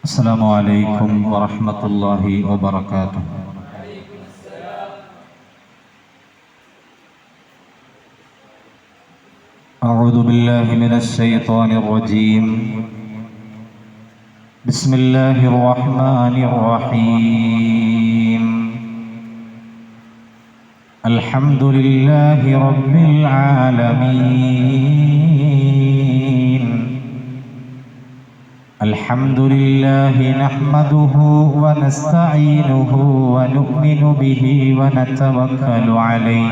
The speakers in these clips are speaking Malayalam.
السلام عليكم ورحمة الله وبركاته. أعوذ بالله من الشيطان الرجيم. بسم الله الرحمن الرحيم. الحمد لله رب العالمين. الحمد لله نحمده ونستعينه ونؤمن به ونتوكل عليه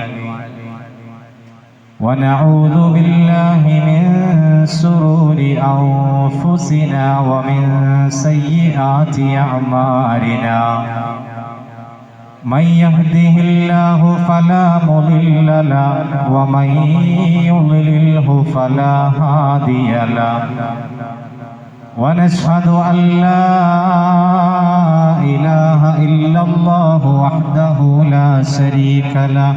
ونعوذ بالله من شرور أنفسنا ومن سيئات أعمالنا. من يهده الله فلا مضل له ومن يضلله فلا هادي له. ونشهد أن لا إله إلا الله وحده لا شريك له.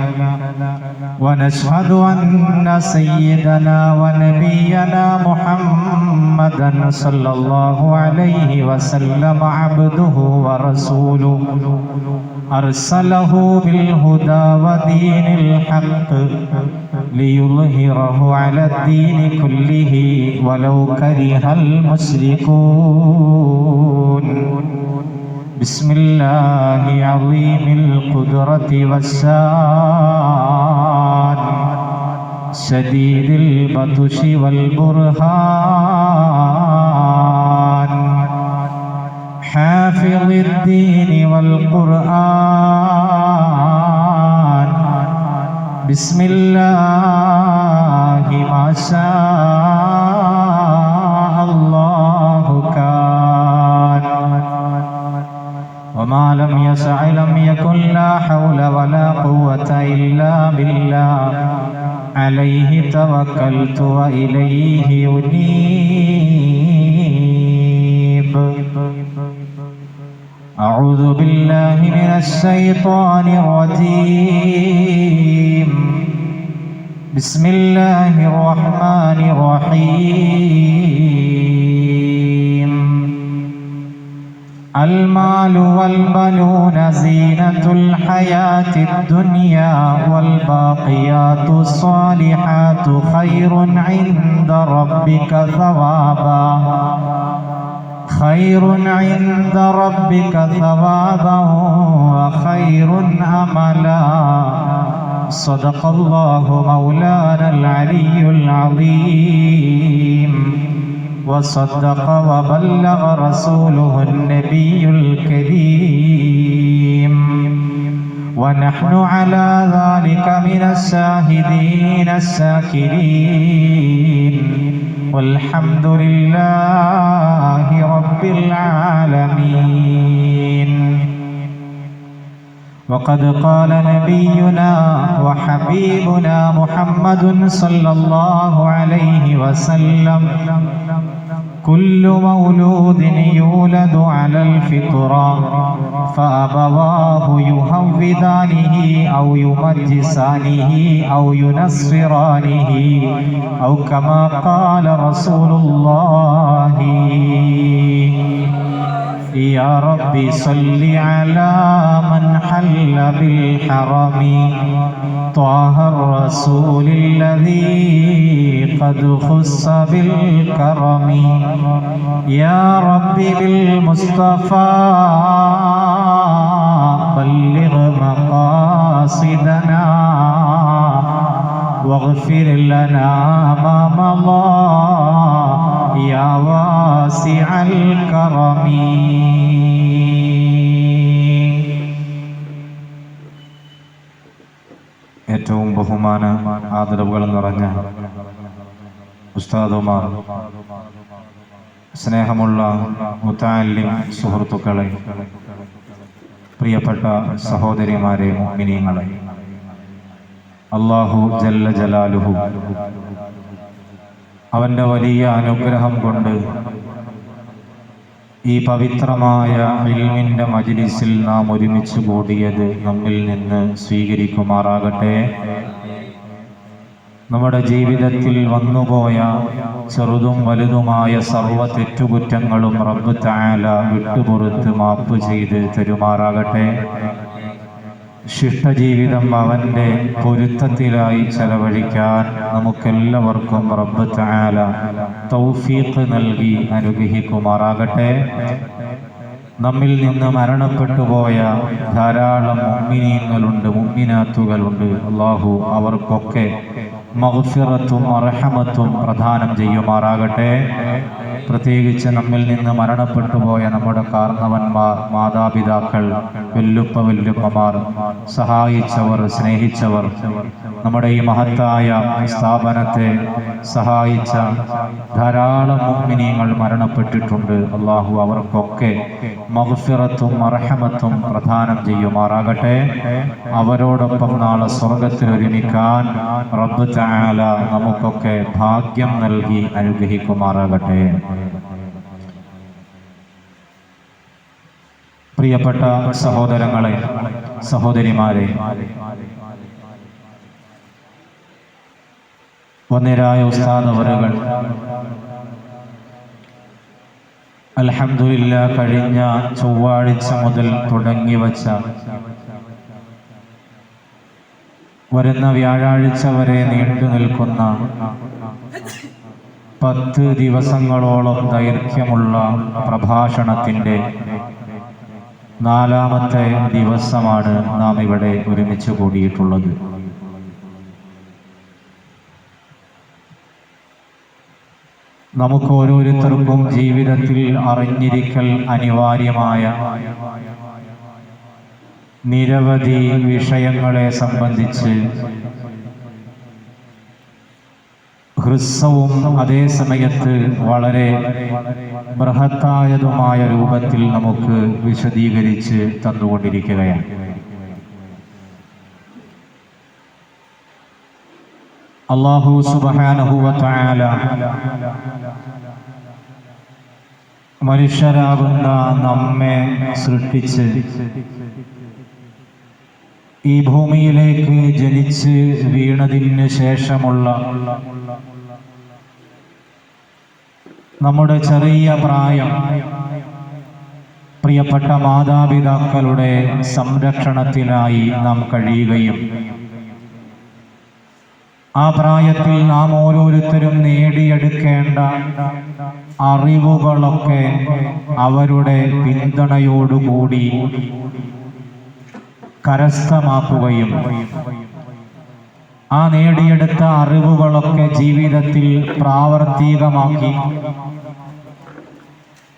ونشهد أن سيدنا ونبينا محمدا صلى الله عليه وسلم عبده ورسوله أرسله بالهدى ودين الحق ليظهره على الدين كله ولو كره المشركون. بسم الله عظيم القدرة والشان شديد البطش والبرهان حافظ الدين والقرآن. بسم الله ما شاء الله كان وما لم يشأ لم يكن. لا حول ولا قوة إلا بالله عليه توكلت وإليه أنيب. أعوذ بالله من الشيطان الرجيم. بسم الله الرحمن الرحيم. المال والبنون زينة الحياة الدنيا والباقيات الصالحات خير عند ربك ثوابا عند ربك ثوابا وخير أملا. صدق الله مولانا العلي العظيم وصدق وبلغ رسوله النبي الكريم. ونحن على ذلك من الشاهدين الشاكرين والحمد لله رب العالمين. وقد قال نبينا وحبيبنا محمد صلى الله عليه وسلم: كل مولود يولد على الفطرة فأبواه يهودانه أو يمجسانه أو ينصرانه أو كما قال رسول الله. يا ربي صل على من حل بالحرم طه الرسول الذي قد خص بالكرم. يا ربي بالمصطفى بلغ مقاصدنا واغفر لنا ما مضى يا واسع الكرم. ഏറ്റവും ബഹുമാന ആദരവുകൾ നിറഞ്ഞ ഉസ്താദുമാർ, സ്നേഹമുള്ള മുതഅല്ലിം സുഹൃത്തുക്കളെ, പ്രിയപ്പെട്ട സഹോദരിമാരെ, മുഅ്മിനീങ്ങളെ, അല്ലാഹു ജല്ല ജലാലുഹു അവൻ്റെ വലിയ അനുഗ്രഹം കൊണ്ട് ഈ പവിത്രമായ ഇൽമിൻ്റെ മജ്ലിസിൽ നാം ഒരുമിച്ച് കൂടിയത് നമ്മിൽ നിന്ന് സ്വീകരിക്കുമാറാകട്ടെ. നമ്മുടെ ജീവിതത്തിൽ വന്നുപോയ ചെറുതും വലുതുമായ സർവ്വ തെറ്റുകുറ്റങ്ങളും റബ്ബ് തആല വിട്ടുപുറത്ത് മാപ്പ് ചെയ്ത് തരുമാറാകട്ടെ. ശിഷ്ടജീവിതം അവൻ്റെ പൊരുത്തത്തിലായി ചെലവഴിക്കാൻ നമുക്കെല്ലാവർക്കും റബ്ബ് തആല തൗഫീഖ് നൽകി അനുഗ്രഹിക്കുമാറാകട്ടെ. നമ്മിൽ നിന്ന് മരണപ്പെട്ടു പോയ ധാരാളം മുഅ്മിനീങ്ങളുണ്ട്, മുഅ്മിനാത്തുകളുണ്ട്. അല്ലാഹു അവർക്കൊക്കെ മഗ്ഫിറത്തും റഹ്മത്തും പ്രദാനം ചെയ്യുമാറാകട്ടെ. പ്രത്യേകിച്ച് നമ്മിൽ നിന്ന് മരണപ്പെട്ടു പോയ നമ്മുടെ കാരണവന്മാർ, മാതാപിതാക്കൾ, വല്ലുപ്പമാർ, സഹായിച്ചവർ, സ്നേഹിച്ചവർ, നമ്മുടെ ഈ മഹത്തായ സ്ഥാപനത്തെ സഹായിച്ച ധാരാളം മുഅ്മിനീങ്ങൾ മരണപ്പെട്ടിട്ടുണ്ട്. അല്ലാഹു അവർക്കൊക്കെ മഗ്ഫിറത്തും റഹ്മത്തും പ്രദാനം ചെയ്യുമാറാകട്ടെ. അവരോടൊപ്പം നാളെ സ്വർഗ്ഗത്തിൽ ഒരുമിക്കാൻ റബ്ബ് തആല നമുക്കൊക്കെ ഭാഗ്യം നൽകി അനുഗ്രഹിക്കുമാറാകട്ടെ. പ്രിയപ്പെട്ട സഹോദരങ്ങളെ, സഹോദരിമാരെ, വന്നിരായ ഉസ്താദ് അവറുകൾ അൽഹംദുലില്ലാഹ് കഴിഞ്ഞ ചൊവ്വാഴ്ച മുതൽ തുടങ്ങി വച്ച വരുന്ന വ്യാഴാഴ്ച വരെ നീണ്ടു നിൽക്കുന്ന 10 ദിവസങ്ങളോളം ദൈർഘ്യമുള്ള പ്രഭാഷണത്തിൻ്റെ 4ാമത്തെ ദിവസമാണ് നാം ഇവിടെ ഒരുമിച്ച് കൂടിയിട്ടുള്ളത്. നമുക്ക് ഓരോരുത്തർക്കും ജീവിതത്തിൽ അറിഞ്ഞിരിക്കൽ അനിവാര്യമായ നിരവധി വിഷയങ്ങളെ സംബന്ധിച്ച് ഹ്രസ്വവും അതേ സമയത്ത് വളരെ ബൃഹത്തായതുമായ രൂപത്തിൽ നമുക്ക് വിശദീകരിച്ച് തന്നുകൊണ്ടിരിക്കുകയാണ്. അല്ലാഹു സുബ്ഹാനഹു വ തആല മനുഷ്യരാകുന്ന നമ്മെ സൃഷ്ടിച്ച് ഈ ഭൂമിയിലേക്ക് ജനിച്ച് വീണതിന് ശേഷമുള്ള നമ്മുടെ ചെറിയ പ്രായം പ്രിയപ്പെട്ട മാതാപിതാക്കളുടെ സംരക്ഷണത്തിനായി നാം കഴിയുകയും ആ പ്രായത്തിൽ നാം ഓരോരുത്തരും നേടിയെടുക്കേണ്ട അറിവുകളൊക്കെ അവരുടെ പിന്തുണയോടുകൂടി കരസ്ഥമാക്കുകയും ആ നേടിയെടുത്ത അറിവുകളൊക്കെ ജീവിതത്തിൽ പ്രാവർത്തികമാക്കി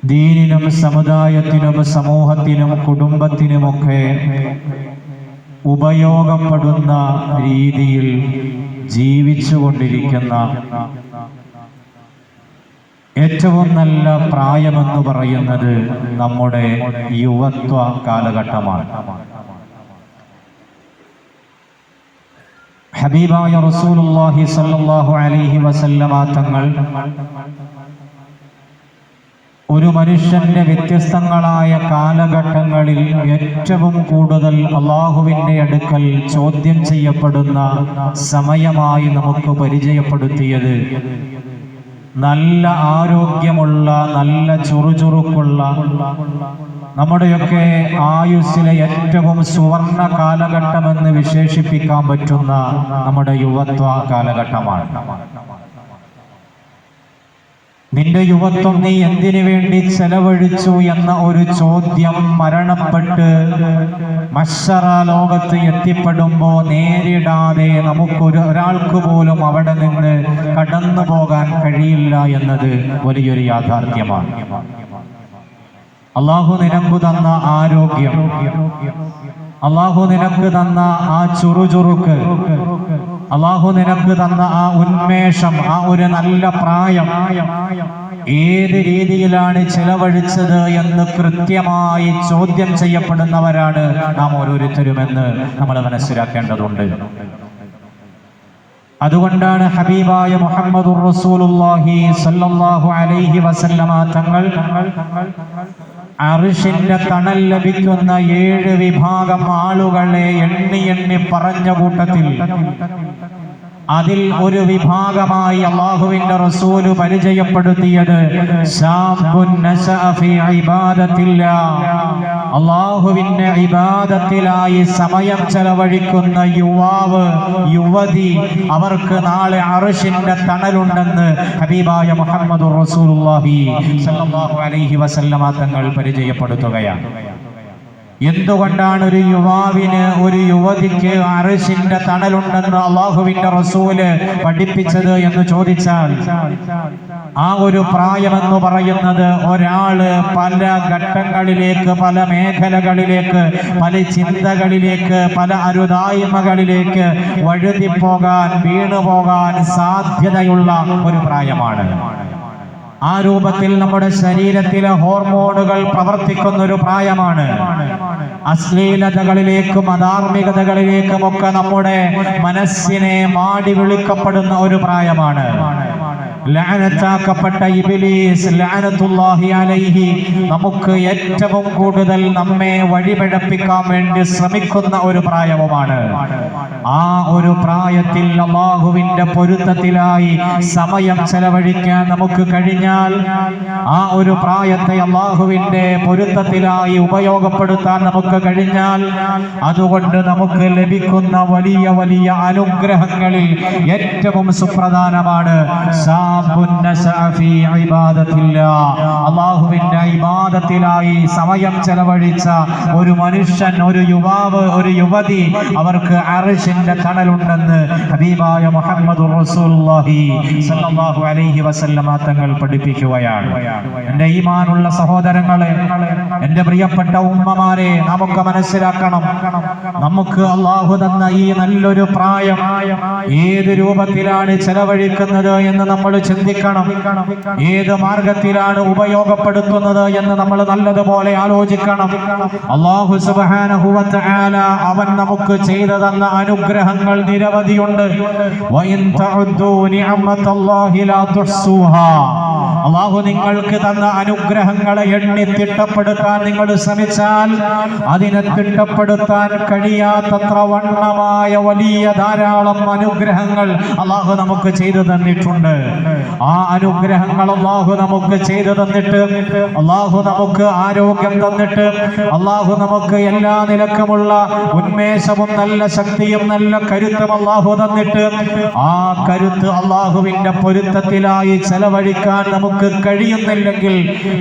ദീനിനും സമുദായത്തിനും സമൂഹത്തിനും കുടുംബത്തിനുമൊക്കെ ഉപയോഗപ്പെടുന്ന രീതിയിൽ ജീവിച്ചുകൊണ്ടിരിക്കുന്ന ഏറ്റവും നല്ല പ്രായമെന്ന് പറയുന്നത് നമ്മുടെ യുവത്വ കാലഘട്ടമാണ്. ഹബീബായ റസൂലുള്ളാഹി സ്വല്ലല്ലാഹു അലൈഹി വസല്ലമ തങ്ങൾ ഒരു മനുഷ്യന്റെ വ്യത്യസ്തങ്ങളായ കാലഘട്ടങ്ങളിൽ ഏറ്റവും കൂടുതൽ അള്ളാഹുവിൻ്റെ അടുക്കൽ ചോദ്യം ചെയ്യപ്പെടുന്ന സമയമായി നമുക്ക് പരിചയപ്പെടുത്തിയത് നല്ല ആരോഗ്യമുള്ള, നല്ല ചുറുചുറുക്കുള്ള, നമ്മുടെയൊക്കെ ആയുസ്സിലെ ഏറ്റവും സുവർണ കാലഘട്ടമെന്ന് വിശേഷിപ്പിക്കാൻ പറ്റുന്ന നമ്മുടെ യുവത്വ കാലഘട്ടമാണ്. നിന്റെ യുവത്വം നീ എന്തിനു വേണ്ടി ചെലവഴിച്ചു എന്ന ഒരു ചോദ്യം മരണപ്പെട്ട് മശ്ശറ ലോകത്ത് എത്തിപ്പെടുമ്പോൾ നേരിടാതെ ഒരാൾക്ക് പോലും അവിടെ നിന്ന് കടന്നു പോകാൻ കഴിയില്ല എന്നത് വലിയൊരു യാഥാർത്ഥ്യമാണ്. അള്ളാഹു നിനക്ക് തന്ന ആരോഗ്യം, അള്ളാഹു നിനക്ക് തന്ന ആ ചുറുചുറുക്ക്, അള്ളാഹു നിനക്ക് തന്ന ആ ഉന്മേഷം, ആ ഒരു നല്ല പ്രായം ഏത് രീതിയിലാണ് ചെലവഴിച്ചത് എന്ന് കൃത്യമായി ചോദ്യം ചെയ്യപ്പെടുന്നവരാണ് നാം ഓരോരുത്തരുമെന്ന് നമ്മൾ മനസ്സിലാക്കേണ്ടതുണ്ട്. അതുകൊണ്ടാണ് ഹബീബായ മുഹമ്മദുർ റസൂലുള്ളാഹി സ്വല്ലല്ലാഹു അലൈഹി വസല്ലമ തങ്ങൾ അർശിന്റെ തണൽ ലഭിക്കുന്ന 7 വിഭാഗം ആളുകളെ എണ്ണി പറഞ്ഞ കൂട്ടത്തിൽ അതിൽ ഒരു വിഭാഗമായി അല്ലാഹുവിന്റെ റസൂല് പരിചയപ്പെടുത്തിയത് അല്ലാഹുവിന്റെ ഇബാദത്തിലായി സമയം ചെലവഴിക്കുന്ന യുവാവ് യുവതി അവർക്ക് നാളെ അർശിന്റെ തണലുണ്ടെന്ന് ഹബീബായ മുഹമ്മദുർ റസൂലുള്ളാഹി സ്വല്ലല്ലാഹു അലൈഹി വസല്ലമ തങ്ങൾ പരിചയപ്പെടുത്തുകയാണ്. എന്തുകൊണ്ടാണ് ഒരു യുവാവിന് ഒരു യുവതിക്ക് അർശിന്റെ തണലുണ്ടെന്ന് അല്ലാഹുവിന്റെ റസൂല് പഠിപ്പിച്ചത് എന്ന് ചോദിച്ചാൽ, ആ ഒരു പ്രായമെന്ന് പറയുന്നത് ഒരാള് പല ഘട്ടങ്ങളിലേക്ക്, പല മേഖലകളിലേക്ക്, പല ചിന്തകളിലേക്ക്, പല അരുതായ്മകളിലേക്ക് വഴുതിപ്പോകാൻ, വീണുപോകാൻ സാധ്യതയുള്ള ഒരു പ്രായമാണ്. ആ രൂപത്തിൽ നമ്മുടെ ശരീരത്തിലെ ഹോർമോണുകൾ പ്രവർത്തിക്കുന്ന ഒരു പ്രായമാണ്. അശ്ലീലതകളിലേക്കും അധാർമികതകളിലേക്കുമൊക്കെ നമ്മുടെ മനസ്സിനെ മാടി വിളിക്കപ്പെടുന്ന ഒരു പ്രായമാണ്. ലഅനത്താക്കപ്പെട്ട ഇബ്ലീസ് ലഅനത്തുല്ലാഹി അലൈഹി നമുക്ക് ഏറ്റവും കൂടുതൽ നമ്മെ വഴിപിഴപ്പിക്കാൻ വേണ്ടി ശ്രമിക്കുന്ന ഒരു പ്രായവുമാണ്. ആ ഒരു പ്രായത്തിൽ അല്ലാഹുവിന്റെ പൊരുത്തത്തിലായി സമയം ചെലവഴിക്കാൻ നമുക്ക് കഴിഞ്ഞാൽ, ആ ഒരു പ്രായത്തെ അല്ലാഹുവിന്റെ പൊരുത്തത്തിലായി ഉപയോഗപ്പെടുത്താൻ നമുക്ക് കഴിഞ്ഞാൽ, അതുകൊണ്ട് നമുക്ക് ലഭിക്കുന്ന വലിയ വലിയ അനുഗ്രഹങ്ങളിൽ ഏറ്റവും സുപ്രധാനമാണ് അല്ലാഹുവിന്റെ ഇബാദത്തിലായി സമയം ചെലവഴിച്ച ഒരു മനുഷ്യൻ, ഒരു യുവാവ്, ഒരു യുവതി അവർക്ക് അർശിന്റെ തണലുണ്ടെന്ന് ഹബീബായ മുഹമ്മദുർ റസൂലുള്ളാഹി സ്വല്ലല്ലാഹു അലൈഹി വസല്ലമ തങ്ങൾ പഠിപ്പിക്കുകയാണ്. എൻ്റെ ഈമാനുള്ള സഹോദരങ്ങളെ, എൻ്റെ പ്രിയപ്പെട്ട ഉമ്മമാരെ, നമുക്ക് മനസ്സിലാക്കണം, നമുക്ക് അല്ലാഹു തന്ന ഈ നല്ലൊരു പ്രായം ഏത് രൂപത്തിലാണ് ചെലവഴിക്കുന്നത് എന്ന് നമ്മൾ ചിന്തിക്കണം. ഏത് മാർഗത്തിലാണ് ഉപയോഗപ്പെടുത്തുന്നത് എന്ന് നമ്മൾ നല്ലതുപോലെ ആലോചിക്കണം. അല്ലാഹു സുബ്ഹാനഹു വ തആല അവൻ നമുക്ക് ചെയ്തു തന്ന അനുഗ്രഹങ്ങൾ നിരവധിയുണ്ട്. വഇൻ തഉദ്ദൂ നിഅമതല്ലാഹി ലാ തുഹ്സൂഹാ. അല്ലാഹു നിങ്ങൾക്ക് തന്ന അനുഗ്രഹങ്ങളെ എണ്ണി തിട്ടപ്പെടുത്താൻ നിങ്ങൾ ശ്രമിച്ചാൽ അതിനെ തിട്ടപ്പെടുത്താൻ കഴിയാത്തത്ര വണ്ണമായ വലിയ ധാരാളം അനുഗ്രഹങ്ങൾ അല്ലാഹു നമുക്ക് ചെയ്തു തന്നിട്ടുണ്ട്. ആ അനുഗ്രഹങ്ങൾ അല്ലാഹു നമുക്ക് ചെയ്തു തന്നിട്ട്, അല്ലാഹു നമുക്ക് ആരോഗ്യം തന്നിട്ട്, അല്ലാഹു നമുക്ക് എല്ലാ നിലക്കുമുള്ള ഉന്മേഷവും നല്ല ശക്തിയും നല്ല കരുത്തും അല്ലാഹു തന്നിട്ട്, ആ കരുത്ത് അല്ലാഹുവിന്റെ പൊരുത്തത്തിലായി ചെലവഴിക്കാൻ നമുക്ക് കഴിയുന്നില്ലെങ്കിൽ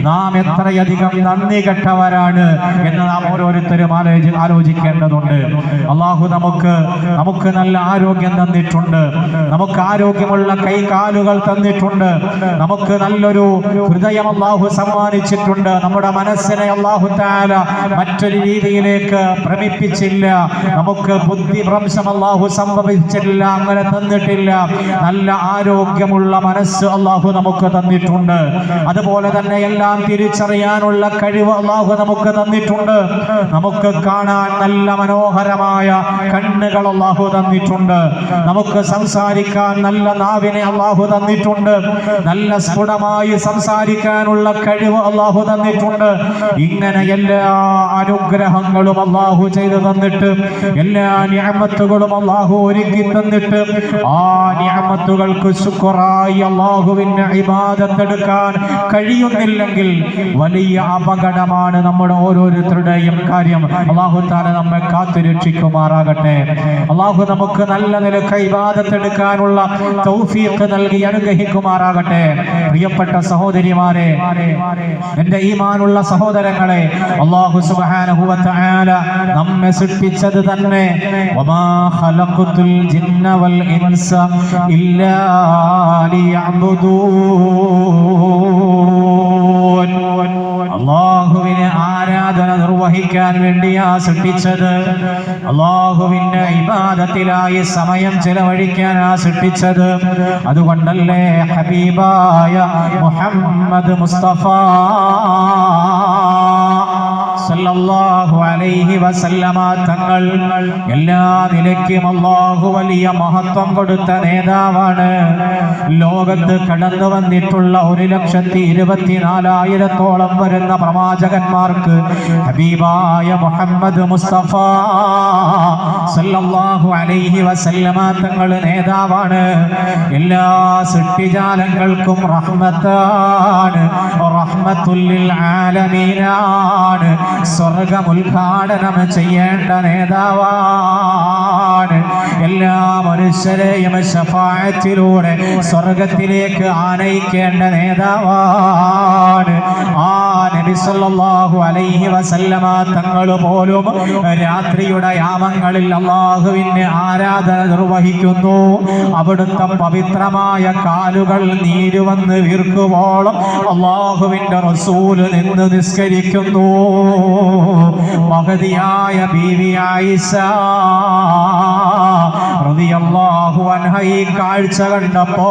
നാം എത്രയധികം നന്ദി കെട്ടവരാണ് എന്ന് നാം ഓരോരുത്തരും ആലോചിക്കേണ്ടതുണ്ട്. അല്ലാഹു നമുക്ക് നല്ല ആരോഗ്യം തന്നിട്ടുണ്ട്, നമുക്ക് ആരോഗ്യമുള്ള കൈകാലുകൾ തന്നിട്ടുണ്ട്, നമുക്ക് നല്ലൊരു ഹൃദയം അല്ലാഹു സമ്മാനിച്ചിട്ടുണ്ട്. നമ്മുടെ മനസ്സിനെ അല്ലാഹു തആല മറ്റൊരു രീതിയിലേക്ക് ഭ്രമിപ്പിച്ചില്ല, നമുക്ക് ബുദ്ധിഭ്രംശം അല്ലാഹു സംഭവിച്ചില്ല, അങ്ങനെ തന്നിട്ടില്ല. നല്ല ആരോഗ്യമുള്ള മനസ്സ് അല്ലാഹു നമുക്ക് തന്നിട്ടുണ്ട്. അതുപോലെ തന്നെ എല്ലാം തിരിച്ചറിയാനുള്ള കഴിവ് അല്ലാഹു നമുക്ക് തന്നിട്ടുണ്ട്. നമുക്ക് കാണാൻ നല്ല മനോഹരമായ കണ്ണുകൾ അല്ലാഹു തന്നിട്ടുണ്ട്. നമുക്ക് സംസാരിക്കാൻ നല്ല നാവിനെ അല്ലാഹു തന്നിട്ടുണ്ട്. നല്ല സ്ഫുടമായി സംസാരിക്കാനുള്ള കഴിവ് അല്ലാഹു തന്നിട്ടുണ്ട്. ഇങ്ങനെ എല്ലാ അനുഗ്രഹങ്ങളും അല്ലാഹു ചെയ്തു തന്നിട്ട്, എല്ലാ നിഅമത്തുകളും അല്ലാഹു ഒരുക്കി തന്നിട്ട്, ആ നിഅമത്തുകൾക്ക് ശുക്റായി അല്ലാഹുവിന്റെ ഇബാദത്ത് എടുക്കാൻ കഴിയുന്നില്ലെങ്കിൽ വലിയ അപകടമാണ് നമ്മുടെ ഓരോരുത്തരുടെയും കാര്യം. അല്ലാഹു തആല നമ്മെ കാത്തുരക്ഷിക്കുമാറാകട്ടെ. അല്ലാഹു നമുക്ക് നല്ല നിലക്ക് ഇബാദത്ത് എടുക്കാനുള്ള തൗഫീഖ് നൽകി അനുഗ്രഹിക്കുമാറാകട്ടെ. പ്രിയപ്പെട്ട സഹോദരിമാരെ, എൻ്റെ ഈമാനുള്ള സഹോദരങ്ങളെ, അല്ലാഹു സുബ്ഹാനഹു വ തആല നമ്മെ സൃഷ്ടിച്ചത് തന്നെ വമാ ഖലഖതുൽ ജിന്ന വൽ ഇൻസ ഇല്ലാ ലിയഅ്ബുദൂൻ. അല്ലാഹുവിനെ ആരാധന നിർവഹിക്കാൻ വേണ്ടിയാ സൃഷ്ടിച്ചത്. അല്ലാഹുവിന്റെ ഇബാദത്തിലായി സമയം ചെലവഴിക്കാനാ സൃഷ്ടിച്ചത്. അതുകൊണ്ടല്ലേ ഹബീബായ മുഹമ്മദ് മുസ്തഫ സല്ലല്ലാഹു അലൈഹി വസല്ലമ തങ്ങൾ എല്ലാ നിലയ്ക്കും അല്ലാഹു വലിയ മഹത്വം കൊടുത്ത നേതാവാണ്. ലോകത്ത് കടന്നു വന്നിട്ടുള്ള 1,24,000 വരുന്ന പ്രവാചകന്മാർക്ക് ഹബീബായ മുഹമ്മദ് മുസ്തഫ സല്ലല്ലാഹു അലൈഹി വസല്ലമ തങ്ങൾ നേതാവാണ്. എല്ലാ സൃഷ്ടിജാലങ്ങൾക്കും റഹ്മത്താണ്, റഹ്മത്തുൽ ലിൽ ആലമീനാണ്. സ്വർഗ്ഗം ഉദ്ഘാടനം ചെയ്യേണ്ട നേതാവാണ്. എല്ലാ മനുഷ്യരെയും ശഫാഅത്തിലൂടെ സ്വർഗ്ഗത്തിലേക്ക് ആനയിക്കേണ്ട നേതാവാണ്. ആ നബി സല്ലല്ലാഹു അലൈഹി വസല്ലമ തങ്ങൾ പോലും രാത്രിയുടെ യാമങ്ങളിൽ അല്ലാഹുവിന് ആരാധന നിർവഹിക്കുന്നു. അവിടുത്തെ പവിത്രമായ കാലുകൾ നീരുവന്ന് വീർക്കുവോളം അല്ലാഹുവിന്റെ റസൂല് നിന്ന് നിസ്കരിക്കുന്നു. മഹദിയായ ബീവി ആയിഷ റളിയല്ലാഹു അൻഹ ഈ കാഴ്ച കണ്ടപ്പോ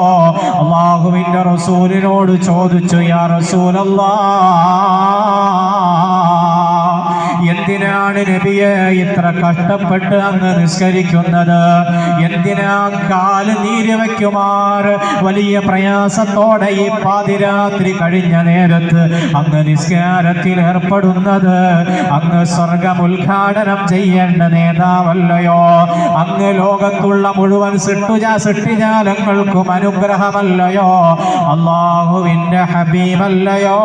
അല്ലാഹുവിന്റെ റസൂലിനോട് ചോദിച്ചു, യാ റസൂലല്ലാഹ്, എന്തിനാണ് നബിയെ ഇത്ര കഷ്ടപ്പെട്ട് അങ്ങ് നിസ്കരിക്കുന്നത്? എന്തിനാ കാല് നീര് വയ്ക്കുമാർ വലിയ പ്രയാസത്തോടെ ഈ പാതിരാത്രി കഴിഞ്ഞ നേരത്ത് അങ്ങ് നിസ്കാരത്തിൽ ഏർപ്പെടുന്നത്? അങ്ങ് സ്വർഗ്ഗം ഉദ്ഘാടനം ചെയ്യേണ്ട നേതാവല്ലയോ? അങ്ങ് ലോകത്തുള്ള മുഴുവൻ സൃഷ്ടിജാലങ്ങൾക്കും അനുഗ്രഹമല്ലയോ? അല്ലാഹുവിന്റെ ഹബീബല്ലയോ?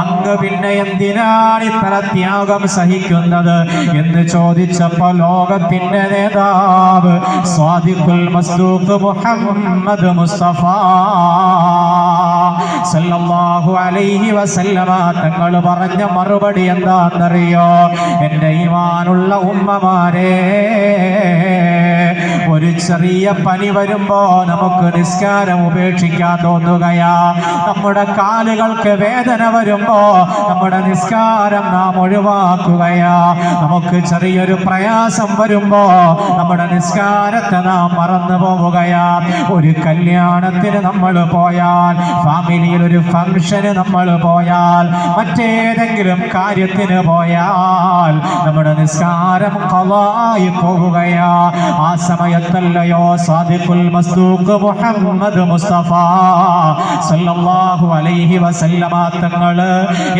അങ്ങ് പിന്നെ എന്തിനാണ് ഇത്ര ത്യാഗം സഹിക്കുന്നത് എന്ന് ചോദിച്ചപ്പോൾ ലോകത്തിന്റെ നേതാവ് സ്വാദിഖുൽ മസ്ദൂഖ് മുഹമ്മദ് മുസ്തഫ സല്ലല്ലാഹു അലൈഹി വസല്ലമ തങ്ങൾ പറഞ്ഞ മറുപടി എന്താണെന്നറിയോ? എൻ്റെ ഈമാനുള്ള ഉമ്മമാരെ, ഒരു ചെറിയ പനി വരുമ്പോ നമുക്ക് നിസ്കാരം ഉപേക്ഷിക്കാൻ തോന്നുകയാ. നമ്മുടെ കാലുകൾക്ക് വേദന വരുമ്പോ നമ്മുടെ നിസ്കാരം നാം ഒഴിവാക്കുകയാ. നമുക്ക് ചെറിയൊരു പ്രയാസം വരുമ്പോ നമ്മുടെ നിസ്കാരത്തെ നാം മറന്നു പോവുകയാ. ഒരു കല്യാണത്തിന് നമ്മൾ പോയാൽ, ഫാമിലിയിൽ ഒരു ഫംഗ്ഷന് നമ്മൾ പോയാൽ, മറ്റേതെങ്കിലും കാര്യത്തിന് പോയാൽ നമ്മുടെ നിസ്കാരം ഖളായി പോകുകയാ. ആ സമയത്തല്ലയോ സാദിഖുൽ മസ്ദൂഖ് മുഹമ്മദ് മുസ്തഫ സല്ലല്ലാഹു അലൈഹി വസല്ലമ തങ്ങൾ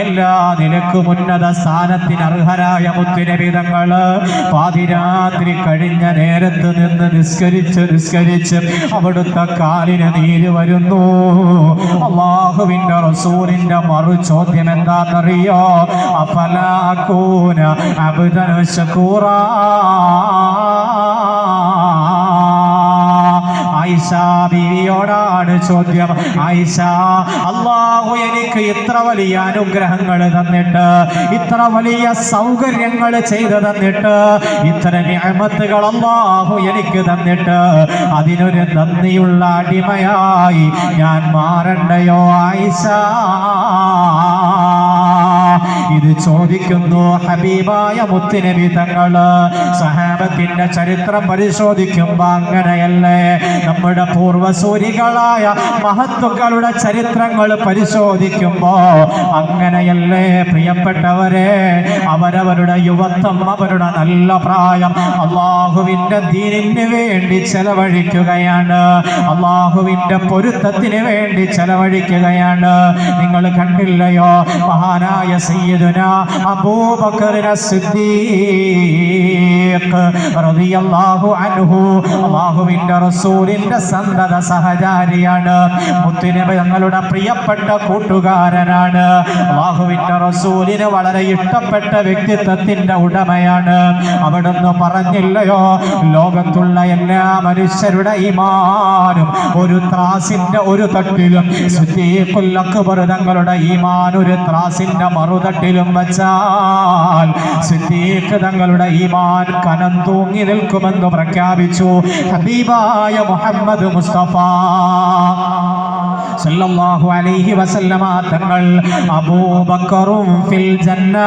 എല്ലാ നിലക്കും ഉന്നത സ്ഥാനത്തിന് അർഹരായ മുത്തുനബി തങ്ങൾ പാതിരാത്രി കഴിഞ്ഞ നേരത്ത് നിന്ന് നിസ്കരിച്ച് അവിടുത്തെ കാലിന് നീര് വരുന്നു. അല്ലാഹുവിന്റെ റസൂലിന്റെ മറു ചോദ്യം എന്താണെന്നറിയോ? അഫലാകൂന അബ്ദൻ ശകൂറാ. ആയിഷ ബീവിയോടാണ് ചോദ്യം. ആയിഷ, അല്ലാഹു എനിക്ക് ഇത്ര വലിയ അനുഗ്രഹങ്ങൾ തന്നിട്ട്, ഇത്ര വലിയ സൗകര്യങ്ങൾ ചെയ്തു തന്നിട്ട്, ഇത്ര നിഅമത്തുകൾ അല്ലാഹു എനിക്ക് തന്നിട്ട്, അതിനൊരു നന്ദിയുള്ള അടിമയായി ഞാൻ മാറണ്ടയോ ആയിഷ? ഇത് ചോദിക്കുന്നു ഹബീബായ മുത്തുനബി തങ്ങള്. സഹാബത്തിന്റെ ചരിത്രം പരിശോധിക്കുമ്പോ അങ്ങനെയല്ലേ? നമ്മുടെ പൂർവസൂരികളായ മഹത്തുക്കളുടെ ചരിത്രങ്ങൾ പരിശോധിക്കുമ്പോ അങ്ങനെയല്ലേ പ്രിയപ്പെട്ടവരെ? അവരവരുടെ യുവത്വം, അവരുടെ നല്ല പ്രായം അല്ലാഹുവിന്റെ ദീനിന് വേണ്ടി ചെലവഴിക്കുകയാണ്, അല്ലാഹുവിന്റെ പൊരുത്തത്തിന് വേണ്ടി ചെലവഴിക്കുകയാണ്. നിങ്ങൾ കണ്ടില്ലയോ മഹാനായ സയ്യിദുനാ അബൂബക്കർ സിദ്ദീഖ് റളിയല്ലാഹു അൻഹു അല്ലാഹുവിന്റെ റസൂലിന്റെ സന്തത സഹചാരിയാണ്. മുത്തുനബി തങ്ങളുടെ പ്രിയപ്പെട്ട കൂട്ടുകാരനാണ്. അല്ലാഹുവിന്റെ റസൂലിന് വളരെ ഇഷ്ടപ്പെട്ട വ്യക്തിത്വത്തിന്റെ ഉടമയാണ്. അവിടുന്ന് പറഞ്ഞില്ലയോ, ലോകത്തുള്ള എല്ലാ മനുഷ്യരുടെ ഈമാനും ഒരു ത്രാസിന്റെ ഒരു തട്ടിലും, സിദ്ദീഖുൽ അക്ബർ തങ്ങളുടെ ഈമാൻ ഒരു ത്രാസിന്റെ മറുതട്ടിലും വച്ചാൽ സിദ്ദീഖ് തങ്ങളുടെ ഈമാൻ കനം തൂങ്ങി നിൽക്കുമെന്ന് പ്രഖ്യാപിച്ചു ഹബീബായ മുഹമ്മദ് മുസ്തഫ സല്ലല്ലാഹു അലൈഹി വസല്ലമ തങ്ങൾ. അബൂബക്കറും ഫിൽ ജന്ന,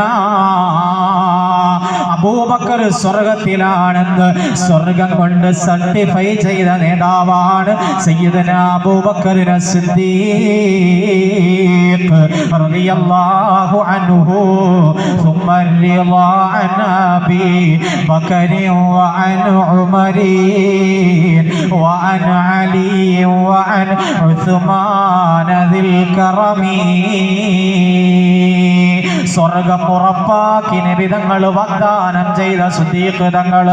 അബൂബക്കർ സ്വർഗത്തിലാണെന്ന് സ്വർഗം കൊണ്ട് സർട്ടിഫൈ ചെയ്ത നേതാവാണ് സയ്യിദുനാ അബൂബക്കർ സിദ്ദീഖ് റളിയല്ലാഹു അൻഹു. ثم الرضا عن أبي بكر وعن عمر وعن علي وعن عثمان ذي الكرم സ്വർഗം ഉറപ്പാക്കി നബി തങ്ങൾ വാഗ്ദാനം ചെയ്ത സിദ്ദീഖ് തങ്ങൾ.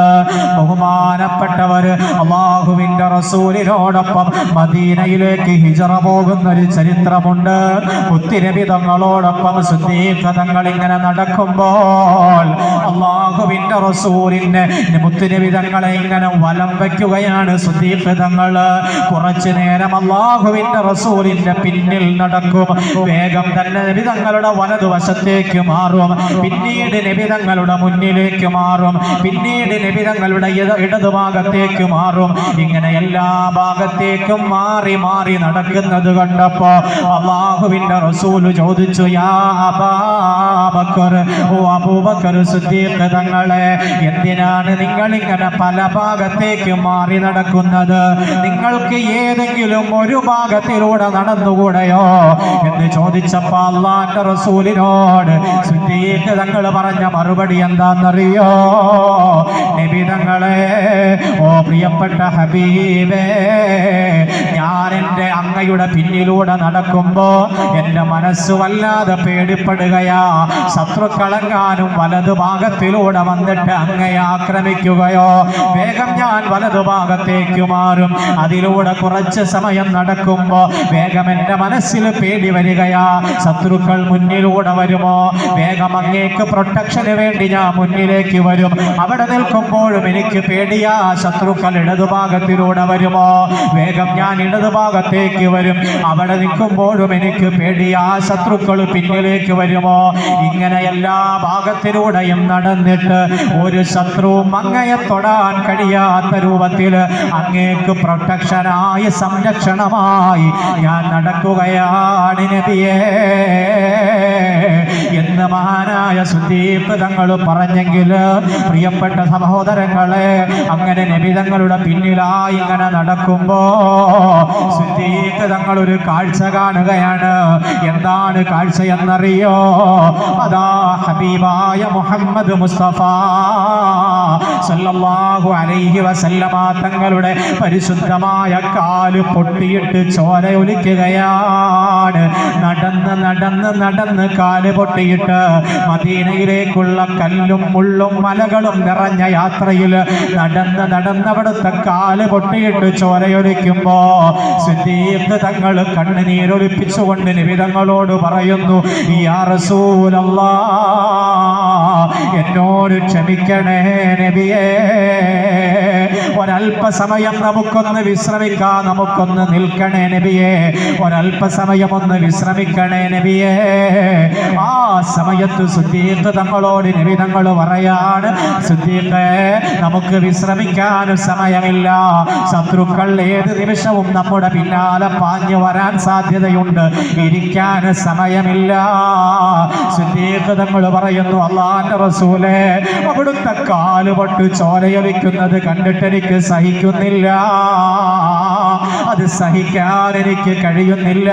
ബഹുമാനപ്പെട്ടവര് അല്ലാഹുവിന്റെ റസൂലിനോടൊപ്പം മദീനയിലേക്ക് ഹിജറ പോകുന്ന ഒരു ചരിത്രമുണ്ട്. മുത്തുനബി തങ്ങളോടൊപ്പം സിദ്ദീഖ് തങ്ങൾ ഇങ്ങനെ നടക്കുമ്പോൾ അല്ലാഹുവിന്റെ റസൂലിനെ മുത്തുനബി തങ്ങളെ ഇങ്ങനെ വലം വയ്ക്കുകയാണ് സിദ്ദീഖ് തങ്ങൾ. കുറച്ചു നേരം അല്ലാഹുവിന്റെ റസൂലിന്റെ പിന്നിൽ നടക്കും. വേഗം തന്നെ നബി തങ്ങളുടെ വലതുവശത്തേക്ക് മാറും, പിന്നീട് നബി തങ്ങളുടെ മുന്നിലേക്ക് മാറും, പിന്നീട് നബി തങ്ങളുടെ ഇടതുഭാഗത്തേക്ക് മാറും. ഇങ്ങനെ എല്ലാ ഭാഗത്തേക്കും മാറി മാറി നടക്കുന്നത് കണ്ടപ്പോ അല്ലാഹുവിന്റെ റസൂൽ ചോദിച്ചു, യാ അബൂബക്കർ, ഓ അബൂബക്കർ സിദ്ദീഖ് തങ്ങളെ, എന്തിനാണ് നിങ്ങൾ ഇങ്ങനെ പല ഭാഗത്തേക്ക് മാറി നടക്കുന്നത്? നിങ്ങൾക്ക് ഏതെങ്കിലും ഒരു ഭാഗത്തിലൂടെ നടന്നുകൂടെയോ എന്ന് ചോദിച്ചപ്പോ അല്ലാഹുവിന്റെ റസൂലിനോട് സിദ്ദീഖ് തങ്ങൾ പറഞ്ഞ മറുപടി എന്താണെന്നറിയോ? നബി തങ്ങളെ, ഓ പ്രിയപ്പെട്ട ഹബീബേ, ഞാൻ എൻ്റെ അങ്ങയുടെ പിന്നിലൂടെ നടക്കുമ്പോ എൻ്റെ മനസ്സ് വല്ലാതെ പേടിപ്പെടുകയാ. ശത്രുക്കളെങ്ങാനും വലതുഭാഗത്തിലൂടെ വന്നിട്ട് അങ്ങയെ ആക്രമിക്കുകയോ? വേഗം ഞാൻ വലതുഭാഗത്തേക്ക് മാറും. അതിലൂടെ കുറച്ച് സമയം നടക്കുമ്പോ വേഗം എൻ്റെ മനസ്സിൽ പേടി വരികയാ. ശത്രുക്കൾ മുന്നിലൂടെ വരുമോ? വേഗം അങ്ങേക്ക് പ്രൊട്ടക്ഷന് വേണ്ടി ഞാൻ മുന്നിലേക്ക് വരും. അവിടെ നിൽക്കുമ്പോഴും എനിക്ക് പേടിയാ, ശത്രുക്കൾ ഇടതുഭാഗത്തിലൂടെ വരുമോ? വേഗം ഞാൻ ഇടതുഭാഗത്തേക്ക് വരും. അവിടെ നിൽക്കുമ്പോഴും എനിക്ക് പേടിയാ, ശത്രുക്കൾ പിന്നിലേക്ക് വരുമോ? ഇങ്ങനെ എല്ലാ ഭാഗത്തിലൂടെയും നടന്നിട്ട് ഒരു ശത്രുവും അങ്ങയെ തൊടാൻ കഴിയാത്ത രൂപത്തിൽ അങ്ങേക്ക് പ്രൊട്ടക്ഷനായി, സംരക്ഷണമായി ഞാൻ നടക്കുകയാണ് നബിയേ എന്ന് മഹാനായ സിദ്ദീഖ് തങ്ങൾ പറഞ്ഞെങ്കിൽ, പ്രിയപ്പെട്ട സഹോദരങ്ങളെ, അങ്ങനെ നബി തങ്ങളുടെ പിന്നിലായി ഇങ്ങനെ നടക്കുമ്പോ സിദ്ദീഖ് തങ്ങൾ ഒരു കാഴ്ച കാണുകയാണ്. എന്താണ് കാഴ്ച എന്നറിയോ? അതാ ഹബീബായ മുഹമ്മദ് മുസ്തഫ സല്ലല്ലാഹു അലൈഹി വസല്ലമ തങ്ങളുടെ പരിശുദ്ധമായ കാല് പൊട്ടിയിട്ട് ചോരയൊലിക്കുകയാണ്. നടന്ന് നടന്ന് നടന്ന് കാല് പൊട്ടിയിട്ട് മദീനയിലേക്കുള്ള കല്ലും മുള്ളും മലകളും നിറഞ്ഞ യാത്രയിൽ നടന്ന് നടന്നവിടുത്തെ കാല് പൊട്ടിയിട്ട് ചോരയൊലിക്കുമ്പോ സിദ്ദീഖ് തങ്ങൾ കണ്ണുനീരൊലിപ്പിച്ചുകൊണ്ട് നബി തങ്ങളോട് പറയുന്നു, യാ റസൂലല്ലാഹ്, എന്നോട് ക്ഷമിക്കണേ നബിയേ, ഒരല്പസമയം നമുക്കൊന്ന് വിശ്രമിക്കാം, നമുക്കൊന്ന് നിൽക്കണേ നബിയേ, ഒരല്പസമയം ഒന്ന് വിശ്രമിക്കണേ നബിയേ. ആ സമയത്ത് സിദ്ദീഖ് തങ്ങളോട് നബി തങ്ങൾ പറയാണ്, സിദ്ദീഖേ, നമുക്ക് വിശ്രമിക്കാൻ സമയമില്ല. ശത്രുക്കൾ ഏത് നിമിഷവും നമ്മുടെ പിന്നാലെ പാഞ്ഞു വരാൻ സാധ്യതയുണ്ട്. ഇരിക്കാൻ സമയമില്ല. സിദ്ദീഖ് തങ്ങൾ പറയുന്നു, അല്ലാഹുവിന്റെ റസൂലേ, അവിടുത്തെ കാലുപൊട്ട് ചോരയൊലിക്കുന്നത് കണ്ടിട്ട് എനിക്ക് സഹിക്കുന്നില്ല. അത് സഹിക്കാൻ എനിക്ക് കഴിയുന്നില്ല.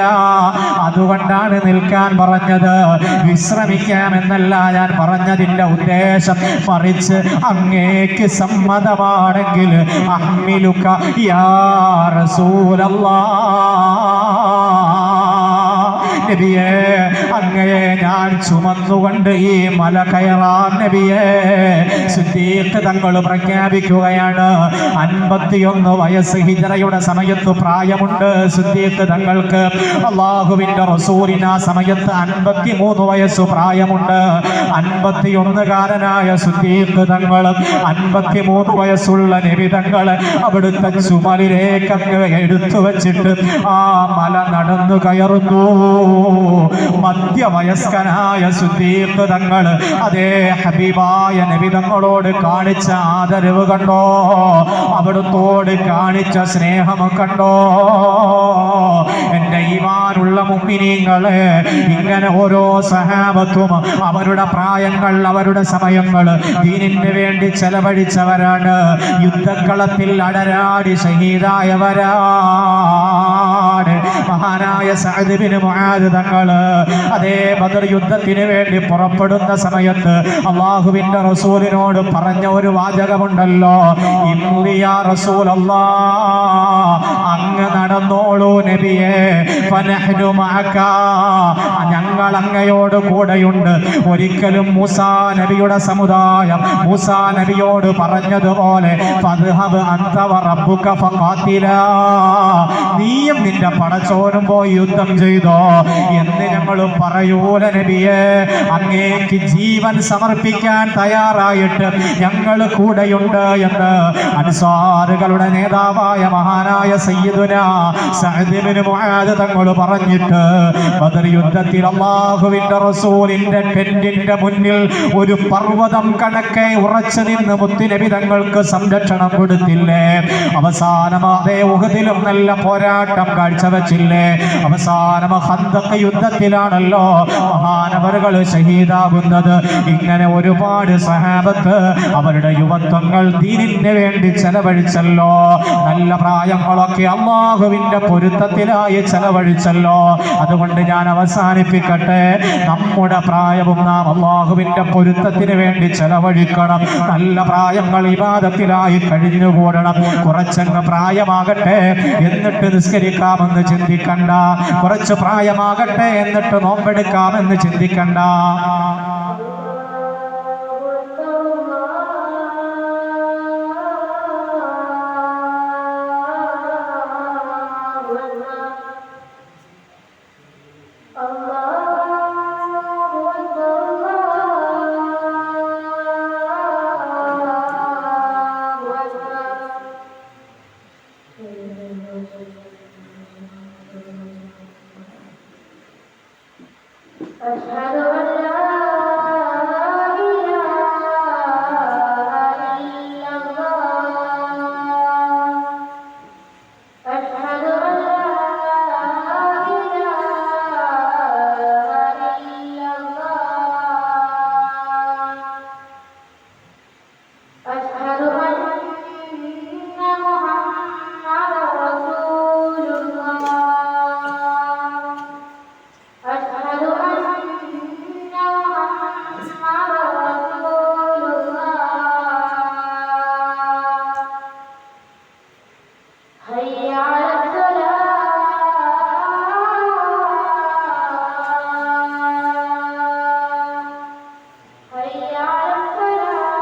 അതുകൊണ്ടാണ് നിൽക്കാൻ പറഞ്ഞത്. വിശ്രമിക്കാമെന്നല്ല ഞാൻ പറഞ്ഞതിൻ്റെ ഉദ്ദേശം. മറിച്ച് അങ്ങേക്ക് സമ്മതമാണെങ്കിൽ അഹ്മിലുക യാ റസൂലല്ലാഹ്, നബിയേ, അങ്ങയെ ഞാൻ ചുമന്നുകൊണ്ട് ഈ മല കയറാം നബിയേ. സിദ്ദീഖ് തങ്ങൾ പ്രഖ്യാപിക്കുകയാണ്. 51 വയസ്സ് ഹിജ്റയുടെ സമയത്ത് പ്രായമുണ്ട് സിദ്ദീഖ് തങ്ങൾക്ക്. അല്ലാഹുവിന്റെ റസൂലിന് ആ സമയത്ത് 53 വയസ്സ് പ്രായമുണ്ട്. 51കാരനായ സിദ്ദീഖ് തങ്ങൾ 53 വയസ്സുള്ള നബി തങ്ങൾ അവിടുത്തെ ചുമലിലേക്ക് അങ്ങ് എടുത്തു വെച്ചിട്ട് ആ മല നടന്നു കയറുന്നു. മധ്യവയസ്കനായ സിദ്ദീഖ് തങ്ങൾ അതേ ഹബീബായ നബി തങ്ങളോട് കാണിച്ച ആദരവ് കണ്ടോ? അവിടുത്തോട് കാണിച്ച സ്നേഹം കണ്ടോ? എൻ്റെ ഈമാനുള്ള മുഅ്മിനീങ്ങളെ, ഇങ്ങനെ ഓരോ സഹാബത്തും അവരുടെ പ്രായങ്ങൾ, അവരുടെ സമയങ്ങൾ ദീനിന് വേണ്ടി ചെലവഴിച്ചവരാണ്. യുദ്ധക്കളത്തിൽ അടരാടി ഷഹീദായവരാണ്. മഹാനായ സഅദ് ഇബ്നു മുആദ് തങ്ങള് അതേ ബദർ യുദ്ധത്തിന് വേണ്ടി പുറപ്പെടുന്ന സമയത്ത് അല്ലാഹുവിന്റെ റസൂലിനോട് പറഞ്ഞ ഒരു വാചകമുണ്ടല്ലോ, ഇംലിയാ റസൂലല്ലാഹ്, അങ്ങ് നടന്നോളൂ നബിയേ, ഫനഹ്നു മഅക, ഞങ്ങൾ അങ്ങയോട് കൂടെയുണ്ട്. ഒരിക്കലും മൂസാ നബിയുടെ സമുദായം മൂസാ നബിയോട് പറഞ്ഞതുപോലെ ഫദ്ഹബ് അൻത വറബ്ബുക ഫഖാതിലാ, നീയും നിന്റെ പടച്ചോനും പോയി യുദ്ധം ചെയ്തോ എന്ന് ഞങ്ങൾ പറയൂല നബിയേ. അങ്ങേക്ക് ജീവൻ സമർപ്പിക്കാൻ തയ്യാറായിട്ട് ഞങ്ങൾ കൂടെയുണ്ട് എന്ന് അൻസാറുകളുടെ നേതാവായ മഹാനായ സയ്യിദുനാ സഅദ് ഇബ്നു മുആദ് തങ്ങൾ പറഞ്ഞിട്ട് ബദർ യുദ്ധത്തിൽ അല്ലാഹുവിന്റെ റസൂലിന്റെ ടെന്റിന്റെ മുന്നിൽ ഒരു പർവ്വതം കണക്കെ ഉറച്ചു നിന്ന് മുത്തുനബി തങ്ങൾക്ക് സംരക്ഷണം കൊടുത്തില്ലേ? അവസാനം അതേ ഉഹദിലും നല്ല പോരാട്ടം കാഴ്ചവെച്ചില്ലേ? അവസാനം ഖന്ദഖ് യുദ്ധത്തിലാണല്ലോ മഹാനവറുകൾ ഷഹീദാകുന്നത്. ഇങ്ങനെ ഒരുപാട് സഹാബത്ത് അവരുടെ യുവത്വങ്ങൾ ദീനിന് വേണ്ടി ചെലവഴിച്ചല്ലോ. നല്ല പ്രായങ്ങളൊക്കെ അല്ലാഹുവിന്റെ പൊരുത്തത്തിലായി ചെലവഴിച്ചല്ലോ. അതുകൊണ്ട് ഞാൻ അവസാനിപ്പിക്കട്ടെ, നമ്മുടെ പ്രായവും നാം അല്ലാഹുവിന്റെ പൊരുത്തത്തിന് വേണ്ടി ചെലവഴിക്കണം. നല്ല പ്രായങ്ങൾ ഇബാദത്തിലായി കഴിഞ്ഞുകൂടണം. കുറച്ചങ്ങ് പ്രായമാകട്ടെ എന്നിട്ട് നിസ്കരിക്കാമെന്ന് ചിന്തിക്കണ്ട, കുറച്ച് പ്രായമാകട്ടെ എന്നിട്ട് നോമ്പെടുക്കാമെന്ന് ചിന്തിക്കണ്ട. أشهد أن لا إله إلا الله. أشهد أن لا إله إلا الله. أشهد أن محمدا رسول الله. أشهد أن محمدا رسول الله. حي على الصلاة. حي على الصلاة.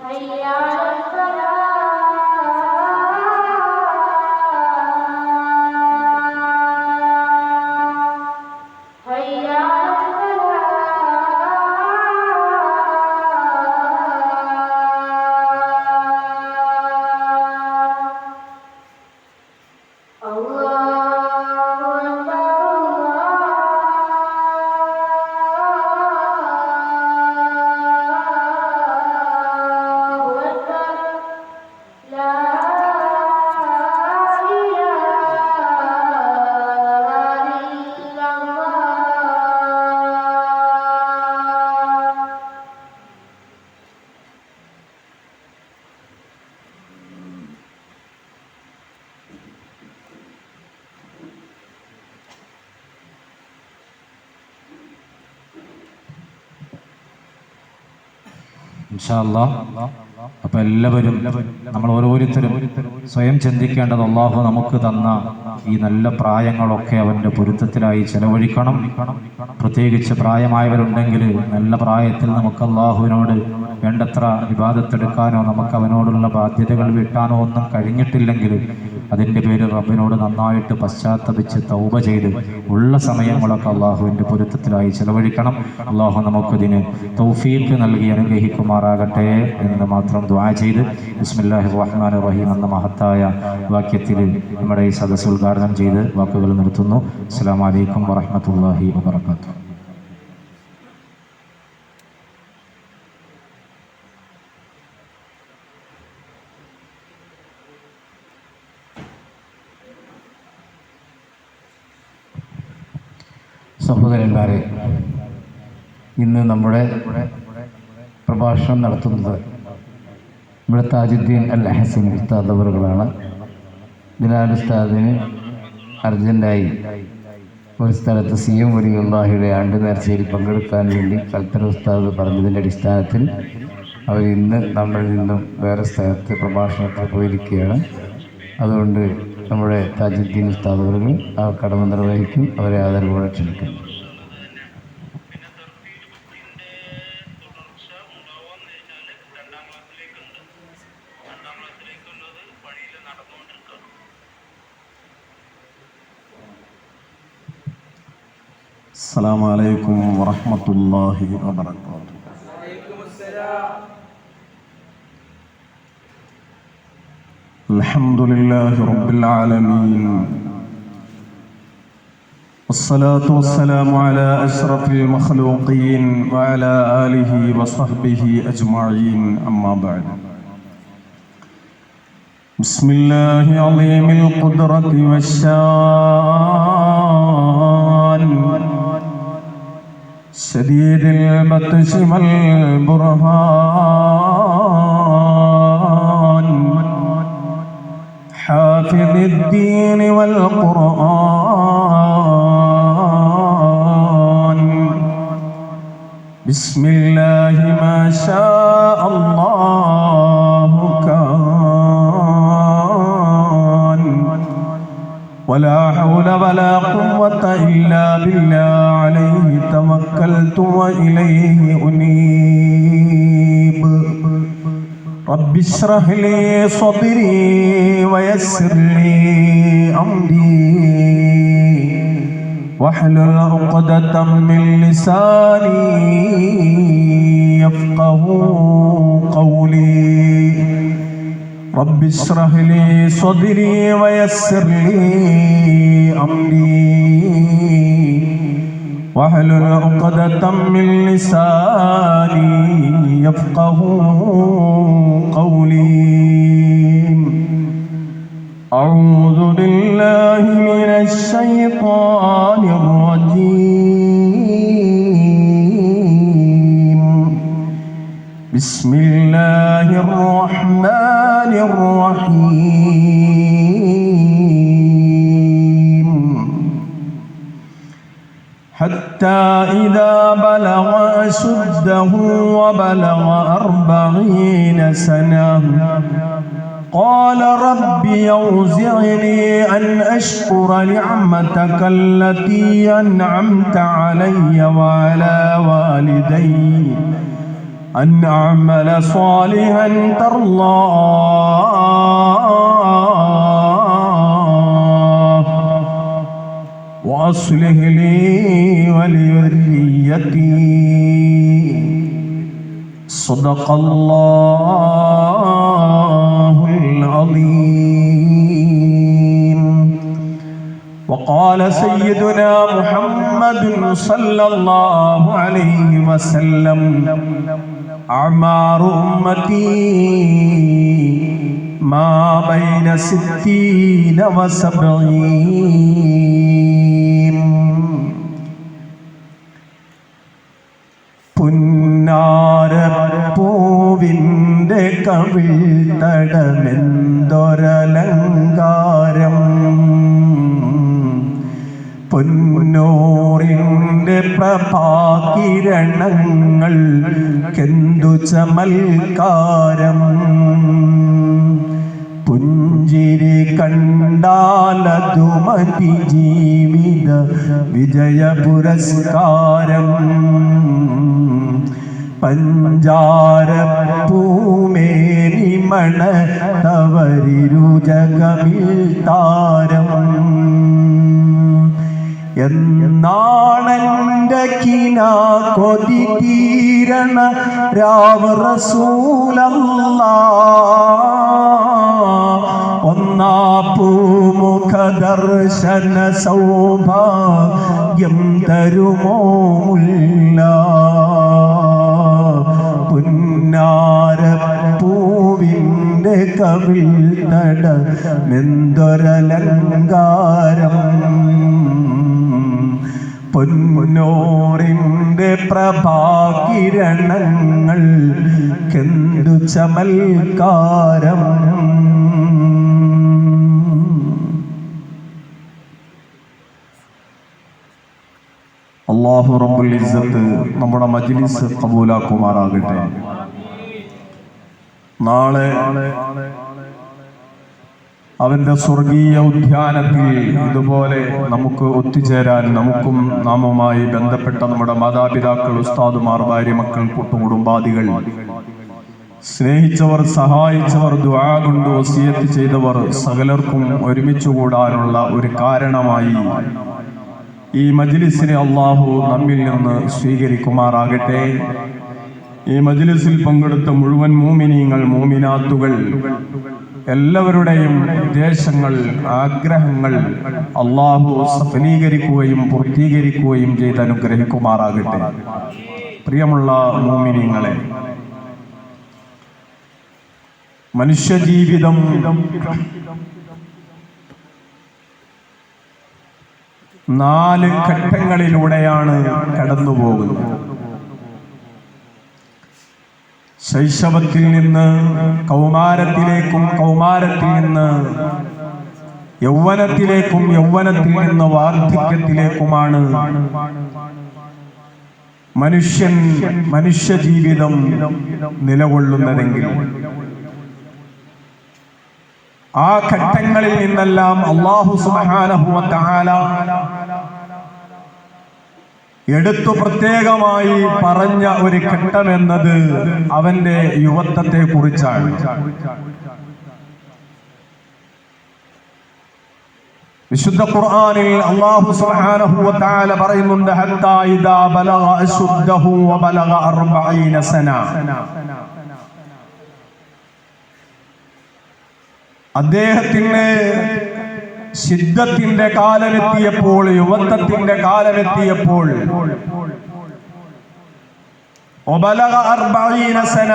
حي على الصلاة. حي على الفلاح. الله أكبر. لا إله إلا الله. ഇൻഷാ അല്ലാഹ്. അപ്പൊ എല്ലാവരും നമ്മൾ ഓരോരുത്തരും സ്വയം ചിന്തിക്കേണ്ടത്, അല്ലാഹു നമുക്ക് തന്ന ഈ നല്ല പ്രായങ്ങളൊക്കെ അവന്റെ പൊരുത്തത്തിലായി ചെലവഴിക്കണം. പ്രത്യേകിച്ച് പ്രായമായവരുണ്ടെങ്കിൽ നല്ല പ്രായത്തിൽ നമുക്ക് അല്ലാഹുവിനോട് വേണ്ടത്ര ഇബാദത്തെടുക്കാനോ നമുക്ക് അവനോടുള്ള ബാധ്യതകൾ വീട്ടാനോ ഒന്നും കഴിഞ്ഞിട്ടില്ലെങ്കിൽ അതിൻ്റെ പേരിൽ റബ്ബിനോട് നന്നായിട്ട് പശ്ചാത്തപിച്ച് തൗബ ചെയ്ത് ഉള്ള സമയങ്ങളൊക്കെ അള്ളാഹുവിൻ്റെ പൊരുത്തത്തിലായി ചെലവഴിക്കണം. അള്ളാഹു നമുക്കതിന് തൗഫീഖ് നൽകി അനുഗ്രഹിക്കുമാറാകട്ടെ എന്ന് മാത്രം ദുആ ചെയ്ത് ബിസ്മില്ലാഹിർ റഹ്മാനിർ റഹീം എന്ന മഹത്തായ വാക്യത്തിൽ നമ്മുടെ ഈ സദസ്സ് ഉദ്ഘാടനം ചെയ്ത് വാക്കുകൾ നിർത്തുന്നു. അസ്സലാമു അലൈക്കും വറഹ്മത്തുള്ളാഹി വബറകാതുഹു. സഹോദരന്മാരെ, ഇന്ന് നമ്മുടെ പ്രഭാഷണം നടത്തുന്നത് നമ്മുടെ താജുദ്ദീൻ അൽ ഹസൻ ഉസ്താദ് അവറുകളാണ്. ബിലാൽ ഉസ്താദിന് അർജൻറ്റായി ഒരു സ്ഥലത്ത് CM വലിയുള്ളാഹിയുടെ ആണ്ട് നേർച്ചയിൽ പങ്കെടുക്കാൻ വേണ്ടി കൽത്തര ഉസ്താദ് പറഞ്ഞതിൻ്റെ അടിസ്ഥാനത്തിൽ അവർ ഇന്ന് നമ്മളിൽ നിന്നും വേറെ സ്ഥലത്ത് പ്രഭാഷണത്തിൽ പോയിരിക്കുകയാണ്. അതുകൊണ്ട് നമ്മുടെ താജുദ്ദീൻ ഉസ്താദ് അവറുകൾ ആ കടമ നിർവഹിക്കും. അവരെ ആദരവോടെ ക്ഷണിക്കുന്നു. السلام عليكم ورحمة الله وبركاته. الحمد لله رب العالمين، والصلاة والسلام على أشرف المخلوقين وعلى آله وصحبه أجمعين، أما بعد. بسم الله عظيم القدرة والشان، شديد البطش والبرهان، حافظ الدين والقرآن. بسم الله ما شاء الله كان، ولا حول ولا قوة إلا بالله، عليه توكلت وإليه أنيب. رب اشرح لي صدري ويسر لي أمري، واحلل عقدة من لساني يفقه قولي. رب اشرح لي صدري ويسر لي أمري، واحلل عقدة من لساني يفقه قولي. أعوذ بالله من الشيطان الرجيم. بسم الله الرحمن الرحيم. حتى إذا بلغ أشده وبلغ 40 سنة قال رب أوزعني أن أشكر نعمتك التي أنعمت علي وعلى والدي، أن أعمل صالحا ترضاه وأصلح لي ولذريتي. صدق الله العظيم. وقال سيدنا محمد صلى الله عليه وسلم: أعمار أمتي ما بين 60 و70. പുന്നാരപ്പൂവിൻ്റെ കവിൾത്തടമെന്തൊരലങ്കാരം, പൊന്നൂറിൻ്റെ പ്രഭാകിരണങ്ങൾക്കെന്തു ചമൽക്കാരം. പുഞ്ചിരി കണ്ടാലതു മതി ജീവിത വിജയ പുരസ്കാരം. പഞ്ചാരപ്പൂമേനി മണത്തവരിരുജകമിൽ താരം. എന്നാണെൻ്റെ കിനാ കൊതി തീരണ രാവ് റസൂലല്ലാഹ്, ഒന്നാ പൂമുഖ ദർശന സൗഭാഗ്യം തരുമോ മുല്ല. പുന്നാരപ്പൂവിൻ്റെ കവിൾത്തടമെന്തൊരലങ്കാരം, പൊന്നോറിൻ്റെ പ്രഭാകിരണങ്ങൾ കെന്തു ചമൽക്കാരം. അല്ലാഹു റബ്ബുൽ ഇസ്സത്ത് നമ്മുടെ മജ്ലിസ് കബൂലാക്കുമാറാകട്ടെ. നാളെ അവന്റെ സ്വർഗീയ ഉദ്യാനത്തിൽ ഇതുപോലെ നമുക്ക് ഒത്തുചേരാൻ, നമുക്കും നാമുമായി ബന്ധപ്പെട്ട നമ്മുടെ മാതാപിതാക്കൾ, ഉസ്താദുമാർ, ഭാര്യ, മക്കൾ, കുടുംബാദികൾ, സ്നേഹിച്ചവർ, സഹായിച്ചവർ, ദുആ കൊണ്ട് വസിയത്ത് ചെയ്തവർ സകലർക്കും ഒരുമിച്ച് കൂടാനുള്ള ഒരു കാരണമായി ഈ മജ്ലിസിനെ അല്ലാഹു നമ്മിൽ നിന്ന് സ്വീകരിക്കുമാറാകട്ടെ. ഈ മജ്ലിസിൽ പങ്കെടുത്ത മുഴുവൻ മൂമിനീങ്ങൾ, മൂമിനാത്തുകൾ എല്ലാവരുടെയും ഉദ്ദേശങ്ങൾ, ആഗ്രഹങ്ങൾ അല്ലാഹു സഫലീകരിക്കുകയും പൂർത്തീകരിക്കുകയും ചെയ്ത് അനുഗ്രഹിക്കുമാറാകട്ടെ. പ്രിയമുള്ള മൂമിനീങ്ങളെ, മനുഷ്യജീവിതം നാല് ഘട്ടങ്ങളിലൂടെയാണ് കടന്നുപോകുന്നത്. ശൈശവത്തിൽ നിന്ന് കൗമാരത്തിലേക്കും, കൗമാരത്തിൽ നിന്ന് യൗവനത്തിലേക്കും, യൗവനത്തിൽ നിന്ന് വാർദ്ധക്യത്തിലേക്കുമാണ് മനുഷ്യജീവിതം നിലകൊള്ളുന്നതെങ്കിൽ ആ ഘട്ടങ്ങളിൽ നിന്നെല്ലാം അല്ലാഹു സുബ്ഹാനഹു വ തആല എടുത്തു പ്രത്യേകമായി പറഞ്ഞ ഒരു ഘട്ടം എന്നത് അവന്റെ യുവത്വത്തെ കുറിച്ചാണ്. വിശുദ്ധ ഖുർആനിൽ അല്ലാഹു സുബ്ഹാനഹു വ തആല പറയുന്നുണ്ട്, ഹത്താ ഇദാ ബലഗ അശുദ്ധഹു വ ബലഗ 40 സന. അദ്ദേഹത്തിന് സിദ്ധത്തിന്റെ കാലമെത്തിയപ്പോൾ, യുവത്വത്തിന്റെ കാലമെത്തിയപ്പോൾ, ഒബലഗ 40 സന,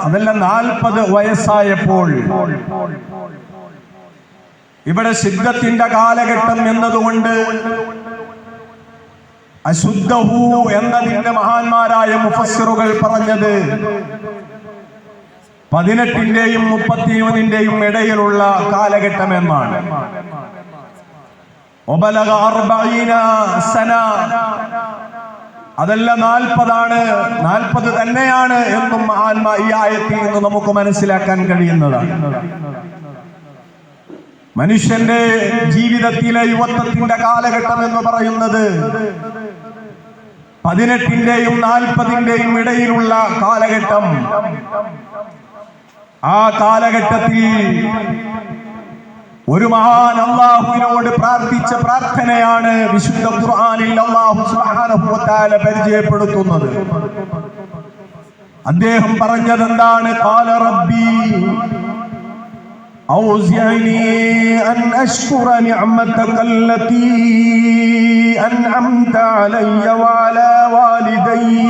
അതല്ല 40 വയസ്സായപ്പോൾ, ഇവിടെ സിദ്ധത്തിന്റെ കാലഘട്ടം എന്നതുകൊണ്ട് അശുദ്ധഹു എന്നതിന്റെ മഹാന്മാരായ മുഫസ്സിറുകൾ പറഞ്ഞത് 18-ന്റെയും 31-ന്റെയും ഇടയിലുള്ള കാലഘട്ടം എന്നാണ്. ഒബലഗ 40 സന, അതല്ല 40 തന്നെയാണ് എന്നും ഈ ആയത്തിൽ നിന്ന് നമുക്ക് മനസ്സിലാക്കാൻ കഴിയുന്നതാണ്. മനുഷ്യന്റെ ജീവിതത്തിലെ യുവത്വത്തിന്റെ കാലഘട്ടം എന്ന് പറയുന്നത് 18-ന്റെയും 40-ന്റെയും ഇടയിലുള്ള കാലഘട്ടം. ആ കാലഘട്ടത്തിൽ ഒരു മഹാൻ അല്ലാഹുവിനോട് പ്രാർത്ഥിച്ച പ്രാർത്ഥനയാണ് വിശുദ്ധ ഖുർആനിൽ അല്ലാഹു സുബ്ഹാനഹു വ തആല പരിചയപ്പെടുത്തുന്നത്. അദ്ദേഹം പറഞ്ഞത് എന്താണ്? ഖാല റബ്ബി ഔസിഅനി അൻ അശ്കുറ നിഅമതക അല്ലതി അൻഅംത അലയ്യ വഅലാ വാലിദയ്യ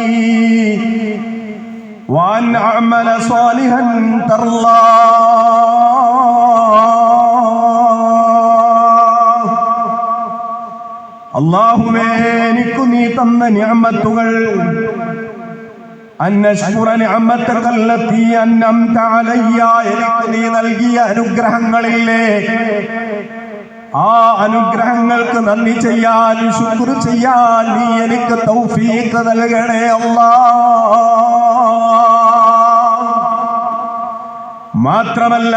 وأن أعمل صالحا ترضاه. അല്ലാഹുവേ, എനിക്ക് നീ തന്ന നിഅമത്തുകൾ, അൻ അശ്കുറ നിഅമതക അല്ലതി അൻഅംത അലയ്യ, എനിക്ക് നീ നൽകിയ അനുഗ്രഹങ്ങളില്ലേ, ആ അനുഗ്രഹങ്ങൾക്ക് നന്ദി ചെയ്യാൻ, ശുക്ർ ചെയ്യാൻ നീ എനിക്ക് തൗഫീഖ് നൽകണേ അല്ലാഹ്. മാത്രമല്ല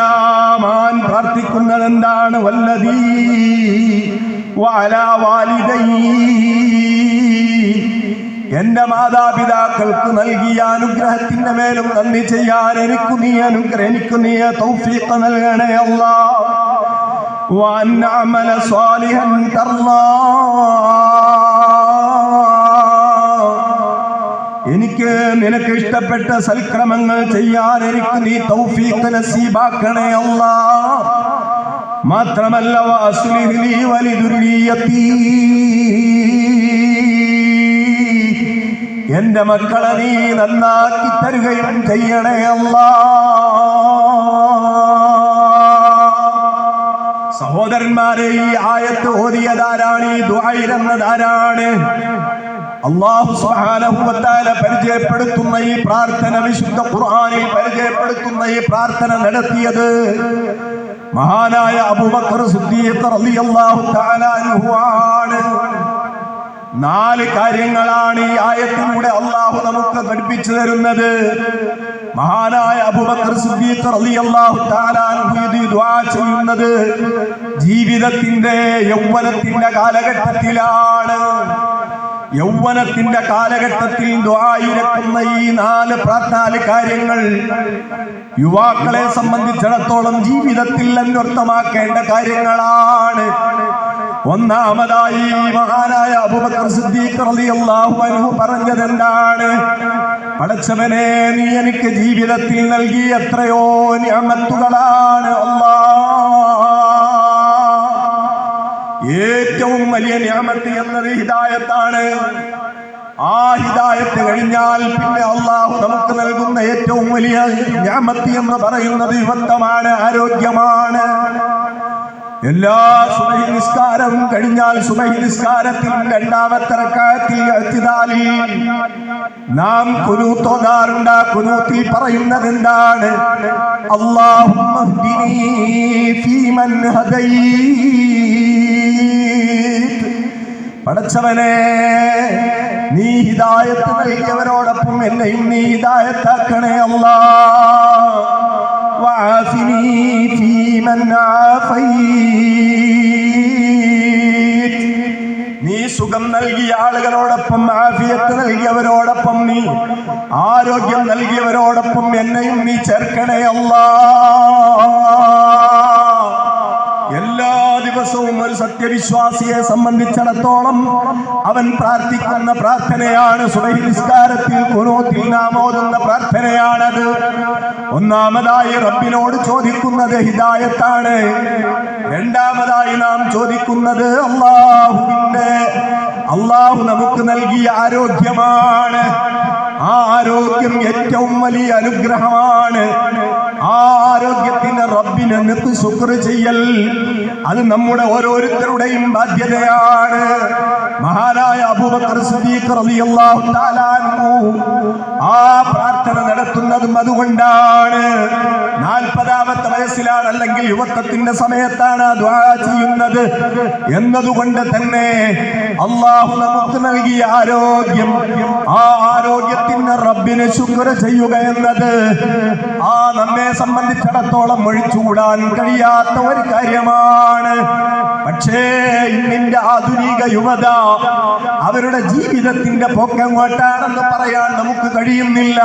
മാൻ പ്രാർത്ഥിക്കുന്നത് എന്താണ്? വല്ലദീ വഅലാ വാലിദയ്യ, എന്റെ മാതാപിതാക്കൾക്ക് നൽകിയ അനുഗ്രഹത്തിന്റെ മേലും നന്ദി ചെയ്യാൻ എനിക്ക് നീ തൗഫീഖ് നൽകണേ അല്ലാഹ്. വഅൻ അഅമല സ്വാലിഹൻ തർളാഹ്, എനിക്ക് നിനക്ക് ഇഷ്ടപ്പെട്ട സൽക്രമങ്ങൾ ചെയ്യാൻ എനിക്ക് നീ തൗഫീഖ് നസീബാക്കണേ അല്ലാഹ്. മാത്രമല്ല വഅസ്ലിഹ് ലീ വലിദുർരിയതി, എന്റെ മക്കളെ നീ നന്നാക്കി തരുകയും ചെയ്യണേ അല്ലാഹ്. സഹോദരന്മാരെ, ഈ ആയത്ത് ഓതിയതാരാണ്? ഈ ദുആയിരന്നതാരാണ്? അല്ലാഹു സുബ്ഹാനഹു വ തആല പരിചയപ്പെടുത്തുന്ന ഈ പ്രാർത്ഥന, വിശുദ്ധ ഖുർആനിൽ പരിചയപ്പെടുത്തുന്ന ഈ പ്രാർത്ഥന നടത്തിയത് മഹാനായ അബൂബക്കർ സിദ്ദീഖ് റളിയല്ലാഹു തആല അൻഹു ആണ്. 4 കാര്യങ്ങളാണ് ഈ ആയത്തിലൂടെ അല്ലാഹു നമുക്ക് പഠിപ്പിച്ചു തരുന്നത്. മഹാനായ അബൂബക്കർ സിദ്ദീഖ് റളിയല്ലാഹു തആല അൻഹു ഈ ദുആ ചെയ്യുന്നത് ജീവിതത്തിന്റെ യൗവനത്തിന്റെ കാലഘട്ടത്തിലാണ്. യൗവനത്തിന്റെ കാലഘട്ടത്തിൽ ദുആയിരക്കുന്ന ഈ 4 കാര്യങ്ങൾ യുവാക്കളെ സംബന്ധിച്ചിടത്തോളം ജീവിതത്തിൽ അന്വർത്ഥമാക്കേണ്ട കാര്യങ്ങളാണ്. ഒന്നാമതായി മഹാനായ അബൂബക്കർ സിദ്ദീഖ് റളിയല്ലാഹു അൻഹു പറഞ്ഞത് എന്താണ്? പടച്ചവനെ, നീ എനിക്ക് ജീവിതത്തിൽ നൽകി എത്രയോ നിഅമത്തുകളാണ് അല്ലാഹ്. ഏറ്റവും വലിയ നിഅമത്ത് എന്നത് ഹിദായത്താണ്. ആ ഹിദായത്ത് കഴിഞ്ഞാൽ പിന്നെ അല്ലാഹു നമുക്ക് നൽകുന്ന ഏറ്റവും വലിയ നിഅമത്ത് എന്ന് പറയുന്നത് യുവത്വമാണ്, ആരോഗ്യമാണ്. എല്ലാ സുബഹി നിസ്കാരവും കഴിഞ്ഞാൽ സുബഹി നിസ്കാരത്തിൽ 2ാമത്തെ റക്അത്തിൽ ഇഅ്തിദാലിൽ നാം ഖുനൂത്ത് ഓതാറുണ്ട്. ഖുനൂത്തിൽ പറയുന്നത് എന്താണ്? അല്ലാഹുമ്മ ഹ്ദിനി ഫീമൻ ഹദൈത്. പടച്ചവനെ, നീ ഹിദായത്ത് നൽകിയവരോടൊപ്പം എന്നെയും നീ ഹിദായത്താക്കണേ അല്ലാഹ്. വഅഫിനി ഫീമൻ ആഫൈത്. നീ സുഖം നൽകിയ ആളുകളോടൊപ്പം, ആഫിയത്ത് നൽകിയവരോടൊപ്പം, നീ ആരോഗ്യം നൽകിയവരോടൊപ്പം എന്നെയും നീ ചേർക്കണേ അല്ലാഹ്. എല്ലാ ദിവസവും ഒരു സത്യവിശ്വാസിയെ സംബന്ധിച്ചിടത്തോളം അവൻ പ്രാർത്ഥിക്കുന്ന പ്രാർത്ഥനയാണ് സുബഹി നിസ്കാരത്തിൽ ഖുനൂത്തിൽ നാം ഓതുന്ന പ്രാർത്ഥനയാണത്. ഒന്നാമതായി റബ്ബിനോട് ചോദിക്കുന്നത് ഹിദായത്താണ്. 2ാമതായി നാം ചോദിക്കുന്നത് അല്ലാഹു നമുക്ക് നൽകിയ ആരോഗ്യമാണ്. ആ ആരോഗ്യം ഏറ്റവും വലിയ അനുഗ്രഹമാണ്. ആ ആരോഗ്യത്തിന് റബ്ബിനെ ശുക്ർ ചെയ്യൽ അത് നമ്മുടെ ഓരോരുത്തരുടെയും ബാധ്യതയാണ്. മഹാനായ അബൂബക്കർ സിദ്ദീഖ് റളിയല്ലാഹു തആല അൻഹു ആ പ്രാർത്ഥന നടത്തുന്നതും അതുകൊണ്ടാണ്. 40ാമത്തെ വയസ്സിലാണ്, അല്ലെങ്കിൽ യുവത്വത്തിന്റെ സമയത്താണ് ദുആ ചെയ്യുന്നത് എന്നതുകൊണ്ട് തന്നെ അല്ലാഹു നമുക്ക് നൽകിയ ആരോഗ്യം, ആ ആരോഗ്യത്തിന് റബ്ബിനെ ശുക്ർ ചെയ്യുക എന്നത് നമ്മെ സംബന്ധിച്ചിടത്തോളം ഒഴിച്ചുകൂടാൻ കഴിയാത്ത ഒരു കാര്യമാണ്. പക്ഷേ ഇന്നിന്റെ ആധുനിക യുവത അവരുടെ ജീവിതത്തിന്റെ പോക്കെങ്ങോട്ടാണെന്ന് പറയാൻ നമുക്ക് കഴിയുന്നില്ല.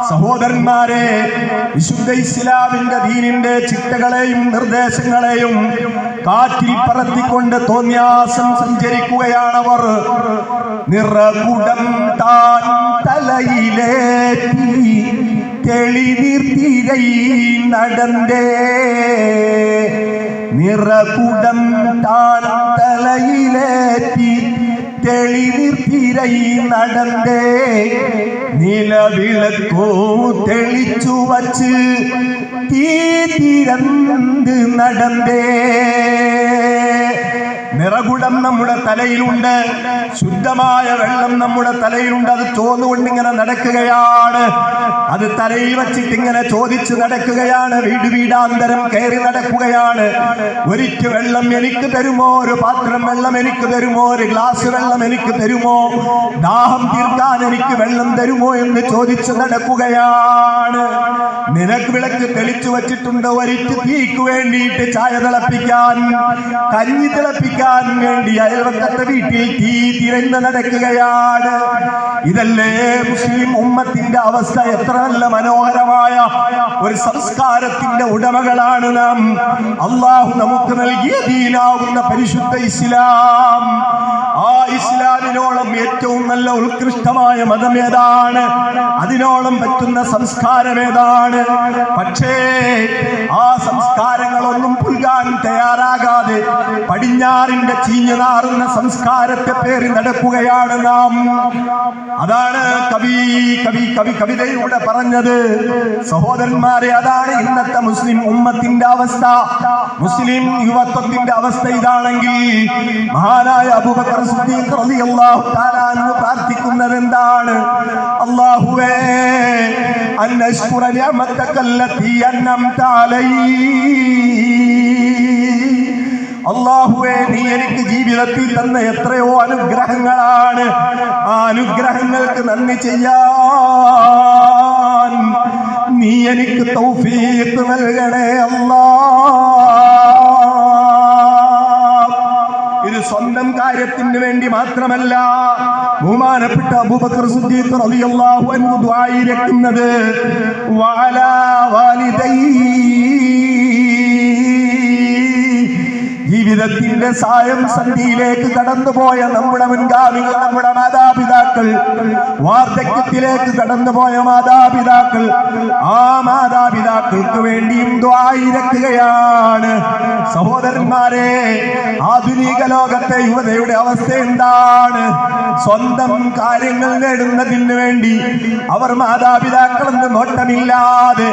സഹോദരന്മാരെ, വിശുദ്ധ ഇസ്ലാമിന്റെ ദീനിന്റെ ചിട്ടകളെയും നിർദ്ദേശങ്ങളെയും കാറ്റിൽ പറത്തിക്കൊണ്ട് തോന്യാസം സഞ്ചരിക്കുകയാണവർ. നിറകുടം താൻ തലയിലേറ്റി തെളിനീർത്തിരൈ നടന്തേ. നിറകുടം താൻ തലയിലേറ്റി തെളിനീർത്തിരൈ നടന്തേ. നിലവിളക്കോ തെളിച്ചു വച്ച് തീ തിരന്ത് നടന്തേ. നിറകുടം നമ്മുടെ തലയിലുണ്ട്, ശുദ്ധമായ വെള്ളം നമ്മുടെ തലയിലുണ്ട്. അത് ചോന്നുകൊണ്ടിങ്ങനെ നടക്കുകയാണ്. അത് തലയിൽ വച്ചിട്ട് ഇങ്ങനെ ചോദിച്ച് നടക്കുകയാണ്. വീട് വീടാന്തരം കയറി നടക്കുകയാണ്. ഒരിറ്റ് വെള്ളം എനിക്ക് തരുമോ? ഒരു പാത്രം വെള്ളം എനിക്ക് തരുമോ? ഒരു ഗ്ലാസ് വെള്ളം എനിക്ക് തരുമോ? ദാഹം തീർക്കാൻ എനിക്ക് വെള്ളം തരുമോ എന്ന് ചോദിച്ച് നടക്കുകയാണ്. നിനക്ക് വിളക്ക് തെളിച്ചു വച്ചിട്ടുണ്ട്. ഒരിറ്റ് തീക്ക് വേണ്ടിയിട്ട് ചായ തിളപ്പിക്കാൻ, കഞ്ഞി തിളപ്പിക്കാൻ വേണ്ടി അയൽവക്കത്തെ വീട്ടിൽ തീ തിരഞ്ഞ് നടക്കുകയാണ്. ഇതല്ലേ മുസ്ലിം ഉമ്മത്തിന്റെ അവസ്ഥ? എത്ര നല്ല മനോഹരമായ ഒരു സംസ്കാരത്തിന്റെ ഉടമകളാണ് നാം. അല്ലാഹു നമുക്ക് നൽകിയ ദീനാകുന്ന പരിശുദ്ധ ഇസ്ലാം, ആ ആ ഇസ്ലാമിനോളം ഏറ്റവും നല്ല ഉത്കൃഷ്ടമായ മതം ഏതാണ്? അതിനോളം പറ്റുന്ന സംസ്കാരം ഏതാണ്? പക്ഷേ ആ സംസ്കാരങ്ങളൊന്നും പുൽകാൻ തയ്യാറാകാതെ പടിഞ്ഞാറിന്റെ ചീഞ്ഞു നാറുന്ന സംസ്കാരത്തെ പേറി നടക്കുകയാണ് നാം. അതാണ് കവിതയിലൂടെ പറഞ്ഞത്. സഹോദരന്മാരെ, അതാണ് ഇന്നത്തെ മുസ്ലിം ഉമ്മത്തിന്റെ അവസ്ഥ. മുസ്ലിം യുവത്വത്തിന്റെ അവസ്ഥ ഇതാണെങ്കിൽ മഹാനായ അബൂബക്കർ സിദ്ദീഖ് റളിയല്ലാഹു തആല അൻഹു പ്രാർത്ഥിക്കുന്നത് എന്താണ്? അല്ലാഹുവേ അൻഅശ്കുറ നിഅമതകല്ലതി അൻഅംത അലൈ. അല്ലാഹുവേ, നീ എനിക്ക് ജീവിതത്തിൽ തന്ന എത്രയോ അനുഗ്രഹങ്ങളാണ്. ആ അനുഗ്രഹങ്ങൾക്ക് നന്ദി ചെയ്യാൻ നീ എനിക്ക് തൗഫീഖ് നൽകണേ അല്ലാഹ്. ഇത് സ്വന്തം കാര്യത്തിന് വേണ്ടി മാത്രമല്ല. ബഹുമാനപ്പെട്ട അബൂബക്കർ സിദ്ദീഖ് റളിയല്ലാഹു അൻഹു ദുആയിരക്കുന്നത് വഅലാ വാലിദൈ. ജീവിതത്തിന്റെ സായം സന്ധിയിലേക്ക് കടന്നുപോയ നമ്മുടെ മുൻഗാമികൾ, നമ്മുടെ മാതാപിതാക്കൾ, വാർദ്ധക്യത്തിലേക്ക് കടന്നുപോയ മാതാപിതാക്കൾ, ആ മാതാപിതാക്കൾക്ക് വേണ്ടിയും ദുആയിരക്കുകയാണ്. സഹോദരന്മാരെ, ആധുനിക ലോകത്തെ യുവതയുടെ അവസ്ഥ എന്താണ്? സ്വന്തം കാര്യങ്ങൾ നേടുന്നതിന് വേണ്ടി അവർ മാതാപിതാക്കളെന്ന് നോട്ടമില്ലാതെ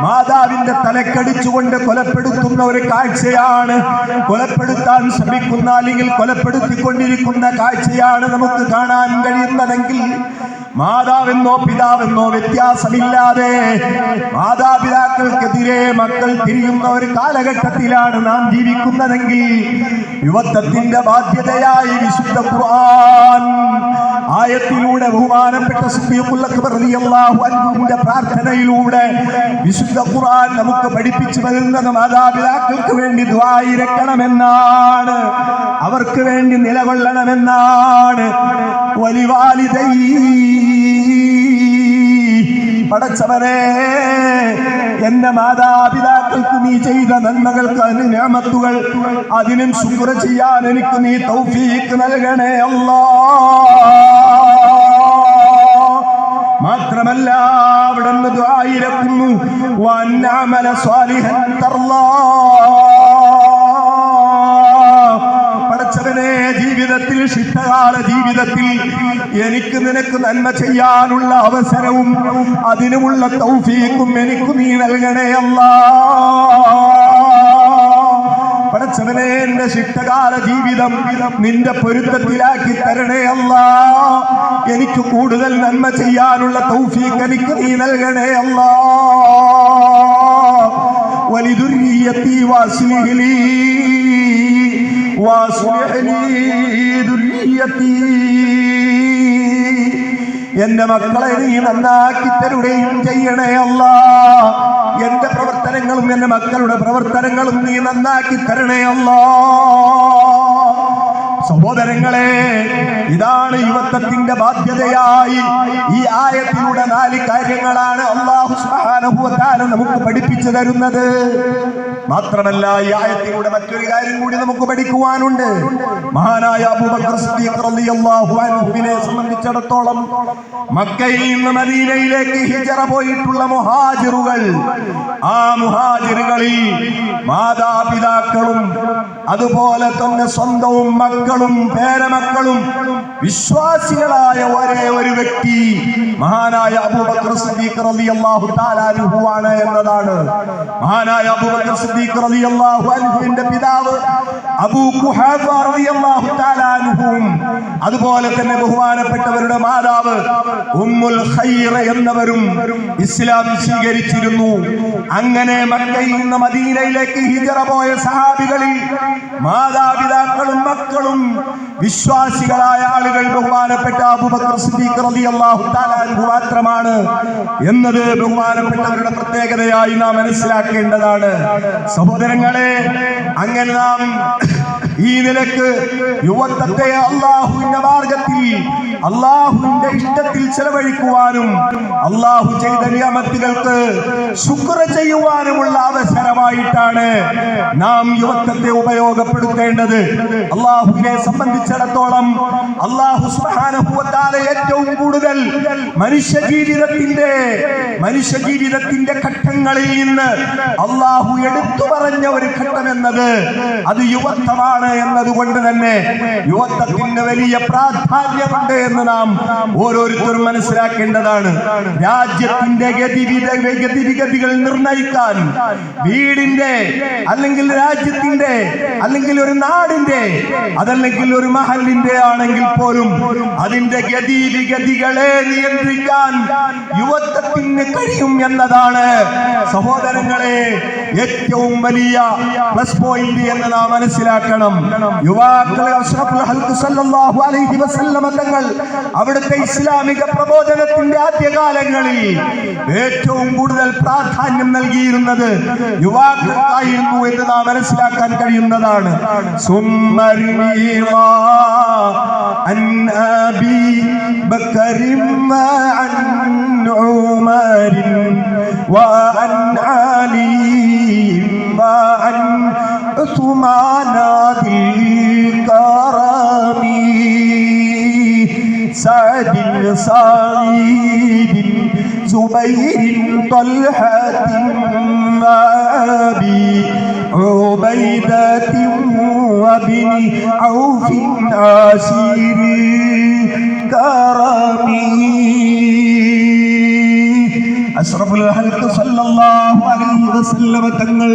മാതാവിന്റെ തലക്കടിച്ചുകൊണ്ട് കൊലപ്പെടുത്തുന്ന ഒരു കാഴ്ചയാണ്. കൊലപ്പെടുത്താൻ ശ്രമിക്കുന്ന അല്ലെങ്കിൽ കൊലപ്പെടുത്തിക്കൊണ്ടിരിക്കുന്ന കാഴ്ചയാണ് നമുക്ക് കാണാൻ കഴിയുന്നതെങ്കിൽ, മാതാവെന്നോ പിതാവെന്നോ വ്യത്യാസമില്ലാതെ മാതാപിതാക്കൾക്കെതിരെ മക്കൾ തിരിയുന്ന ഒരു കാലഘട്ടത്തിലാണ് നാം ജീവിക്കുന്നതെങ്കിൽ, യുവത്വത്തിന്റെ ബാധ്യതയായി വിശുദ്ധ ഖുർആൻ ആയത്തിലൂടെ ബഹുമാനപ്പെട്ട സിദ്ദീഖുൽ അക്ബർ റളിയല്ലാഹു അൻഹുവിന്റെ പ്രാർത്ഥനയിലൂടെ വിശുദ്ധ ഖുർആൻ നമുക്ക് പഠിപ്പിച്ചു വരുന്നത് മാതാപിതാക്കൾക്ക് വേണ്ടി ദുആയിരക്കണമെന്നാണ്, അവർക്ക് വേണ്ടി നിലകൊള്ളണമെന്നാണ്. വലിവാലിദൈ, പടച്ചവനെ, എന്റെ മാതാപിതാക്കൾക്ക് നീ ചെയ്ത നന്മകൾക്ക് നിഅമത്തുകൾ, അതിനും ശുക്ർ ചെയ്യാൻ എനിക്ക് നീ തൗഫീഖ് നൽകണേ അല്ലാഹ്. മാത്രമല്ല അവിടെ നിന്ന് ദുആയിരക്കുന്നു വഅന്നഅമല സ്വാലിഹൻ തർലാ. പടച്ചവനെ, ജീവിതത്തിൽ ശിഷ്ടകാല ജീവിതത്തിൽ എനിക്ക് നിനക്ക് നന്മ ചെയ്യാനുള്ള അവസരവും അതിനുമുള്ള തൗഫീഖും എനിക്ക് നീ നൽകണേ അല്ലാഹ്. പടച്ചവനെ, എന്റെ ശിഷ്ടകാല ജീവിതം നിന്റെ പൊരുത്തത്തിലാക്കി തരണേ അല്ലാഹ്. എനിക്ക് കൂടുതൽ നന്മ ചെയ്യാനുള്ള തൗഫീഖ് എനിക്ക് നീ നൽകണേ അല്ലാഹ്. വലിദുർരിയത്തി വഅസ്ലിഹ് ലീ വഅസ്ലിഹ് ലീ ദുർരിയത്തി. എന്റെ മക്കളെ നീ നന്നാക്കി തരുകയും ചെയ്യണേ അല്ലാഹ്. എന്റെ പ്രവർത്തനങ്ങളും എന്റെ മക്കളുടെ പ്രവർത്തനങ്ങളും നീ നന്നാക്കി തരണേ അല്ലാഹ്. സഹോദരങ്ങളെ, ഇതാണ് യുവത്വത്തിന്റെ ബാധ്യതയായി ഈ ആയത്തിലൂടെ 4 കാര്യങ്ങളാണ് അല്ലാഹു സുബ്ഹാനഹു വ തആല നമുക്ക് പഠിപ്പിച്ചു തരുന്നത്. മാത്രമല്ല, ഈ ആയത്തിലൂടെ മറ്റൊരു കാര്യം കൂടി നമുക്ക് പഠിക്കുവാനുണ്ട്. മഹാനായ അബൂബക്കർ സിദ്ദീഖ് റളിയല്ലാഹു അൻഹുവിനെ സംബന്ധിച്ചിടത്തോളം മക്കയിൽ നിന്ന് മദീനയിലേക്ക് ഹിജറ പോയിട്ടുള്ള മുഹാജിറുകൾ, ആ മുഹാജിറുകളിൽ മാതാപിതാക്കളും അതുപോലെ തന്നെ സ്വന്തവും മക്കളും പേരമക്കളും വിശ്വാസികളായ ഒരേ ഒരു വ്യക്തി മഹാനായ അബൂബക്കർ സിദ്ദീഖ് റളിയല്ലാഹു തആല അൻഹു ആണ് എന്നതാണ്. മഹാനായ അബൂബക്കർ സിദ്ദീഖ് റളിയല്ലാഹു അൻഹുവിന്റെ പിതാവ് അബൂ ഖുഹാഫ റളിയല്ലാഹു തആല അൻഹുവും അതുപോലെ തന്നെ ബഹുമാനപ്പെട്ടവരുടെ മാതാവ് ഉമ്മുൽ ഖൈർ എന്നവരും ഇസ്ലാം സ്വീകരിച്ചിരുന്നു. അങ്ങനെ മക്കയിൽ നിന്ന് മദീനയിലേക്ക് ഹിജറ പോയ സഹാബികളിൽ മാതാപിതാക്കളും മക്കളും വിശ്വാസികളായ ആളുകൾ ബഹുമാനപ്പെട്ട അബൂബക്കർ സിദ്ദീഖ് റളിയല്ലാഹു തആല അൻഹു മാത്രമാണ് എന്നത് ബഹുമാനപ്പെട്ടവരുടെ പ്രത്യേകതയായി നാം മനസ്സിലാക്കേണ്ടതാണ്. സഹോദരങ്ങളെ, അങ്ങനെ നാം ഈ നിലക്ക് യുവത്വത്തെ അല്ലാഹുവിന്റെ മാർഗത്തിൽ അള്ളാഹുവിന്റെ ഇഷ്ടത്തിൽ ചെലവഴിക്കുവാനും അള്ളാഹു ചെയ്ത നിയമത്തുകൾക്ക് ശുക്ർ ചെയ്യുവാനുമുള്ള അവസരമായിട്ടാണ് നാം യുവത്വത്തെ ഉപയോഗപ്പെടുത്തേണ്ടത്. അള്ളാഹുവിനെ സംബന്ധിച്ചിടത്തോളം അള്ളാഹു സുബ്ഹാനഹു വ തആല ഏറ്റവും കൂടുതൽ മനുഷ്യ ജീവിതത്തിന്റെ ഘട്ടങ്ങളിൽ നിന്ന് അള്ളാഹു എടുത്തു പറഞ്ഞ ഒരു ഘട്ടം എന്നത് അത് യുവത്വമാണ് എന്നതുകൊണ്ട് തന്നെ യുവത്വത്തിന് വലിയ പ്രാധാന്യമുണ്ട് എന്ന് നാം ഓരോരുത്തരും മനസ്സിലാക്കേണ്ടതാണ്. രാജ്യത്തിന്റെ ഗതിവിഗതികൾ നിർണയിക്കാൻ വീടിന്റെ അല്ലെങ്കിൽ രാജ്യത്തിന്റെ അല്ലെങ്കിൽ ഒരു നാടിന്റെ അതല്ലെങ്കിൽ ഒരു മഹലിന്റെ ആണെങ്കിൽ പോലും അതിന്റെ ഗതിവിഗതികളെ നിയന്ത്രിക്കാൻ യുവത്വത്തിന് കഴിയും എന്നതാണ് സഹോദരങ്ങളെ ഏറ്റവും വലിയ പ്ലസ് പോയിന്റ് എന്ന് നാം മനസ്സിലാക്കണം. യുവാക്കളെ അഷ്റഫുൽ ഖൽഖ് സല്ലല്ലാഹു അലൈഹി വസല്ലമ തങ്ങൾ അവിടുത്തെ ഇസ്ലാമിക പ്രബോധനത്തിന്റെ ആദ്യകാലങ്ങളിൽ ഏറ്റവും കൂടുതൽ പ്രാധാന്യം നൽകിയിരുന്നത് യുവാക്കൾക്കായിരുന്നു എന്ന് നാം മനസ്സിലാക്കാൻ കഴിയുന്നതാണ്. عن أبي بكر وعن عمر وعن علي وعن عثمان ذي الكرم سعد سعيد زبير طلحة وأبي عبيدة وابن عوف عسير كرمي അഷ്റഫുൽ ഖൽഖ് സല്ലല്ലാഹു അലൈഹി വസല്ലമ തങ്ങൾ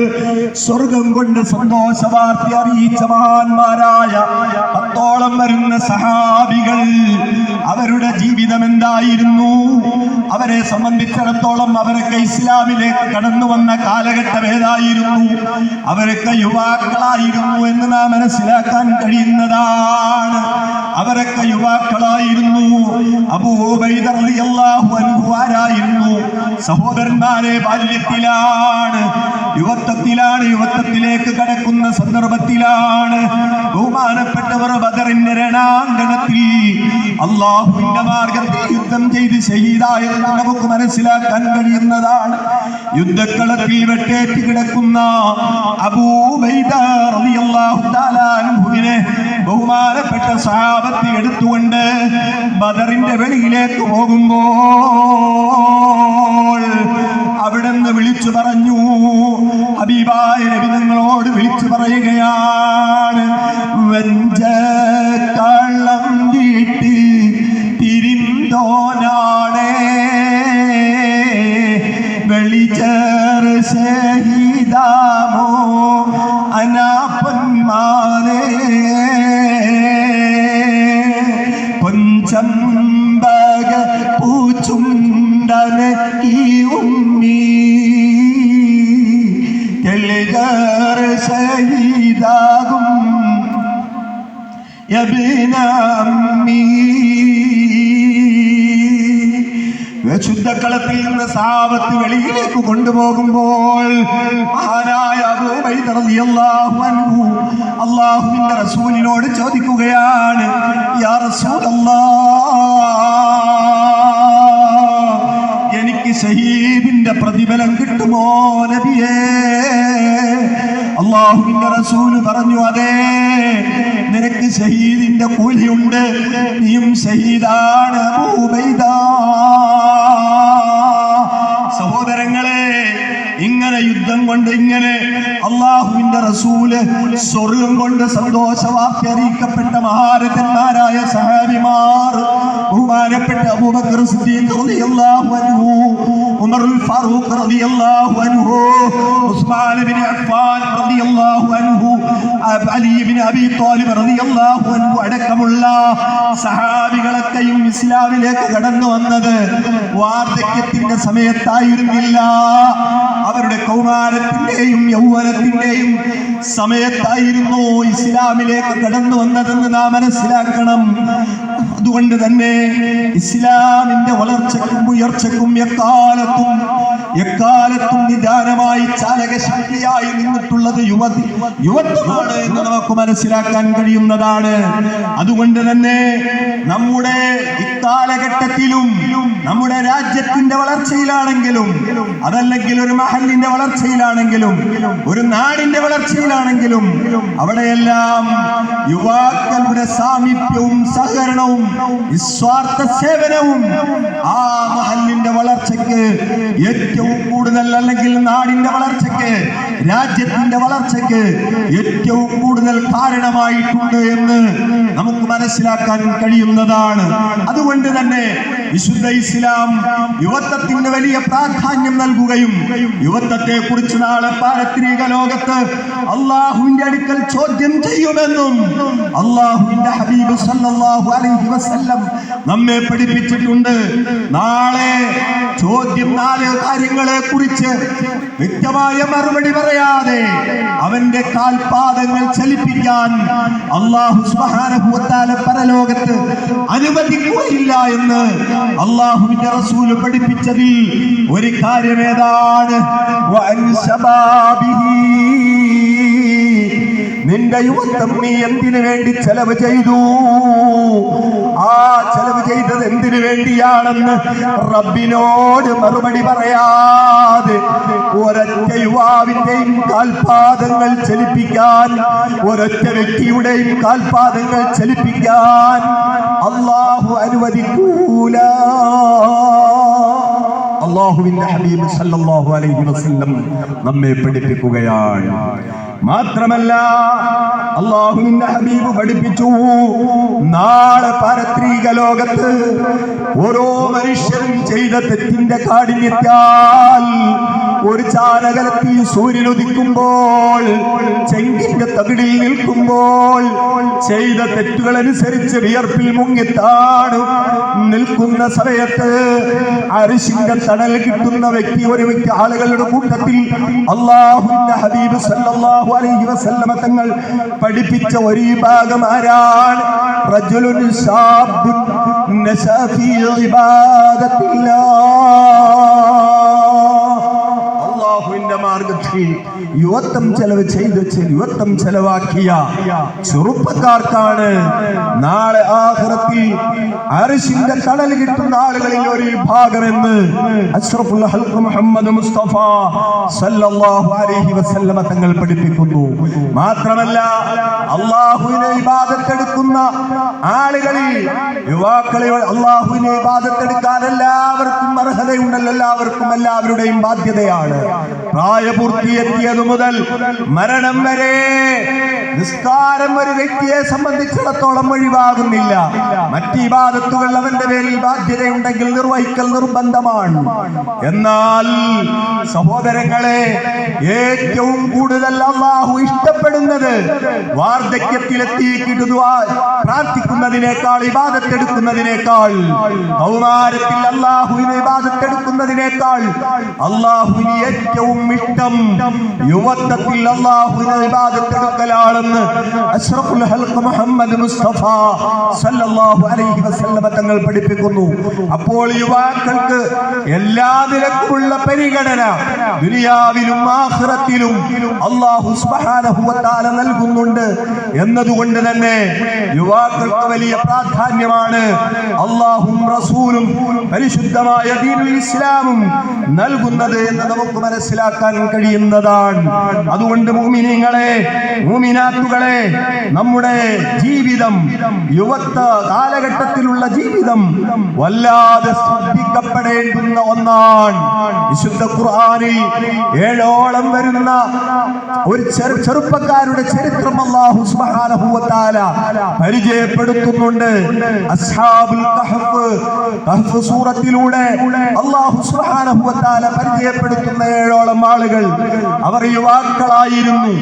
സ്വർഗ്ഗം കൊണ്ട് സന്തോഷ വാർത്ത അറിയിച്ച മഹാന്മാരായ 10ഓളം വരുന്ന സഹാബികൾ അവരുടെ ജീവിതം എന്തായിരുന്നു? അവരെ സംബന്ധിച്ചിടത്തോളം അവരൊക്കെ ഇസ്ലാമിലേക്ക് കടന്നു വന്ന കാലഘട്ടം ഏതായിരുന്നു? അവരൊക്കെ യുവാക്കളായിരുന്നു എന്ന് നാം മനസ്സിലാക്കാൻ കഴിയുന്നതാണ്. അവരൊക്കെ യുവാക്കളായിരുന്നു. അബൂ ഉബൈദ റളിയല്ലാഹു അൻഹു ആരായിരുന്നു? സഹോദരന്മാരെ, ബാല്യത്തിലാണ്, യുവത്വത്തിലേക്ക് കടക്കുന്ന സന്ദർഭത്തിലാണ് ബഹുമാനപ്പെട്ടവർ ബദറിന്റെ രണാങ്കണത്തിൽ അള്ളാഹുവിന്റെ മാർഗത്തിൽ യുദ്ധം ചെയ്ത് ഷഹീദായെന്ന് നമുക്ക് മനസ്സിലാക്കാൻ കഴിയുന്നതാണ്. യുദ്ധക്കളത്തിൽ വെട്ടേറ്റ് കിടക്കുന്ന അബൂ ഉബൈദ റളിയല്ലാഹു തആല അൻഹുവിനെ ബഹുമാനപ്പെട്ട സഹാബത്ത് എടുത്തുകൊണ്ട് ബദറിന്റെ വെളിയിലേക്ക് പോകുമ്പോൾ അവിടുന്ന് വിളിച്ചു പറഞ്ഞു, ഹബീബായ നബി തങ്ങളോട് വിളിച്ചു പറയുകയാണ്, വെഞ്ചക്കള്ളം വീട്ട് തിരിന്തോനാണേ വെളിച്ചേറ് ഷഹീദാമോ അനാപ്പന്മാരേ പൊഞ്ചമ്പക പൂച്ചുണ്ടന ഈ ഉമ്മി തെളികർ ഷഹീദാകും യബ്ന അമ്മി. ശുദ്ധക്കളത്തിൽ നിന്ന് സഹാബത്ത് വെളിയിലേക്ക് കൊണ്ടുപോകുമ്പോൾ മഹാനായ അബൂ ഉബൈദ റളിയല്ലാഹു അൻഹു അല്ലാഹുവിന്റെ റസൂലിനോട് ചോദിക്കുകയാണ്, യാ റസൂലല്ലാഹ്, എനിക്ക് ഷഹീദിന്റെ പ്രതിഫലം കിട്ടുമോ നബിയേ? അല്ലാഹുവിന്റെ റസൂല് പറഞ്ഞു, അതെ, നിനക്ക് ഷഹീദിന്റെ കൂലിയുണ്ട്, നീയും ഷഹീദാണ് അബൂ ഉബൈദ. സഹോദരങ്ങളെ, ഇങ്ങനെ യുദ്ധം കൊണ്ട് ഇങ്ങനെ അള്ളാഹുവിന്റെ റസൂല് സ്വർഗം കൊണ്ട് സന്തോഷ വാർത്ത അറിയിക്കപ്പെട്ട മഹാരഥന്മാരായ സഹാബിമാർ ബഹുമാനപ്പെട്ട അബൂബക്കർ സിദ്ദീഖ് റളിയല്ലാഹു അൻഹു, ഉമറുൽ ഫാറൂഖ് റളിയല്ലാഹു അൻഹു, ഉസ്മാൻ ഇബ്നു അഫ്ഫാൻ റളിയല്ലാഹു അൻഹു, അലി ഇബ്നു അബീ ത്വാലിബ് റളിയല്ലാഹു അൻഹു അടക്കമുള്ള സഹാബികളൊക്കെയും ഇസ്ലാമിലേക്ക് കടന്നു വന്നത് വാർദ്ധക്യത്തിന്റെ സമയത്തായിരുന്നില്ല, അവരുടെ കൗമാരത്തിന്റെയും യൗവനത്തിന്റെയും സമയത്തായിരുന്നു ഇസ്ലാമിലേക്ക് കടന്നു വന്നതെന്ന് നാം മനസ്സിലാക്കണം. അതുകൊണ്ട് തന്നെ ഇസ്ലാമിന്റെ വളർച്ചയ്ക്കും ഉയർച്ചയ്ക്കും എക്കാലത്തും നിദാനമായി ചാലകശക്തിയായി നിന്നിട്ടുള്ളത് യുവത്വമാണ് എന്ന് നമുക്ക് മനസ്സിലാക്കാൻ കഴിയുന്നതാണ്. അതുകൊണ്ട് തന്നെ നമ്മുടെ ഇക്കാലഘട്ടത്തിലും നമ്മുടെ രാജ്യത്തിന്റെ വളർച്ചയിലാണെങ്കിലും, അതല്ലെങ്കിൽ ഒരു മഹലിന്റെ വളർച്ചയിലാണെങ്കിലും, ഒരു നാടിന്റെ വളർച്ചയിലാണെങ്കിലും, അവിടെയെല്ലാം യുവാക്കളുടെ സാമീപ്യവും സഹകരണവും നിസ്വാർത്ഥ സേവനവും ആ മഹലിന്റെ വളർച്ചയ്ക്ക് ഏറ്റവും കൂടുതൽ, അല്ലെങ്കിൽ നാടിന്റെ വളർച്ചയ്ക്ക്, രാജ്യത്തിന്റെ വളർച്ചയ്ക്ക് ഏറ്റവും കൂടുതൽ കാരണമായിട്ടുണ്ട് എന്ന് നമുക്ക് മനസ്സിലാക്കാൻ കഴിയുന്നതാണ്. അതുകൊണ്ട് തന്നെ വിശുദ്ധ ഇസ്ലാം യുവത്വത്തിന് വലിയ പ്രാധാന്യം നൽകുകയും യുവത്വത്തെ കുറിച്ച് നാളെ പാരത്രിക ലോകത്ത് അള്ളാഹുവിന്റെ അടുക്കൽ ചോദ്യം ചെയ്യുമെന്നും അള്ളാഹുവിന്റെ ഹബീബ് സല്ലല്ലാഹു അലൈഹി വസല്ലം നമ്മെ പഠിപ്പിച്ചിട്ടുണ്ട്. നാളെ ചോദ്യം 4 കാര്യങ്ങളെ കുറിച്ച് വ്യക്തമായ മറുപടി പറയാതെ അവന്റെ കാൽപാദങ്ങൾ ചലിപ്പിക്കാൻ അല്ലാഹു സുബ്ഹാനഹു വ തആല പരലോകത്ത് അനുവദിക്കുകയില്ല എന്ന് അല്ലാഹുവിന്റെ റസൂൽ പഠിപ്പിച്ചതിൽ ഒരു കാര്യം ഏതാണ്? നിന്റെ യുവത്വം നീ എന്തിനു വേണ്ടി ചെലവ് ചെയ്തു? ആ ചെലവ് ചെയ്തത് എന്തിനു വേണ്ടിയാണെന്ന് റബ്ബിനോട് മറുപടി പറയാതെ ഒരൊറ്റ യുവാവിന്റെയും കാൽപാദങ്ങൾ ചലിപ്പിക്കാൻ, ഒരൊറ്റ വ്യക്തിയുടെയും കാൽപാദങ്ങൾ ചലിപ്പിക്കാൻ അല്ലാഹു അനുവദിക്കൂല. അല്ലാഹുവിന്റെ ഹബീബ് സല്ലല്ലാഹു അലൈഹി വസല്ലം നമ്മെ പഠിപ്പിക്കുകയാണ്. മാത്രമല്ല അല്ലാഹുവിന്റെ ഹബീബ് പഠിപ്പിച്ചു, നാളെ പാരത്രിക ലോകത്ത് ഓരോ മനുഷ്യരും ചെയ്ത തെറ്റിന്റെ കാഠിന്യത്താൽ ഒരു ചാരകലത്തിൽ സൂര്യൻ ഉദിക്കുമ്പോൾ, ചെങ്കിന്റെ തകിടിൽ നിൽക്കുമ്പോൾ, ചെയ്ത തെറ്റുകൾ അനുസരിച്ച് വിയർപ്പിൽ മുങ്ങിത്താണു നിൽക്കുന്ന സമയത്ത് അർശിന്റെ തണൽ കിട്ടുന്ന ഒരു വ്യക്തി ആളുകളുടെ കൂട്ടത്തിൽ അല്ലാഹുവിന്റെ ഹബീബ് സല്ലല്ലാഹു അലൈഹി വസല്ലമ തങ്ങൾ പഠിപ്പിച്ച ഒരു വിഭാഗം ആരാണ്? റജുലുൻ ശാബുൻ നശഅ ഫീ ഇബാദത്തില്ലാഹ്. അല്ലാഹുവിന്റെ മാർഗ്ഗത്തിൽ യുവത്വം യുവത്വം ചെലവാക്കിയ ചെറുപ്പക്കാർക്കാണ് നാളെ ആഖിറത്തിൽ അർശിന്റെ തണൽ കിട്ടുന്ന ആളുകളിൽ ഒരു വിഭാഗമെന്ന് അഷ്റഫുൽ ഖൽഖ് മുഹമ്മദ് മുസ്തഫ സല്ലല്ലാഹു അലൈഹി വസല്ലമ തങ്ങൾ പഠിപ്പിക്കുന്നു. മാത്രമല്ല അല്ലാഹുവിനെ ഇബാദത്ത് എടുക്കുന്ന ആളുകളിൽ, യുവാക്കളെ അല്ലാഹുവിനെ ഇബാദത്ത് എടുക്കാൻ എല്ലാവർക്കും അർഹതയുണ്ടല്ലോ, എല്ലാവരുടെയും ബാധ്യതയാണ്. പ്രായപൂർത്തിയെത്തിയതു മുതൽ മരണം വരെ നിസ്കാരം ഒരു വ്യക്തിയെ സംബന്ധിച്ചിടത്തോളം ഒഴിവാകുന്നില്ല. മറ്റ് ഇബാദത്തുകൾ അവന്റെ പേരിൽ ബാധ്യതയുണ്ടെങ്കിൽ നിർവഹിക്കൽ നിർബന്ധമാണ്. എന്നാൽ സഹോദരങ്ങളെ, ഏറ്റവും കൂടുതൽ അല്ലാഹു ഇഷ്ടപ്പെടുന്നത് വാർദ്ധക്യത്തിലെത്തിയിട്ട് പ്രാർത്ഥിക്കുന്നതിനേക്കാൾ, ഇബാദത്തെടുക്കുന്നതിനേക്കാൾ, കൗമാരത്തിൽ അല്ലാഹുവിനെ ഇബാദത്തെടുക്കുന്നതിനേക്കാൾ അല്ലാഹുവിന് ഏറ്റവും ഇഷ്ടം യുവത്വത്തിൽ അല്ലാഹുവിനെ ഇബാദത്തെടുക്കലാണെന്ന് അഷ്റഫുൽ ഖൽഖ് മുഹമ്മദ് മുസ്തഫ സല്ലല്ലാഹു അലൈഹി വസല്ലമ തങ്ങൾ പഠിപ്പിക്കുന്നു. അപ്പോൾ യുവാക്കൾക്ക് എല്ലാ നിലക്കുമുള്ള പരിഗണന ദുനിയാവിലും ആഖിറത്തിലും അല്ലാഹു സുബ്ഹാനഹു വ തആല നൽകുന്നുണ്ട്. എന്നതുകൊണ്ട് തന്നെ യുവാക്കൾക്ക് വലിയ പ്രാധാന്യമാണ് അല്ലാഹുവും റസൂലും പരിശുദ്ധമായ ദീനുൽ ഇസ്ലാമും നൽകുന്നത് എന്ന് നമുക്ക് മനസ്സിലാക്കാൻ കഴിയുന്നതാണ്. അതുകൊണ്ട് മുഅ്മിനീങ്ങളെ, മുഅ്മിനാത്തുകളെ, നമ്മുടെ ജീവിതം, യുവത്വ കാലഘട്ടത്തിലുള്ള ജീവിതം വല്ലാതെ ശ്രദ്ധിക്കപ്പെടേണ്ടുന്ന ഒന്നാണ്. വിശുദ്ധ ഖുർആനിൽ 7ഓളം വരുന്ന ഒരു ചെറുപ്പക്കാരുടെ ചരിത്രം അല്ലാഹു സുബ്ഹാനഹു വ തആല പരിചയപ്പെടുത്തുന്നുണ്ട്. അസ്ഹാബുൽ കഹ്ഫ് കഹ്ഫ് സൂറത്തിലൂടെ അല്ലാഹു സുബ്ഹാനഹു വ തആല പരിചയപ്പെടുത്തുന്ന 7ഓളം ആളുകൾ അവർ യുവാക്കളായിരുന്നു.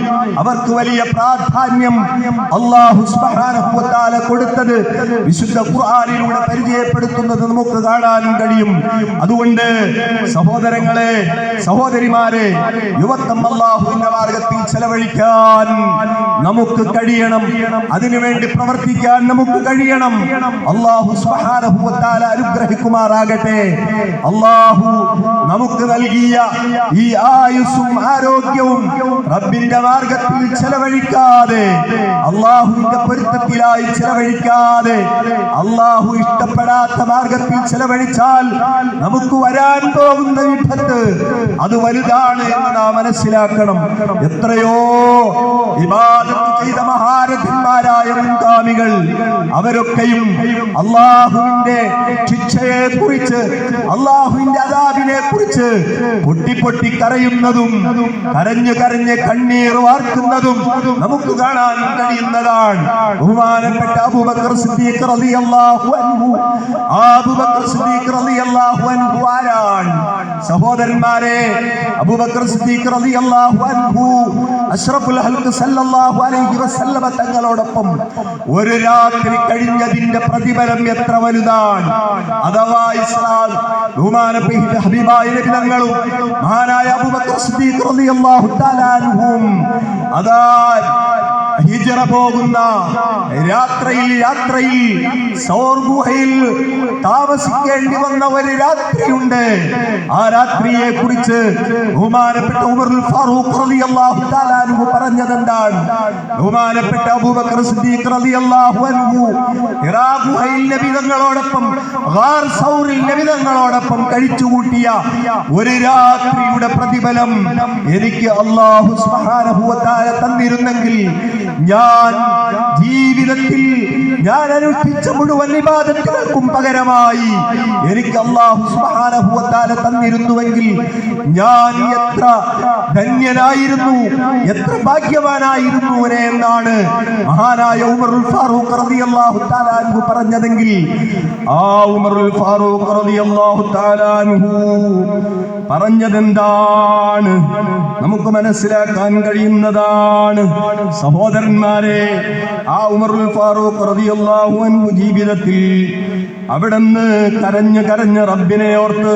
അവർക്ക് വലിയ പ്രാധാന്യം അല്ലാഹു സുബ്ഹാനഹു വ തആല കൊടുത്തത് വിശുദ്ധ ഖുർആനിലൂടെ പരിചയപ്പെടുത്തുന്നത് നമുക്ക് കാണാൻ കഴിയും. അതുകൊണ്ട് സഹോദരങ്ങളെ, സഹോദരിമാരെ, യുവത്വം അല്ലാഹുവിന്റെ മാർഗത്തിൽ ചെലവഴിക്കാൻ നമുക്ക് കഴിയണം. അതിനുവേണ്ടി പ്രവർത്തിക്കാൻ നമുക്ക് കഴിയണം. അല്ലാഹു സുബ്ഹാനഹു വ തആല അനുഗ്രഹിക്കുമാറാകട്ടെ. അല്ലാഹു നമുക്ക് നൽകിയ ഈ ആയുസ്സും ആരോഗ്യവും റബ്ബിന്റെ മാർഗത്തിൽ ചെലവഴിക്കാതെ, അല്ലാഹുവിന്റെ പൊരുത്തത്തിലായി ചെലവഴിക്കാതെ, അല്ലാഹു ഇഷ്ടപ്പെടാത്ത മാർഗത്തിൽ ചെലവഴിച്ചാൽ നമുക്ക് വരാൻ പോകുന്ന വിപത്ത് അത് വലുതാണ് എന്ന് നാം മനസ്സിലാക്കണം. എത്രയോ ഇബാദത്ത് ചെയ്ത മഹാരഥന്മാരായ മുൻഗാമികൾ അവരൊക്കെയും അല്ലാഹുവിന്റെ ശിക്ഷയെ കുറിച്ച്, അല്ലാഹുവിന്റെ അദാബിനെ കുറിച്ച് പൊട്ടി കരയുന്നതും കരഞ്ഞ് കരഞ്ഞ് കണ്ണീർ വാർക്കുന്നതും നമുക്ക് കാണാൻ കഴിയുന്നതാണ്. ബഹുമാനപ്പെട്ട അബൂബക്കർ സിദ്ദീഖ് റളിയല്ലാഹു അൻഹു, അബൂബക്കർ സിദ്ദീഖ് റളിയല്ലാഹു അൻഹു ആരാണ്? സഹോദരന്മാരെ, അബൂബക്കർ സിദ്ദീഖ് റളിയല്ലാഹു അൻഹു അഷ്റഫുൽ ഖൽഖ് സല്ലല്ലാഹു അലൈഹി വസല്ലമ തങ്ങളോടൊപ്പം ഒരു രാത്രി കഴിഞ്ഞതിന്റെ പ്രതിഫലം എത്ര വലുതാണ്. അഥവാ ഇസ്ലാം ബഹുമാനപ്പെട്ട ഹബീബായ നബി തങ്ങളും മഹാനായ അബൂബക്കർ സിദ്ദീഖ് റളിയല്ലാഹു തആല അൻഹും അതാ ഹിജ്റ പോകുന്ന യാത്രയിൽ സൗർ ഗുഹയിൽ താമസിക്കേണ്ടി വന്ന ഒരു രാത്രിയുണ്ട്. ആ രാത്രിയെ കുറിച്ച് ബഹുമാനപ്പെട്ട ഉമറുൽ ഫാറൂഖ് റളിയല്ലാഹു തആല അൻഹു പറഞ്ഞതെന്താണ്? ബഹുമാനപ്പെട്ട അബൂബക്കർ സിദ്ദീഖ് റളിയല്ലാഹു അൻഹു ഹിറാ ഗുഹയിൽ നബി തങ്ങളോടൊപ്പം, ഗാർ സൗറിൽ നബി തങ്ങളോടൊപ്പം കഴിച്ചുകൂട്ടിയ ഒരു രാത്രിയുടെ പ്രതിഫലം എനിക്ക് അല്ലാഹു സുബ്ഹാനഹു വ തആല തന്നിരുന്നെങ്കിൽ, ഞാൻ ജീവിതത്തിൽ ഞാൻ അനുഷ്ഠിച്ച മുഴുവൻ ഇബാദത്തുകൾക്കും പകരമായി എനിക്ക് അല്ലാഹു സുബ്ഹാനഹു വ തആല തന്നിരുന്നുവെങ്കിൽ ഞാൻ എത്ര ധന്യനായിരുന്നു, എത്ര ഭാഗ്യവാനായിരുന്നു എന്നാണ് മഹാനായ ഉമറുൽ ഫാറൂഖ് റളിയല്ലാഹു തആല അൻഹു പറഞ്ഞതെങ്കിൽ, ആ ഉമറുൽ ഫാറൂഖ് റളിയല്ലാഹു തആല അൻഹു പറഞ്ഞതെന്താണ് നമുക്ക് മനസ്സിലാക്കാൻ കഴിയുന്നതാണ്. സഹോദരന്മാരെ, ആ ഉമറുൽ ഫാറൂഖ് റളിയല്ലാഹു അൻഹു ജീവിതത്തിൽ അവിടുന്ന് കരഞ്ഞ് റബ്ബിനെ ഓർത്ത്,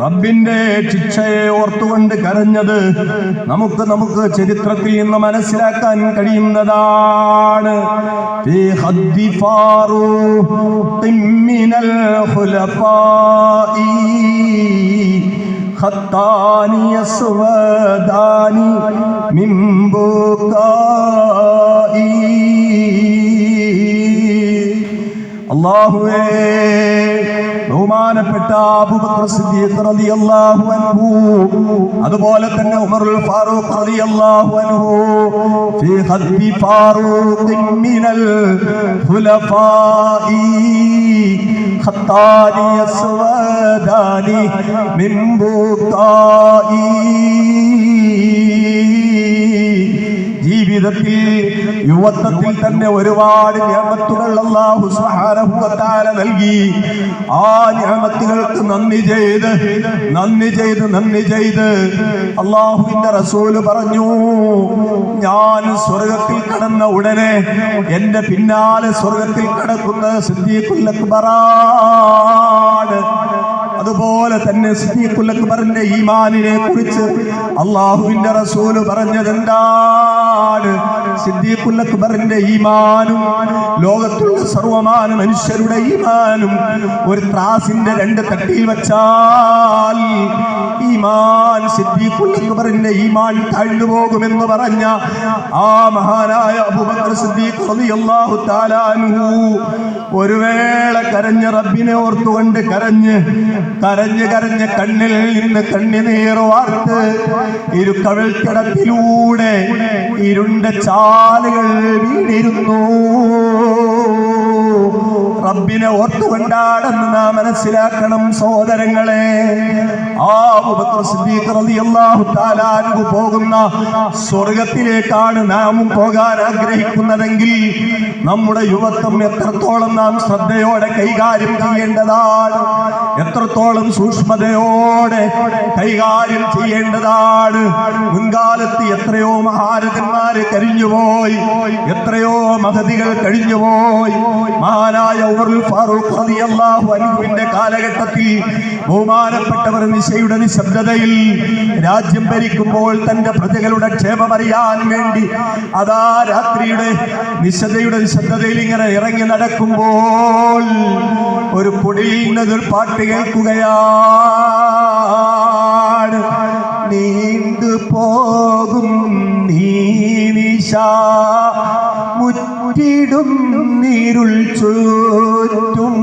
റബ്ബിന്റെ ശിക്ഷയെ ഓർത്തുകൊണ്ട് കരഞ്ഞത് നമുക്ക് ചരിത്രത്തിൽ നിന്ന് മനസ്സിലാക്കാൻ കഴിയുന്നതാണ്. ഫീ ഖദ്ദി ഫാറൂഖിൻ മിനൽ ഖുലഫാഇ ഖത്താനി അസ്വദാനി മിൻ ബുകാഇ. അല്ലാഹുവേ, ബഹുമാനപ്പെട്ട അബൂബക്കർ സിദ്ദീഖ് റളിയല്ലാഹു അൻഹു, അതുപോലെ തന്നെ ഉമറുൽ ഫാറൂഖ് റളിയല്ലാഹു അൻഹു, ഫീ ഖദ്ദി ഫാറൂഖിൻ മിനൽ ഖുലഫാഇ ഖത്താനി അസ്വദാനി മിൻ ബുകാഇ. ജീവിതത്തിൽ യുവത്വത്തിൽ തന്നെ ഒരുപാട് നിഅമത്തുകൾ അല്ലാഹു സുബ്ഹാനഹു വ തആല നൽകി. ആ നിഅമത്തുകൾക്ക് നന്ദി ചെയ്ത് അല്ലാഹുവിന്റെ റസൂല് പറഞ്ഞു, ഞാൻ സ്വർഗത്തിൽ കടന്ന ഉടനെ എന്റെ പിന്നാലെ സ്വർഗത്തിൽ കടക്കുന്ന സിദ്ദീഖുൽ അക്ബറാണ്. അതുപോലെ തന്നെ സിദ്ദീഖുൽ അക്ബറിന്റെ ഈമാനിനെ കുറിച്ച് അല്ലാഹുവിന്റെ റസൂല് പറഞ്ഞതെന്താണ്? സിദ്ദീഖുൽ അക്ബറിന്റെ ഈമാനും ലോകത്തുള്ള സർവമാന മനുഷ്യരുടെ ഈമാനും ഒരു ത്രാസിന്റെ രണ്ട് തട്ടിൽ വെച്ചാൽ ഈമാൻ സിദ്ദീഖുൽ അക്ബറിന്റെ ഈമാൻ താഴ്ന്നു പോകുമെന്ന് പറഞ്ഞ ആ മഹാനായ അബൂബക്കർ സിദ്ദീഖ് റളിയല്ലാഹു തആല അൻഹു ഒരു വേള കരഞ്ഞ റബ്ബിനെ ഓർത്തുകൊണ്ട് കരഞ്ഞ് കണ്ണിൽ നിന്ന് കണ്ണുനീർ വാർത്ത് ഇരുക്കവിൾക്കിടത്തിലൂടെ ഇരുണ്ട ചാലുകൾ വീണിരുന്നു. റബ്ബിനെ ഓർത്തുകൊണ്ടാണെന്ന് നാം മനസ്സിലാക്കണം സഹോദരങ്ങളെ. ആ അബൂബക്കർ സിദ്ദീഖ് റളിയല്ലാഹു തആല അൻഹു പോകുന്ന സ്വർഗത്തിലേക്കാണ് നാമും പോകാൻ ആഗ്രഹിക്കുന്നതെങ്കിൽ നമ്മുടെ യുവത്വം എത്രത്തോളം നാം ശ്രദ്ധയോടെ കൈകാര്യം ചെയ്യേണ്ടതാണ്, എത്രത്തോളം സൂക്ഷ്മതയോടെ കൈകാര്യം ചെയ്യേണ്ടതാണ്. മുൻകാലത്ത് എത്രയോ മഹാരഥന്മാര് കഴിഞ്ഞുപോയി, എത്രയോ മഹതികൾ കഴിഞ്ഞുപോയി. മഹാനായ ഉമറുൽ ഫാറൂഖ് റളിയല്ലാഹു അൻഹുവിന്റെ കാലഘട്ടത്തിൽ ബഹുമാനപ്പെട്ടവർ നിശയുടെ നിശബ്ദതയിൽ രാജ്യം ഭരിക്കുമ്പോൾ തന്റെ പ്രജകളുടെ ക്ഷേമമറിയാൻ വേണ്ടി അതാ രാത്രിയുടെ നിശബ്ദതയിൽ ഇങ്ങനെ ഇറങ്ങി നടക്കുമ്പോൾ ഒരു കുടിലിൽ നിന്നൊരു പാട്ട് കേൾക്കുകയാണ്. നീണ്ടു പോകും നീനിശ മുറ്റിടും നീരുൾ ചുറ്റും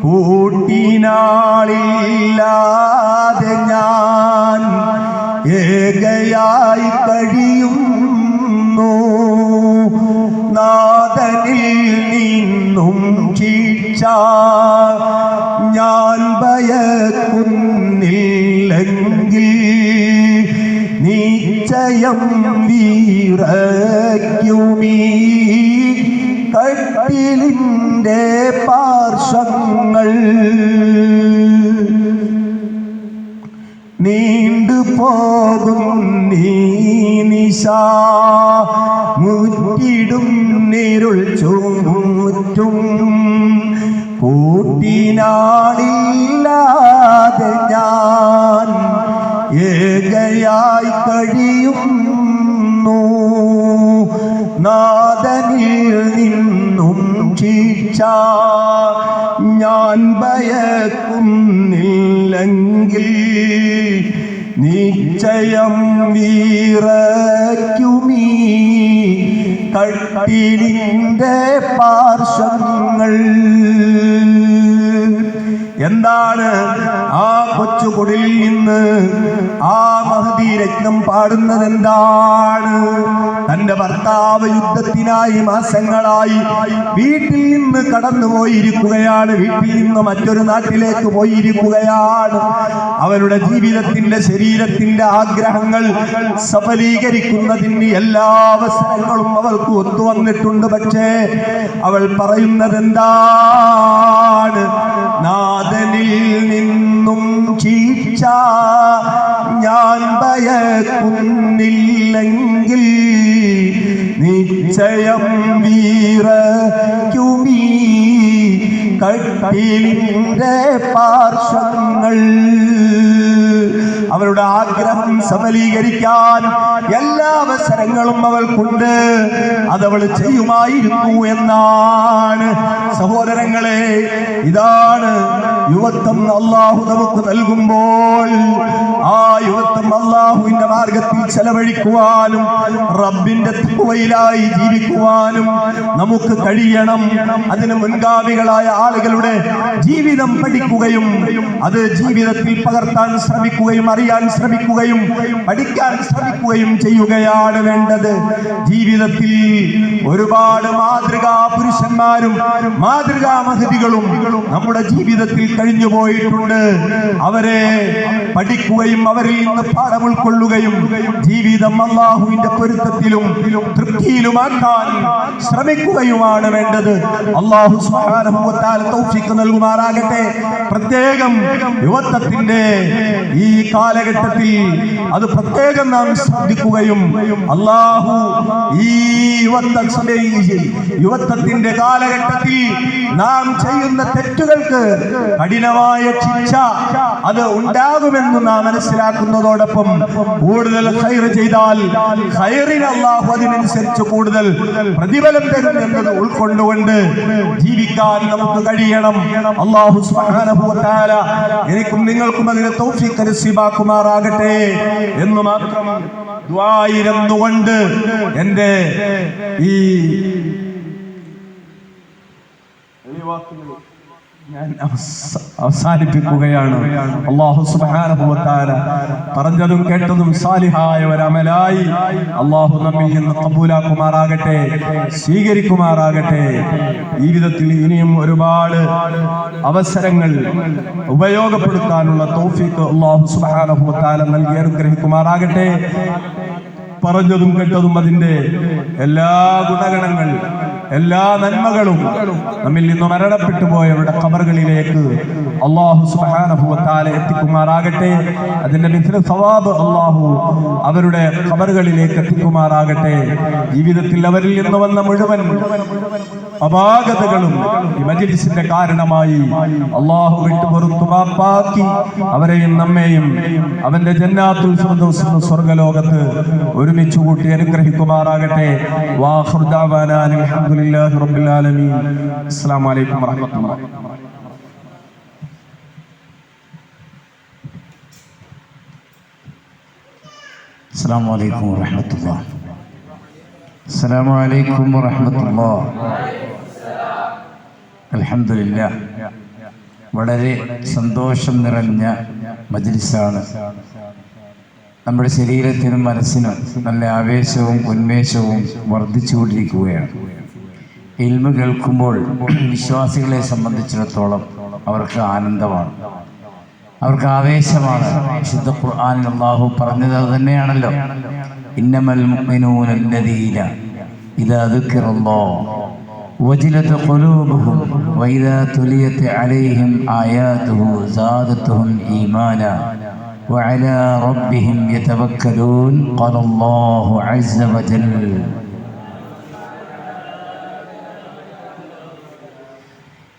കൂട്ടിനാളില്ലാതെ ഞാൻ ഏകയായി കഴിയുന്നു. നാദനിൽ നിന്നും ശിക്ഷ ഞാൻ ഭയക്കുന്നില്ലെങ്കിൽ നിശ്ചയം വീറയ്ക്കുമീ കട്ടിലിൻ്റെ പാർശ്വങ്ങൾ. നീണ്ടുപോകും നീനിശ മുറ്റിടും നീരുൾ ചുറ്റും കൂട്ടിനാളില്ലാതെ ഞാൻ ഏകയായി കഴിയുന്നു. നാദനിൽ നിന്നും ശിക്ഷ ഞാൻ ഭയക്കുന്നില്ലെങ്കിൽ നിശ്ചയം വീറയ്ക്കുമീ കട്ടിലിൻ്റെ പാർശ്വങ്ങൾ. എന്താണ് ആ കൊച്ചുകുടിൽ നിന്ന് ആ മഹദി രത്നം പാടുന്നത്? എന്താണ്? തന്റെ ഭർത്താവ് യുദ്ധത്തിനായി മാസങ്ങളായി വീട്ടിൽ നിന്ന് കടന്നുപോയിരിക്കുകയാണ്, വീട്ടിൽ നിന്ന് മറ്റൊരു നാട്ടിലേക്ക് പോയിരിക്കുകയാണ്. അവരുടെ ജീവിതത്തിന്റെ ശരീരത്തിന്റെ ആഗ്രഹങ്ങൾ സഫലീകരിക്കുന്നതിന് എല്ലാ അവസരങ്ങളും അവൾക്ക് ഒത്തുവന്നിട്ടുണ്ട്. പക്ഷേ അവൾ പറയുന്നത് എന്താണ്? നാദനിൽ നിന്നും ശിക്ഷ ഞാൻ ഭയക്കുന്നില്ലെങ്കിൽ നിശ്ചയം വീറയ്ക്കുമീ കട്ടിലിൻ്റെ പാർശ്വങ്ങൾ. അവരുടെ ആഗ്രഹം സഫലീകരിക്കാൻ എല്ലാ അവസരങ്ങളും അവൾക്കുണ്ട്, അതവൾ ചെയ്യുമായിരുന്നു എന്നാണ്. സഹോദരങ്ങളെ, ഇതാണ് യുവത്വം അള്ളാഹു നമുക്ക് നൽകുമ്പോൾ ആ യുവത്വം അള്ളാഹുവിന്റെ മാർഗത്തിൽ ചെലവഴിക്കുവാനും റബ്ബിന്റെ തഖ്വയിലായി ജീവിക്കുവാനും നമുക്ക് കഴിയണം. അതിന് മുൻഗാമികളായ ആളുകളുടെ ജീവിതം പഠിക്കുകയും അത് ജീവിതത്തിൽ പകർത്താൻ ശ്രമിക്കുകയും അറിയാൻ ശ്രമിക്കുകയും പഠിക്കാൻ ശ്രമിക്കുകയും ചെയ്യുകയാണ് വേണ്ടത്. ജീവിതത്തിൽ ഒരുപാട് മാതൃകാ പുരുഷന്മാരും മാതൃകാ മഹതികളും നമ്മുടെ ജീവിതത്തിൽ കഴിഞ്ഞു പോയിട്ടുണ്ട്. അവരെ പഠിക്കുകയും അവരിൽ നിന്ന് പാഠം ഉൾക്കൊള്ളുകയും ജീവിതം അള്ളാഹുവിന്റെ പൊരുത്തത്തിലും തൃപ്തിയിലുമാക്കാൻ ശ്രമിക്കുകയുമാണ് വേണ്ടത്. അള്ളാഹു സുബ്ഹാനഹു വ തആല തൗഫീഖ് നൽകുമാറാകട്ടെ. പ്രത്യേകം യുവത്വത്തിന്റെ ഈ കാലഘട്ടത്തിൽ അത് പ്രത്യേകം നാം ശ്രദ്ധിക്കുകയും അള്ളാഹു ഈ യുവത്വത്തിന്റെ കാലഘട്ടത്തിൽ നാം ചെയ്യുന്ന തെറ്റുകൾക്ക് കഠിനമായ ശിക്ഷ അത് ഉണ്ടാകുമെന്ന് നാം മനസ്സിലാക്കുന്നതോടൊപ്പം കൂടുതൽ ഖൈർ ചെയ്താൽ ഖൈറിന് അള്ളാഹു അതിനനുസരിച്ച് കൂടുതൽ പ്രതിഫലം തരും എന്നത് ഉൾക്കൊണ്ടുകൊണ്ട് ജീവിക്കാൻ നമുക്ക് കഴിയണം. അള്ളാഹു സുബ്ഹാനഹു വ തആല എനിക്കും നിങ്ങൾക്കും അതിനെ തൗഫീഖ് നസീബാക്കുമാറാകട്ടെ എന്ന് മാത്രം ദുആയിരന്നുകൊണ്ട് എൻ്റെ ഈ വാക്കുകൾ ഞാൻ അവസാനിപ്പിക്കുകയാണ്. അല്ലാഹു സുബ്ഹാനഹു വ തആല പറഞ്ഞതും കേട്ടതും സാലിഹായ ഒരു അമലായി അല്ലാഹു നമ്മിൽ നിന്ന് കബൂലാക്കുമാറാകട്ടെ, സ്വീകരിക്കുമാറാകട്ടെ. ജീവിതത്തിൽ ഇനിയും ഒരുപാട് അവസരങ്ങൾ ഉപയോഗപ്പെടുത്താനുള്ള തൗഫീഖ് അല്ലാഹു സുബ്ഹാനഹു വ തആല നൽകി അനുഗ്രഹിക്കുമാറാകട്ടെ. പറഞ്ഞതും കേട്ടതും അതിൻ്റെ എല്ലാ ഗുണഗണങ്ങൾ, എല്ലാ നന്മകളും നമ്മിൽ നിന്ന് മരണപ്പെട്ടു പോയവരുടെ ഖബറുകളിലേക്ക് അല്ലാഹു സുബ്ഹാനഹു വ തആല എത്തിക്കുമാറാകട്ടെ. അതിന്റെ മിഥ്ല സവാബ് അല്ലാഹു അവരുടെ ഖബറുകളിലേക്ക് എത്തിക്കുമാറാകട്ടെ. ജീവിതത്തിൽ അവരിൽ നിന്ന് വന്ന മുഴുവൻ അപാകതകളും ഈ മജ്ലിസിന്റെ കാരണമായി അല്ലാഹു വിട്ടുപുറത്തു മാപ്പാക്കി അവരെയും നമ്മെയും അവന്റെ ജന്നാത്തുൽ ഫിർദൗസ് സ്വർഗ്ഗലോകത്ത് ഒരുമിച്ച് കൂട്ടി അനുഗ്രഹിക്കുമാറാകട്ടെ. വാഖിറു ദഅവാനാ അൽഹംദുലില്ലാഹി റബ്ബിൽ ആലമീൻ. അസ്സലാമു അലൈക്കും വറഹ്മത്തുള്ളാഹി. അസ്സലാമു അലൈക്കും വറഹ്മത്തുള്ളാഹി. അസ്സലാമു അലൈക്കും വറഹ്മത്തുള്ളാഹി. അൽഹംദുലില്ലാഹ്, വളരെ സന്തോഷം നിറഞ്ഞ മജ്ലിസാണ്. നമ്മുടെ ശരീരത്തിനും മനസ്സിനും നല്ല ആവേശവും ഉന്മേഷവും വർദ്ധിച്ചുകൊണ്ടിരിക്കുകയാണ്. ഇൽമു കേൾക്കുമ്പോൾ വിശ്വാസികളെ സംബന്ധിച്ചിടത്തോളം അവർക്ക് ആനന്ദമാണ്, അവർക്ക് ആവേശമാണ്. വിശുദ്ധ ഖുർആനിൽ അല്ലാഹു പറഞ്ഞത് അത് തന്നെയാണല്ലോ. ഇന്നമൽ മുഅ്മിനൂന അല്ലദീന ഇദാ ദുക്കിറല്ലാഹു വജിലത് ഖുലൂബുഹും വഇദാ തുലിയത് അലൈഹിം ആയാതുഹു സാദത്തുഹും ഈമാനാ വഅലാ റബ്ബിഹിം യതവക്കലൂൻ. ഖാലല്ലാഹു അസ്സ വജൽ.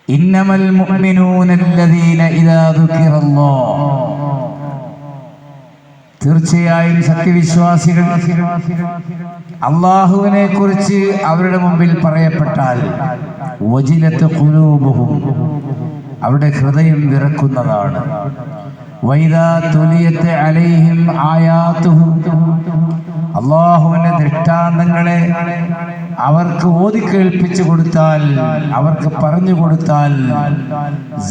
ഇന്നമൽ മുഅ്മിനൂന അല്ലദീന ഇദാ ദുക്കിറല്ലാഹ്, തീർച്ചയായും സത്യവിശ്വാസികൾ അല്ലാഹുവിനെ കുറിച്ച് അവരുടെ മുമ്പിൽ പറയപ്പെട്ടാൽ വജിലത്ത് ഖുലൂബുഹും, അവരുടെ ഹൃദയം വിറക്കുന്നതാണ്. വൈദാ തുലിയത് അലൈഹിം ആയാതുഹു, അല്ലാഹുവിന്റെ ദൃഷ്ടാന്തങ്ങളെ അവർക്ക് ഓതി കേൾപ്പിച്ചു കൊടുത്താൽ, അവർക്ക് പറഞ്ഞു കൊടുത്താൽ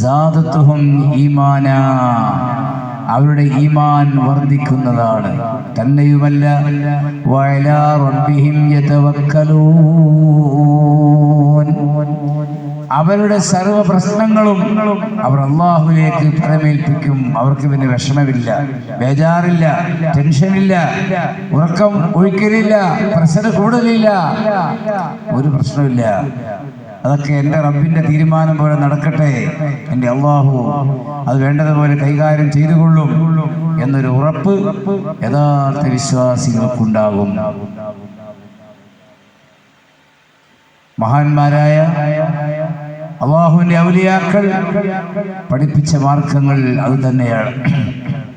സാദത്തുഹും ഈമാനാ, അവരുടെ ഈമാൻ വർദ്ധിക്കുന്നതാണ്. തന്നെയുമല്ല വഅലാ റബ്ബിഹിം യതവക്കലൂൻ, അവരുടെ സർവ്വ പ്രശ്നങ്ങളും അവർ അല്ലാഹുവിലേക്ക് ഫലമേൽപ്പിക്കും. അവർക്ക് പിന്നെ വിഷമമില്ല, ബേജാറില്ല, ടെൻഷനില്ല, ഉറക്കം ഒഴിക്കലില്ല, പ്രഷർ കൂടുതലില്ല, ഒരു പ്രശ്നമില്ല. അതൊക്കെ എൻ്റെ റബ്ബിൻ്റെ തീരുമാനം പോലെ നടക്കട്ടെ, എൻ്റെ അല്ലാഹു അത് വേണ്ടതുപോലെ കൈകാര്യം ചെയ്തുകൊള്ളും എന്നൊരു ഉറപ്പ് യഥാർത്ഥ വിശ്വാസികൾക്കുണ്ടാകും. മഹാന്മാരായ അല്ലാഹുവിൻ്റെ ഔലിയാക്കൾ പഠിപ്പിച്ച മാർഗങ്ങൾ അത് തന്നെയാണ്.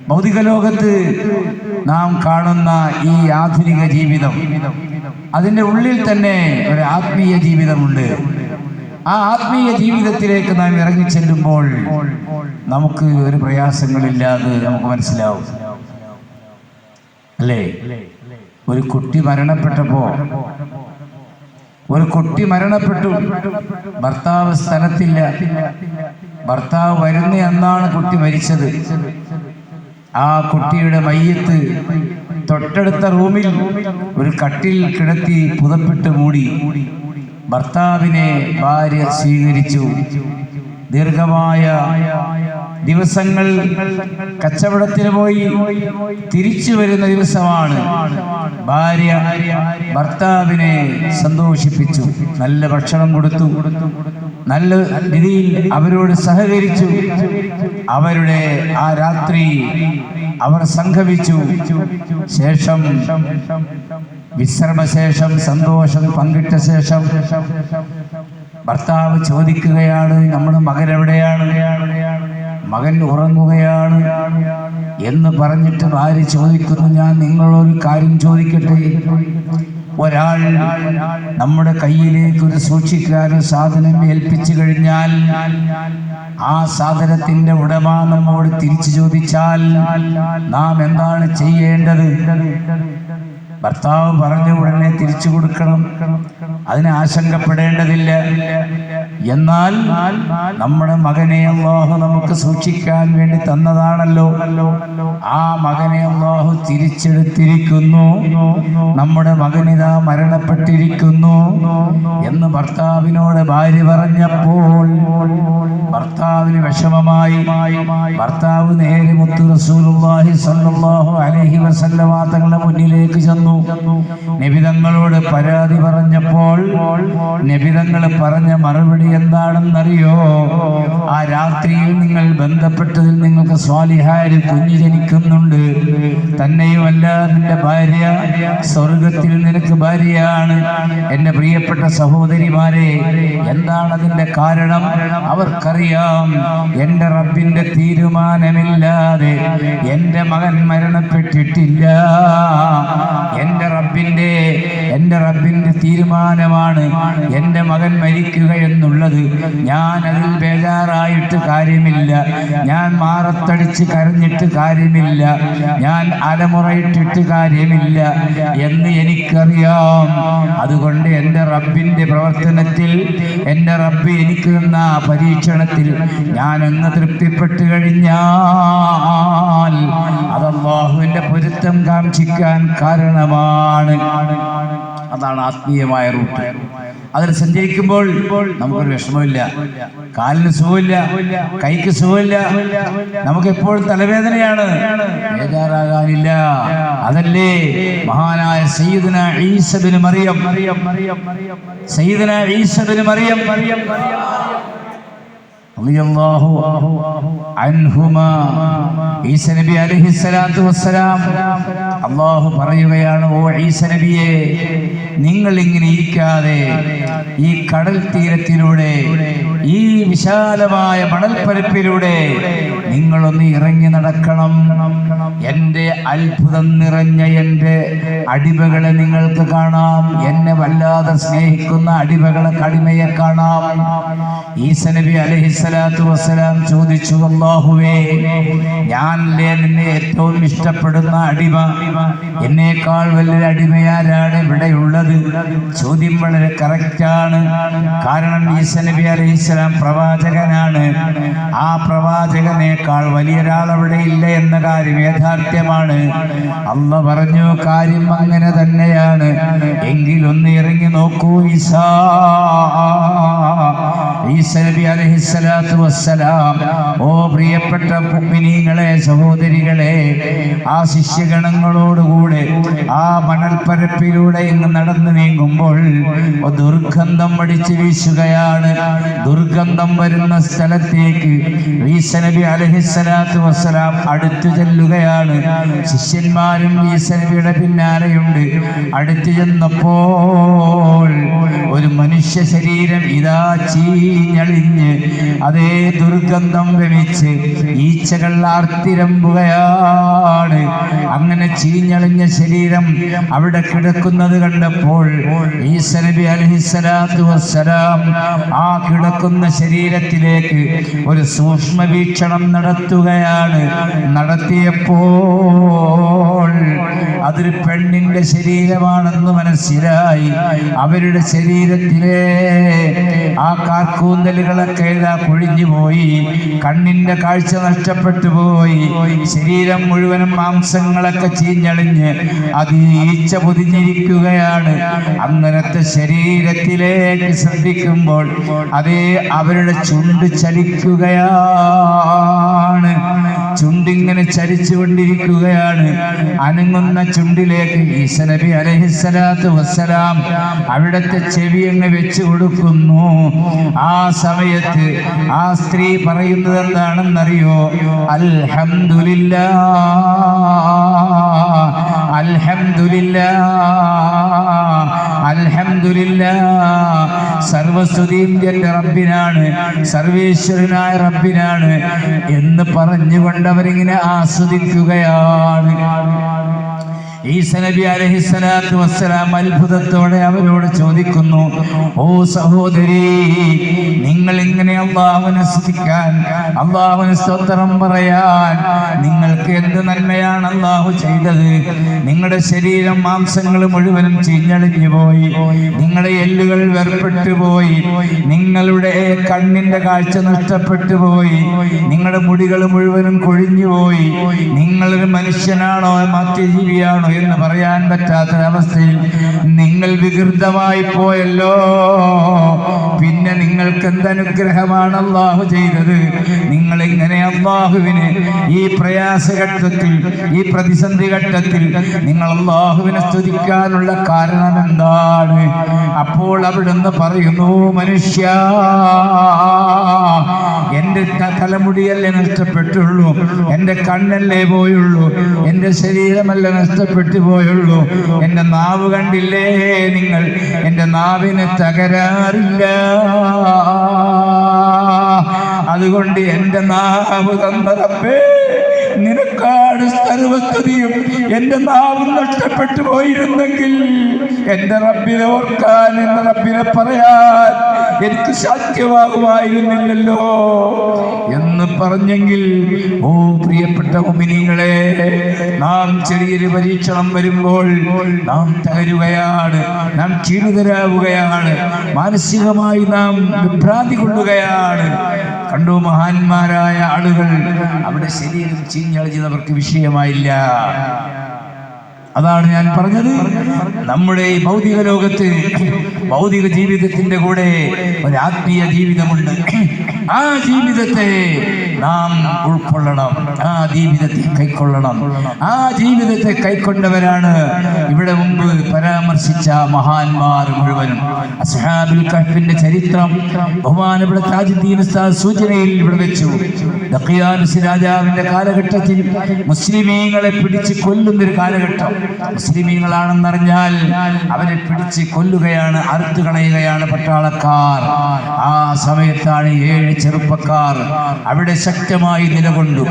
ഭൗതിക ലോകത്ത് നാം കാണുന്ന ഈ ആധുനിക ജീവിതം, അതിൻ്റെ ഉള്ളിൽ തന്നെ ഒരു ആത്മീയ ജീവിതമുണ്ട്. ആ ആത്മീയ ജീവിതത്തിലേക്ക് നാം ഇറങ്ങിച്ചെല്ലുമ്പോൾ നമുക്ക് ഒരു പ്രയാസങ്ങളില്ലാതെ നമുക്ക് മനസ്സിലാവും, അല്ലേ? ഒരു കുട്ടി മരണപ്പെട്ടു, ഭർത്താവ് സ്ഥലത്തില്ല, ഭർത്താവ് വരുന്ന അന്നാണ് കുട്ടി മരിച്ചത്. ആ കുട്ടിയുടെ മയ്യത്ത് തൊട്ടടുത്ത റൂമിൽ ഒരു കട്ടിൽ കിടത്തി പുതപ്പിട്ട് മൂടി. ഭർത്താവിനെ ഭാര്യ സ്വീകരിച്ചു. ദീർഘമായ ദിവസങ്ങൾ കച്ചവടത്തിന് പോയി തിരിച്ചു വരുന്ന ദിവസമാണ്. ഭാര്യ ഭർത്താവിനെ സന്തോഷിപ്പിച്ചു, നല്ല ഭക്ഷണം കൊടുത്തു, നല്ല രീതിയിൽ അവരോട് സഹകരിച്ചു. അവരുടെ ആ രാത്രി അവർ സംഗമിച്ചു. ശേഷം വിശ്രമശേഷം സന്തോഷം പങ്കിട്ട ശേഷം ഭർത്താവ് ചോദിക്കുകയാണ്, നമ്മുടെ മകൻ എവിടെയാണ്? മകൻ ഉറങ്ങുകയാണ് എന്ന് പറഞ്ഞിട്ട് ഭാര്യ ചോദിക്കുന്നു, ഞാൻ നിങ്ങളൊരു കാര്യം ചോദിക്കട്ടെ? ഒരാൾ നമ്മുടെ കയ്യിലേക്ക് ഒരു സൂക്ഷിക്കാൻ സാധനം ഏൽപ്പിച്ചു കഴിഞ്ഞാൽ ആ സാധനത്തിന്റെ ഉടമ നമ്മോട് തിരിച്ചു ചോദിച്ചാൽ നാം എന്താണ് ചെയ്യേണ്ടത്? ഭർത്താവ് പറഞ്ഞ ഉടനെ തിരിച്ചു കൊടുക്കണം, അതിന് ആശങ്കപ്പെടേണ്ടതില്ല. എന്നാൽ നമ്മുടെ മകനെ അല്ലാഹു നമുക്ക് സൂക്ഷിക്കാൻ വേണ്ടി തന്നതാണല്ലോ. ആ മകനെ അല്ലാഹു തിരിച്ചെടുത്തിരിക്കുന്നു. നമ്മുടെ മകനിതാ മരണപ്പെട്ടിരിക്കുന്നു എന്ന് ഭർത്താവിനോട് ഭാര്യ പറഞ്ഞപ്പോൾ ഭർത്താവിന് വിഷമമായി. ഭർത്താവ് നേരെ മുത്തു റസൂലുള്ളാഹി സ്വല്ലല്ലാഹു അലൈഹി വസല്ലമ തങ്ങളുടെ മുന്നിലേക്ക് ചെന്നു. നബി തങ്ങളോട് പരാതി പറഞ്ഞപ്പോൾ നബി തങ്ങൾ പറഞ്ഞ മറുപടി എന്താണെന്നറിയോ? ആ രാത്രിയിൽ നിങ്ങൾ ബന്ധപ്പെട്ടതിൽ നിങ്ങൾക്ക് സ്വാലിഹായ ഒരു കുഞ്ഞ് ജനിക്കുന്നുണ്ട്. തന്നെയുമല്ല നിന്റെ ഭാര്യ സ്വർഗത്തിൽ നിനക്ക് ഭാര്യയാണ്. എന്റെ പ്രിയപ്പെട്ട സഹോദരിമാരെ, എന്താണ് അതിന്റെ കാരണം? അവർക്കറിയാം എന്റെ റബ്ബിന്റെ തീരുമാനമില്ലാതെ എന്റെ മകൻ മരണപ്പെട്ടിട്ടില്ല. എന്റെ റബ്ബിന്റെ തീരുമാനമാണ് എന്റെ മകൻ മരിക്കുക എന്നുള്ളത്. ഞാൻ അതിൽ ബേജാറായിട്ട് കാര്യമില്ല, ഞാൻ മാറത്തടിച്ച് കരഞ്ഞിട്ട് കാര്യമില്ല, ഞാൻ അലമുറയിട്ടിട്ട് കാര്യമില്ല എന്ന് എനിക്കറിയാം. അതുകൊണ്ട് എൻ്റെ റബ്ബിന്റെ പ്രവർത്തനത്തിൽ, എൻ്റെ റബ്ബ് എനിക്ക് തന്ന പരീക്ഷണത്തിൽ ഞാൻ അങ്ങ് തൃപ്തിപ്പെട്ട് കഴിഞ്ഞാൽ അത് അല്ലാഹുവിന്റെ പൊരുത്തം കാംക്ഷിക്കാൻ കാരണമാണ്. അതാണ് ആത്മീയമായ റൂട്ട്. അതിൽ സഞ്ചരിക്കുമ്പോൾ നമുക്കൊരു വിഷമമില്ല, കാലിന് സുഖമില്ല, കൈക്ക് സുഖമില്ല, നമുക്ക് എപ്പോഴും തലവേദനയാണ്, ബേജാറാകാനില്ല. അതല്ലേ മഹാനായ സയ്യിദുനാ ഈസ ബിൻ മറിയം റളിയല്ലാഹു അൻഹുമാ, ഈസ നബി അലൈഹിസ്സലാത്തു വസ്സലാം അല്ലാഹു പറയുകയാണ്, ഓ ഈസ നബിയെ, നിങ്ങൾ ഇങ്ങനെ ഇരിക്കാതെ ഈ കടൽ തീരത്തിലൂടെ, ഈ വിശാലമായ മണൽപ്പരപ്പിലൂടെ നിങ്ങളൊന്ന് ഇറങ്ങി നടക്കണം. എൻ്റെ അത്ഭുതം നിറഞ്ഞ എൻ്റെ അടിമകളെ നിങ്ങൾക്ക് കാണാം. എന്നെ വല്ലാതെ സ്നേഹിക്കുന്ന അടിമയെ കാണാം. ഈസ നബി അലൈഹിസ്സലാത്തു വസ്സലാം ചോദിച്ചു, അല്ലാഹുവേ, ഞാനല്ലേ നിന്നെ ഏറ്റവും ഇഷ്ടപ്പെടുന്ന അടിമ, എന്നേക്കാൾ വലിയ അടിമയാരാണ് ഇവിടെയുള്ളത്? ചോദ്യം വളരെ കറക്റ്റാണ്. കാരണം ഈസ നബി അലൈഹിസ്സലാം പ്രവാചകനാണ്. ആ പ്രവാചകനേക്കാൾ വലിയൊരാൾ അവിടെ ഇല്ല എന്ന കാര്യം യാഥാർത്ഥ്യമാണ്. അല്ലാഹു പറഞ്ഞു, കാര്യം അങ്ങനെ തന്നെയാണ്. എങ്കിലൊന്ന് ഇറങ്ങി നോക്കൂ ഈസാ നബി അലൈഹിസ്സലാത്തു വസ്സലാം. ഓ പ്രിയപ്പെട്ട മുഅ്മിനീങ്ങളെ, സഹോദരികളെ, ആ ശിഷ്യഗണങ്ങളോടുകൂടെ ആ മണൽപ്പരപ്പിലൂടെ ഇങ്ങ് നടന്നു നീങ്ങുമ്പോൾ ദുർഗന്ധം അടിച്ചു വീശുകയാണ്. ദുർഗന്ധം വരുന്ന സ്ഥലത്തേക്ക് ഈസ നബി അലൈഹിസ്സലാത്തു വസ്സലാം അടുത്തു ചെല്ലുകയാണ്. ശിഷ്യന്മാരും ഈസ നബിയുടെ പിന്നാലെയുണ്ട്. അടുത്തു ചെന്നപ്പോൾ ഒരു മനുഷ്യ ശരീരം ഇതാ ചീഞ്ഞളിഞ്ഞ് അതേ ദുർഗന്ധം വമിച്ച് ഈച്ചകൾ ആർത്തിരമ്പുകയാണ്. അങ്ങനെ ചീഞ്ഞളിഞ്ഞ ശരീരം അവിടെ കിടക്കുന്നത് കണ്ടപ്പോൾ ഈസ നബി അലൈഹിസ്സലാത്തു വസ്സലാം ആ കിടക്കുന്ന ശരീരത്തിലേക്ക് ഒരു സൂക്ഷ്മ വീക്ഷണം നടത്തുകയാണ്. നടത്തിയപ്പോൾ അതൊരു പെണ്ണിന്റെ ശരീരമാണെന്ന് മനസ്സിലായി. അവരുടെ ശരീരത്തിലെ ആ കാർക്കൂന്തലുകളൊക്കെ പൊഴിഞ്ഞു പോയി, കണ്ണിന്റെ കാഴ്ച നഷ്ടപ്പെട്ടു പോയി, ശരീരം മുഴുവനും മാംസങ്ങളൊക്കെ ചീഞ്ഞളിഞ്ഞ് അത് ഈച്ച പൊതിഞ്ഞിരിക്കുകയാണ്. അങ്ങനത്തെ ശരീരത്തിലേക്ക് ശ്രദ്ധിക്കുമ്പോൾ അതേ അവരുടെ ചുണ്ട് ചലിക്കുകയാണ്. ചുണ്ടിങ്ങനെ ചലിച്ചുകൊണ്ടിരിക്കുകയാണ്. അനങ്ങുന്ന ചുണ്ടിലേക്ക് ഈസ നബി അലൈഹിസ്സലാത്തു വസ്സലാം അവിടുത്തെ ചെവി അങ്ങ് വെച്ചു കൊടുക്കുന്നു. ആ സമയത്ത് ആ സ്ത്രീ പറയുന്നത് എന്താണെന്നറിയോ? അൽഹംദുലില്ലാഹ്, അൽഹംദുലില്ലാഹ്, അൽഹംദുലില്ലാഹ്. സർവസ്തുതിയും എൻ്റെ റബ്ബിനാണ്, സർവേശ്വരനായ റബ്ബിനാണ് എന്ന് പറഞ്ഞുകൊണ്ട് അവരിങ്ങനെ ആസ്വദിക്കുകയാണ്. ഈസ നബി അലൈഹിസ്സലാത്തു വസ്സലാം അത്ഭുതത്തോടെ അവരോട് ചോദിക്കുന്നു, ഓ സഹോദരി, നിങ്ങൾ ഇങ്ങനെ അല്ലാഹുവിനെ സ്തുതിക്കാൻ, അല്ലാഹുവിന് സ്തോത്രം പറയാൻ നിങ്ങൾക്ക് എന്ത് നന്മയാണ് അല്ലാഹു ചെയ്തത്? നിങ്ങളുടെ ശരീരം മാംസങ്ങൾ മുഴുവനും ചീഞ്ഞളിഞ്ഞു പോയി, നിങ്ങളുടെ എല്ലുകൾ വേർപെട്ടു പോയി, നിങ്ങളുടെ കണ്ണിന്റെ കാഴ്ച നഷ്ടപ്പെട്ടു പോയി, നിങ്ങളുടെ മുടികൾ മുഴുവനും കൊഴിഞ്ഞുപോയി, നിങ്ങളൊരു മനുഷ്യനാണോ മറ്റു ജീവിയാണോ എന്ന് പറയാൻ പറ്റാത്തൊരവസ്ഥയിൽ നിങ്ങൾ വികൃതമായി പോയല്ലോ. പിന്നെ നിങ്ങൾക്ക് എന്തനുഗ്രഹമാണ് അല്ലാഹു ചെയ്തത്? നിങ്ങൾ ഇങ്ങനെ അല്ലാഹുവിനെ ഈ പ്രയാസഘട്ടത്തിൽ, ഈ പ്രതിസന്ധി ഘട്ടത്തിൽ നിങ്ങൾ അല്ലാഹുവിനെ സ്തുതിക്കാനുള്ള കാരണം എന്താണ്? അപ്പോൾ അവിടുന്ന് പറയുന്നു, മനുഷ്യ, എന്റെ തലമുടിയല്ലേ നഷ്ടപ്പെട്ടുള്ളൂ, എന്റെ കണ്ണല്ലേ പോയുള്ളൂ, എന്റെ ശരീരമല്ല നഷ്ടപ്പെട്ടു പോയുള്ളൂ, എന്റെ നാവ് കണ്ടില്ലേ നിങ്ങൾ? എന്റെ നാവിന് തകരാറില്ല. അതുകൊണ്ട് എന്റെ നാവ് തന്ന റബ്ബേ, നിനക്കാണ് സർവസ്തുതിയും. എന്റെ നാവ് നഷ്ടപ്പെട്ടു പോയിരുന്നെങ്കിൽ എന്റെ റബ്ബിനെ ഓർക്കാൻ, എന്റെ റബ്ബിനെ പറയാൻ എനിക്ക് സാധ്യമാകുമായിരുന്നില്ലല്ലോ എന്ന് പറഞ്ഞെങ്കിൽ, ഓ പ്രിയപ്പെട്ട മുഅ്മിനീങ്ങളെ, നാം ചെറിയൊരു പരീക്ഷണം വരുമ്പോൾ നാം തകരുകയാണ്, നാം ക്ഷീണിതരാവുകയാണ്, മാനസികമായി നാം വിഭ്രാന്തി കൊള്ളുകയാണ്. കണ്ടു, മഹാന്മാരായ ആളുകൾ അവിടെ ശരീരം ചീഞ്ഞളിഞ്ഞവർക്ക് വിഷയമായില്ല. അതാണ് ഞാൻ പറഞ്ഞത്, നമ്മുടെ ഈ ഭൗതിക ലോകത്ത്, ഭൗതിക ജീവിതത്തിന്റെ കൂടെ ഒരു ആത്മീയ ജീവിതമുണ്ട്. ആ ജീവിതത്തെ നാം ഉൾക്കൊള്ളണം, ആ ജീവിതത്തെ കൈക്കൊള്ളണം. ആ ജീവിതത്തെ കൈക്കൊണ്ടവരാണ് ഇവിടെ മുമ്പ് പരാമർശിച്ച മഹാന്മാർ മുഴുവനും. അസ്ഹാബുൽ കഹ്ഫിന്റെ ചരിത്രം ബഹുമാനപ്പെട്ട താജുദ്ദീൻ ഉസ്താദ് സൂചനയിൽ ഇവിടെ വെച്ചു. ദഖിയാനുസ് രാജാവിന്റെ കാലഘട്ടത്തിൽ മുസ്ലിമീങ്ങളെ പിടിച്ച് കൊല്ലുന്നൊരു കാലഘട്ടം. മുസ്ലിമീങ്ങളാണെന്നറിഞ്ഞാൽ അവരെ പിടിച്ച് കൊല്ലുകയാണ്, അറുത്തു കളയുകയാണ് പട്ടാളക്കാർ. ആ സമയത്താണ് 7 ചെറുപ്പക്കാർ അവിടെ ശക്തമായി നിലകൊണ്ടു.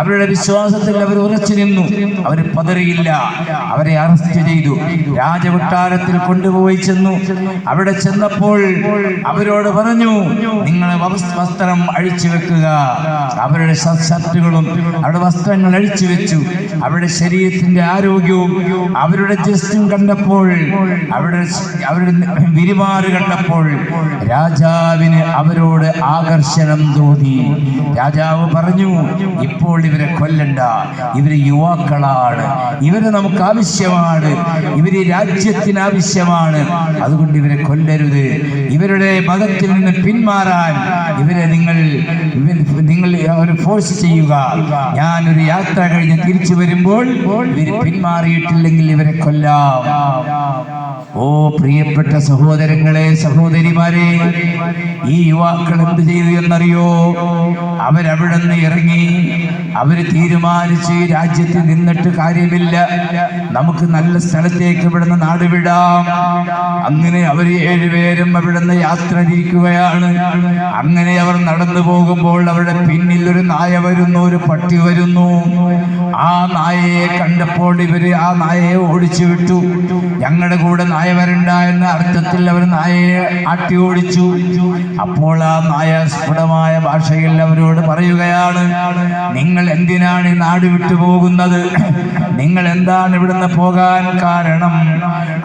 അവരുടെ വിശ്വാസത്തിൽ അവർ ഉറച്ചു നിന്നു, അവർ പതറിയില്ല. അവരെ അറസ്റ്റ് ചെയ്തു, രാജകൊട്ടാരത്തിൽ കൊണ്ടുപോയി ചെന്നു. അവിടെ ചെന്നപ്പോൾ അവരോട് പറഞ്ഞു, നിങ്ങളെ വസ്ത്രം അഴിച്ചു വെക്കുക. അവരുടെ ഷർട്ടുകളും അവരുടെ വസ്ത്രങ്ങൾ അഴിച്ചു വെച്ചു. അവരുടെ ശരീരത്തിന്റെ ആരോഗ്യവും അവരുടെ ജസ്റ്റും കണ്ടപ്പോൾ, അവരുടെ വിരിമാറ് കണ്ടപ്പോൾ രാജാവിന് അവരോട് ആകർഷണം തോന്നി. രാജാവ് പറഞ്ഞു, ഇപ്പോൾ ഇവരെ കൊല്ലണ്ട, ഇവര് യുവാക്കളാണ്, ഇവരെ നമുക്ക് ആവശ്യമാണ്, ഇവര് രാജ്യത്തിന് ആവശ്യമാണ്, അതുകൊണ്ട് ഇവരെ കൊല്ലരുത്. ഇവരുടെ മതത്തിൽ നിന്ന് പിന്മാറാൻ ഇവരെ നിങ്ങൾ ഫോഴ്സ് ചെയ്യുക. ഞാനൊരു യാത്ര കഴിഞ്ഞ് തിരിച്ചു വരുമ്പോൾ ഇവര് പിന്മാറിയിട്ടില്ലെങ്കിൽ ഇവരെ കൊല്ലാം. ഓ പ്രിയപ്പെട്ട സഹോദരങ്ങളെ, സഹോദരിമാരെ, ഈ യുവാക്കൾ എന്ത് ചെയ്തു എന്നറിയോ? അവരവിടെ നിന്ന് ഇറങ്ങി. അവര് തീരുമാനിച്ച് രാജ്യത്ത് നിന്നിട്ട് കാര്യമില്ല, നമുക്ക് നല്ല സ്ഥലത്തേക്ക് ഇവിടുന്ന് നാടുവിടാം. അങ്ങനെ അവർ 7 പേരും അവിടുന്ന് യാത്ര തിരിക്കുകയാണ്. അങ്ങനെ അവർ നടന്നു പോകുമ്പോൾ അവരുടെ പിന്നിൽ ഒരു നായ വരുന്നു, ഒരു പട്ടി വരുന്നു. ആ നായയെ കണ്ടപ്പോൾ ഇവര് ആ നായയെ ഓടിച്ചു വിട്ടു. ഞങ്ങളുടെ കൂടെ നായ വരണ്ട എന്ന അർത്ഥത്തിൽ അവർ നായയെ ആട്ടി ഓടിച്ചു. അപ്പോൾ ആ നായ സ്ഫുടമായ ഭാഷയിൽ അവരോട് പറയുകയാണ്, നിങ്ങൾ എന്തിനാണ് ഈ നാട് വിട്ടു പോകുന്നത്? നിങ്ങൾ എന്താണ് ഇവിടുന്ന് പോകാൻ കാരണം?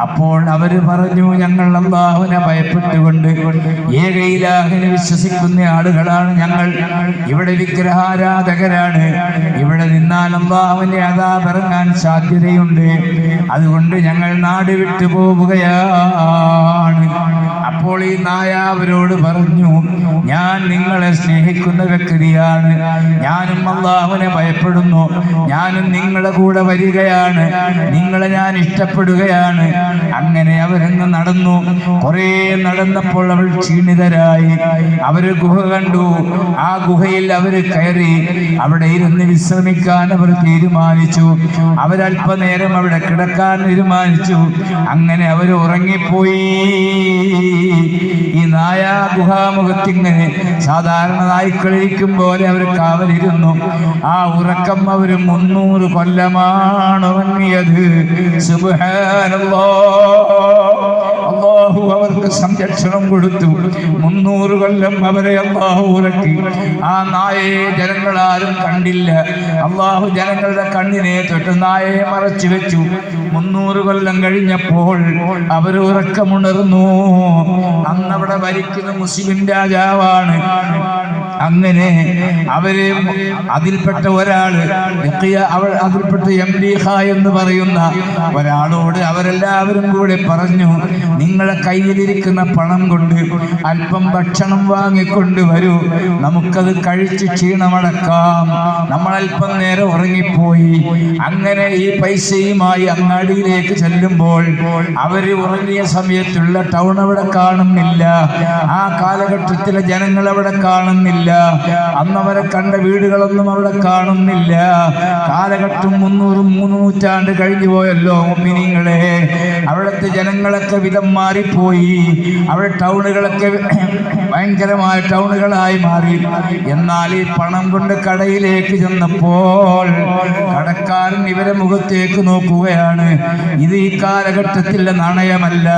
അപ്പോൾ അവര് പറഞ്ഞു, ഞങ്ങൾ അല്ലാഹുവിനെ ഭയപ്പെട്ടുകൊണ്ട് ഏക ഇലാഹിനെ വിശ്വസിക്കുന്ന ആളുകളാണ് ഞങ്ങൾ. ഇവിടെ വിഗ്രഹാരാധകരാണ്. ഇവിടെ നിന്നാൽ അല്ലാഹുവിന്റെ അദാബ് ഇറങ്ങാൻ സാധ്യതയുണ്ട്. അതുകൊണ്ട് ഞങ്ങൾ നാട് വിട്ടു പോവുകയാണ്. അപ്പോൾ ഈ നായ അവരോട് പറഞ്ഞു, ഞാൻ നിങ്ങളെ സ്നേഹിക്കുന്ന വ്യക്തിയാണ്, ഞാനും അല്ലാഹുവിനെ ഭയപ്പെടുന്നു, ഞാനും നിങ്ങളുടെ കൂടെ വരികയാണ്, നിങ്ങളെ ഞാൻ ഇഷ്ടപ്പെടുകയാണ്. അങ്ങനെ അവരങ്ങ് നടന്നു. കുറെ നടന്നപ്പോൾ അവൾ ക്ഷീണിതരായി. അവര് ഗുഹ കണ്ടു. ആ ഗുഹയിൽ അവര് കയറി. അവിടെ ഇരുന്ന് വിശ്രമിക്കാൻ അവർ തീരുമാനിച്ചു. അവരല്പനേരം അവിടെ കിടക്കാൻ തീരുമാനിച്ചു. അങ്ങനെ അവർ ഉറങ്ങിപ്പോയി. ഈ നായ ഗുഹാമുഖത്തിങ്ങനെ സാധാരണ നായ്ക്കളിരിക്കും പോലെ അവർ കാവലിരുന്നു. ആ ഉറക്കം അവർ 300 കൊല്ലമാണ് ഉറങ്ങിയത്. സുബ്ഹാനല്ലാഹ്. അല്ലാഹു അവർക്ക് സംരക്ഷണം കൊടുത്തു. 300 കൊല്ലം അവരെ അല്ലാഹു ഉറക്കി. ആ നായയെ ജനങ്ങളാരും കണ്ടില്ല. അല്ലാഹു ജനങ്ങളുടെ കണ്ണിനെ തൊട്ട് നായയെ മറച്ചു വെച്ചു. 300 കൊല്ലം കഴിഞ്ഞപ്പോൾ അവർ ഉറക്കമുണർന്നു. അന്നവിടെ ഭരിക്കുന്ന മുസ്ലിം രാജാവാണ്. അങ്ങനെ അവര് അതിൽപ്പെട്ട ഒരാള് അതിൽപ്പെട്ട എംലീഹ എന്ന് പറയുന്ന ഒരാളോട് അവരെല്ലാവരും കൂടെ പറഞ്ഞു, നിങ്ങളെ കയ്യിലിരിക്കുന്ന പണം കൊണ്ട് അല്പം ഭക്ഷണം വാങ്ങിക്കൊണ്ട് വരൂ, നമുക്കത് കഴിച്ച് ക്ഷീണമടക്കാം. നമ്മൾ അല്പം നേരം ഉറങ്ങിപ്പോയി. അങ്ങനെ ഈ പൈസയുമായി അങ്ങാടിയിലേക്ക് ചെല്ലുമ്പോൾ അവര് ഉറങ്ങിയ സമയത്തുള്ള ടൗൺ അവിടെ കാണുന്നില്ല. ആ കാലഘട്ടത്തിലെ ജനങ്ങൾ അവിടെ കാണുന്നില്ല. അന്നവരെ കണ്ട വീടുകളൊന്നും അവിടെ കാണുന്നില്ല. കാലഘട്ടം 300 നൂറ്റാണ്ട് കഴിഞ്ഞു പോയല്ലോ മുഅ്മിനീങ്ങളെ. അവിടുത്തെ ജനങ്ങളൊക്കെ വിധം മാറിപ്പോയി. അവിടെ ടൗണുകളൊക്കെ ഭയങ്കരമായ ടൗണുകളായി മാറി. എന്നാൽ ഈ പണം കൊണ്ട് കടയിലേക്ക് ചെന്നപ്പോൾ കടക്കാരൻ ഇവരെ മുഖത്തേക്ക് നോക്കുകയാണ്. ഇത് ഈ കാലഘട്ടത്തിലെ നാണയമല്ല,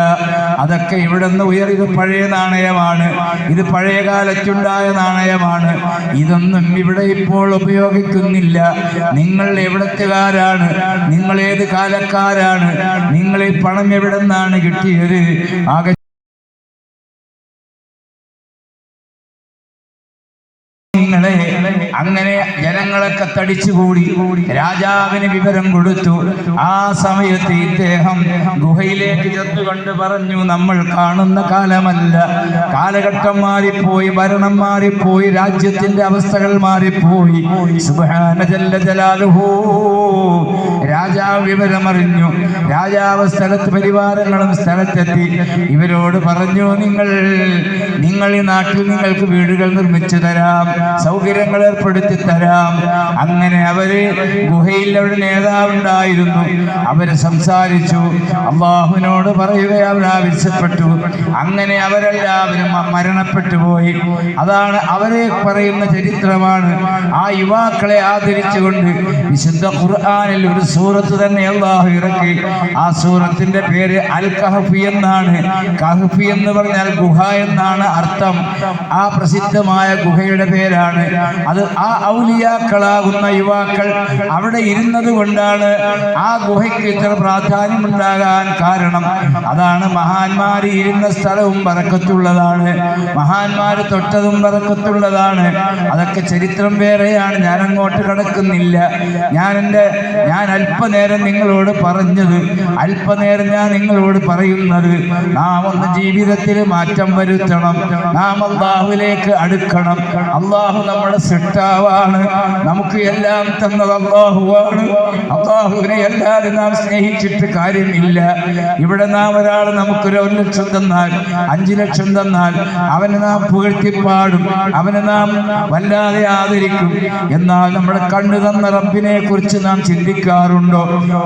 അതൊക്കെ ഇവിടെ നിന്ന് ഉയർന്നത് പഴയ നാണയമാണ്, ഇത് പഴയ കാലത്തുണ്ടായ നാണയമാണ്, ഇതൊന്നും ഇവിടെ ഇപ്പോൾ ഉപയോഗിക്കുന്നില്ല. നിങ്ങൾ എവിടത്തുകാരാണ്? നിങ്ങൾ ഏത് കാലക്കാരാണ്? നിങ്ങൾ ഈ പണം എവിടെ നിന്നാണ് കിട്ടിയത്? ആകെ അങ്ങനെ ജനങ്ങളൊക്കെ തടിച്ചുകൂടി. രാജാവിന് വിവരം കൊടുത്തു. ആ സമയത്ത് ഇദ്ദേഹം ഗുഹയിലേക്ക് ചെന്നുകൊണ്ട് പറഞ്ഞു, നമ്മൾ കാണുന്ന കാലമല്ല, കാലഘട്ടം മാറിപ്പോയി, ഭരണം മാറിപ്പോയി, രാജ്യത്തിന്റെ അവസ്ഥകൾ മാറിപ്പോയി. സുബ്ഹാന ജല്ല ജലാലുഹു. രാജാവ് വിവരമറിഞ്ഞു. രാജാവ് സ്ഥലത്ത് പരിവാരങ്ങളും സ്ഥലത്തെത്തി. ഇവരോട് പറഞ്ഞു, നിങ്ങൾ ഈ നാട്ടിൽ നിങ്ങൾക്ക് വീടുകൾ നിർമ്മിച്ചു തരാം, സൗകര്യങ്ങൾ ഏർപ്പെടുത്തി തരാം. അങ്ങനെ അവര് ഗുഹയിൽ അവിടെ നേതാവുണ്ടായിരുന്നു. അവര് സംസാരിച്ചു, അല്ലാഹുവിനോട് പറയുകയെ അവർ ആവശ്യപ്പെട്ടു. അങ്ങനെ അവരെല്ലാവരും മരണപ്പെട്ടു പോയി. അതാണ് അവരെ പറയുന്ന ചരിത്രമാണ്. ആ യുവാക്കളെ ആദരിച്ചുകൊണ്ട് വിശുദ്ധ ഖുർആനിൽ ഒരു സൂറത്ത് തന്നെ അല്ലാഹു ഇറക്കി. ആ സൂറത്തിന്റെ പേര് അൽ കഹ്ഫ് എന്നാണ്. കഹ്ഫ് എന്ന് പറഞ്ഞാൽ ഗുഹ എന്നാണ് അർത്ഥം. ആ പ്രസിദ്ധമായ ഗുഹയുടെ പേരാണ് അത്. ആ ഔലിയാക്കളാകുന്ന യുവാക്കൾ അവിടെ ഇരുന്നത് കൊണ്ടാണ് ആ ഗുഹയ്ക്ക് ഇത്ര പ്രാധാന്യമുണ്ടാകാൻ കാരണം. അതാണ് മഹാന്മാർ ഇരുന്ന സ്ഥലവും ബറക്കത്തുള്ളതാണ്, മഹാന്മാർ തൊട്ടതും ബറക്കത്തുള്ളതാണ്. അതൊക്കെ ചരിത്രം വേറെയാണ്, ഞാൻ അങ്ങോട്ട് കടക്കുന്നില്ല. ഞാൻ അല്പനേരം നിങ്ങളോട് പറഞ്ഞത്, അല്പനേരം ഞാൻ നിങ്ങളോട് പറയുന്നത്, നാം ഒന്ന് ജീവിതത്തിൽ മാറ്റം വരുത്തണം, നാം അല്ലാഹുവിലേക്ക് അടുക്കണം. അല്ലാഹു നമ്മുടെ സൃഷ്ടാവാണ്, നമുക്ക് എല്ലാം തന്നത് അല്ലാഹുവാണ്. അല്ലാഹുവിനെ എല്ലാവരും നാം സ്നേഹിച്ചിട്ട് കാര്യമില്ല. ഇവിടെ നാം ഒരാൾ നമുക്കൊരു 1 ലക്ഷം തന്നാൽ, 5 ലക്ഷം തന്നാൽ അവനെ നാം പുകഴ്ത്തിപ്പാടും, അവനെ നാം വല്ലാതെ ആദരിക്കും. എന്നാൽ നമ്മുടെ കണ്ണ് തന്ന റബ്ബിനെ കുറിച്ച് നാം ചിന്തിക്കാറുണ്ടോ?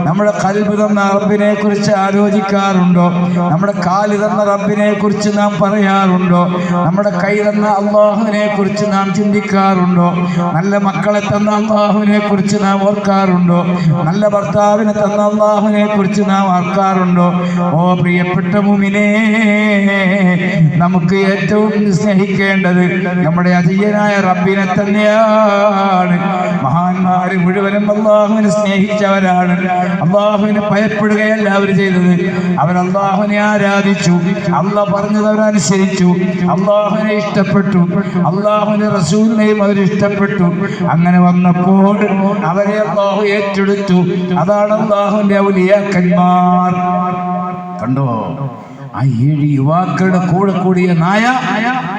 നമ്മുടെ ഖൽബ് തന്ന റബ്ബിനെ കുറിച്ച് ആലോചിക്കാറുണ്ടോ? നമ്മുടെ കാല് തന്ന റബ്ബിനെ കുറിച്ച് നാം പറയാറുണ്ടോ? നമ്മുടെ കൈ തന്ന അല്ലാഹുവിനെ കുറിച്ച് നാം ചിന്തിക്കാറുണ്ടോ? നല്ല മക്കളെ തന്ന അല്ലാഹുവിനെ കുറിച്ച് നാം ഓർക്കാറുണ്ടോ? നല്ല ഭർത്താവിനെ തന്ന അല്ലാഹുവിനെ കുറിച്ച് നാം ഓർക്കാറുണ്ടോ? ഓ പ്രിയപ്പെട്ട മുഅ്മിനേ, നമുക്ക് ഏറ്റവും സ്നേഹിക്കേണ്ടത് നമ്മുടെ അജയ്യനായ റബ്ബിനെ തന്നെയാണ്. മഹാന്മാര് മുഴുവനും അല്ലാഹുവിനെ സ്നേഹിച്ചവരാണ്. അല്ലാഹുവിനെ ഭയപ്പെടുകയല്ല അവർ ചെയ്തത്, അവർ അല്ലാഹുവിനെ ആരാധിച്ചു, അല്ലാഹ് പറഞ്ഞത് അവരനുസരിച്ചു, അല്ലാഹുവിനെ ഇഷ്ടപ്പെട്ടു, അല്ലാഹുവിന്റെ റസൂലിനെയും അവർ ഇഷ്ടപ്പെട്ടു. അങ്ങനെ വന്നപ്പോൾ അവരെ അല്ലാഹു ഏറ്റെടുത്തു. അതാണ് അല്ലാഹുവിന്റെ ഔലിയാക്കന്മാർ. കണ്ടോ? ആ 7 യുവാക്കളുടെ കൂടെ കൂടിയ നായ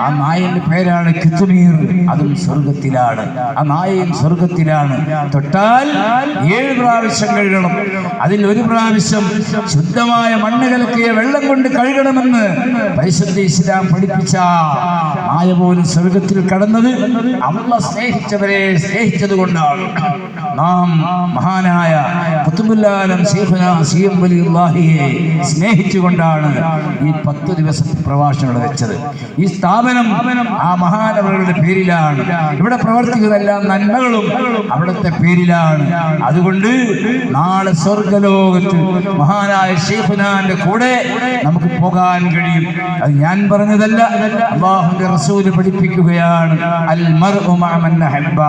ആ നായന്റെ പേരാണ് കിത്മീർ. അതും സ്വർഗത്തിലാണ്. ആ നായയും സ്വർഗത്തിലാണ്. തൊട്ടാൽ 7 പ്രാവശ്യം കഴുകണം. അതിൽ ഒരു പ്രാവശ്യം ശുദ്ധമായ മണ്ണ് കലക്കിയ വെള്ളം കൊണ്ട് കഴുകണമെന്ന് പരിശുദ്ധ ഇസ്ലാം പഠിപ്പിച്ച നായ പോലും സ്വർഗത്തിൽ കടന്നത് അല്ലാഹ് സ്നേഹിച്ചവരെ സ്നേഹിച്ചത് കൊണ്ടാണ്. നാം മഹാനായ ഖുത്ബുൽ ആലം ശൈഖുനാ സിയം വലിയുല്ലാഹിയെ സ്നേഹിച്ചുകൊണ്ടാണ് ഈ 10 ദിവസത്തെ പ്രഭാഷണം വെച്ചത്. ഈ സ്ഥാപനം ആ മഹാനവരുടെ പേരിലാണ്. ഇവിടെ പ്രവർത്തിക്കുന്ന എല്ലാ നന്മകളും അവിടുത്തെ പേരിലാണ്. അതുകൊണ്ട് നാളെ സ്വർഗലോകത്ത് മഹാനായ ശൈഖുനാന്റെ കൂടെ നമുക്ക് പോകാൻ കഴിയും. അത് ഞാൻ പറഞ്ഞതല്ല, അല്ലാഹുവിന്റെ റസൂൽ പഠിപ്പിക്കുകയാണ്. അൽ മർഉ മഅ മൻ അഹബ്ബ.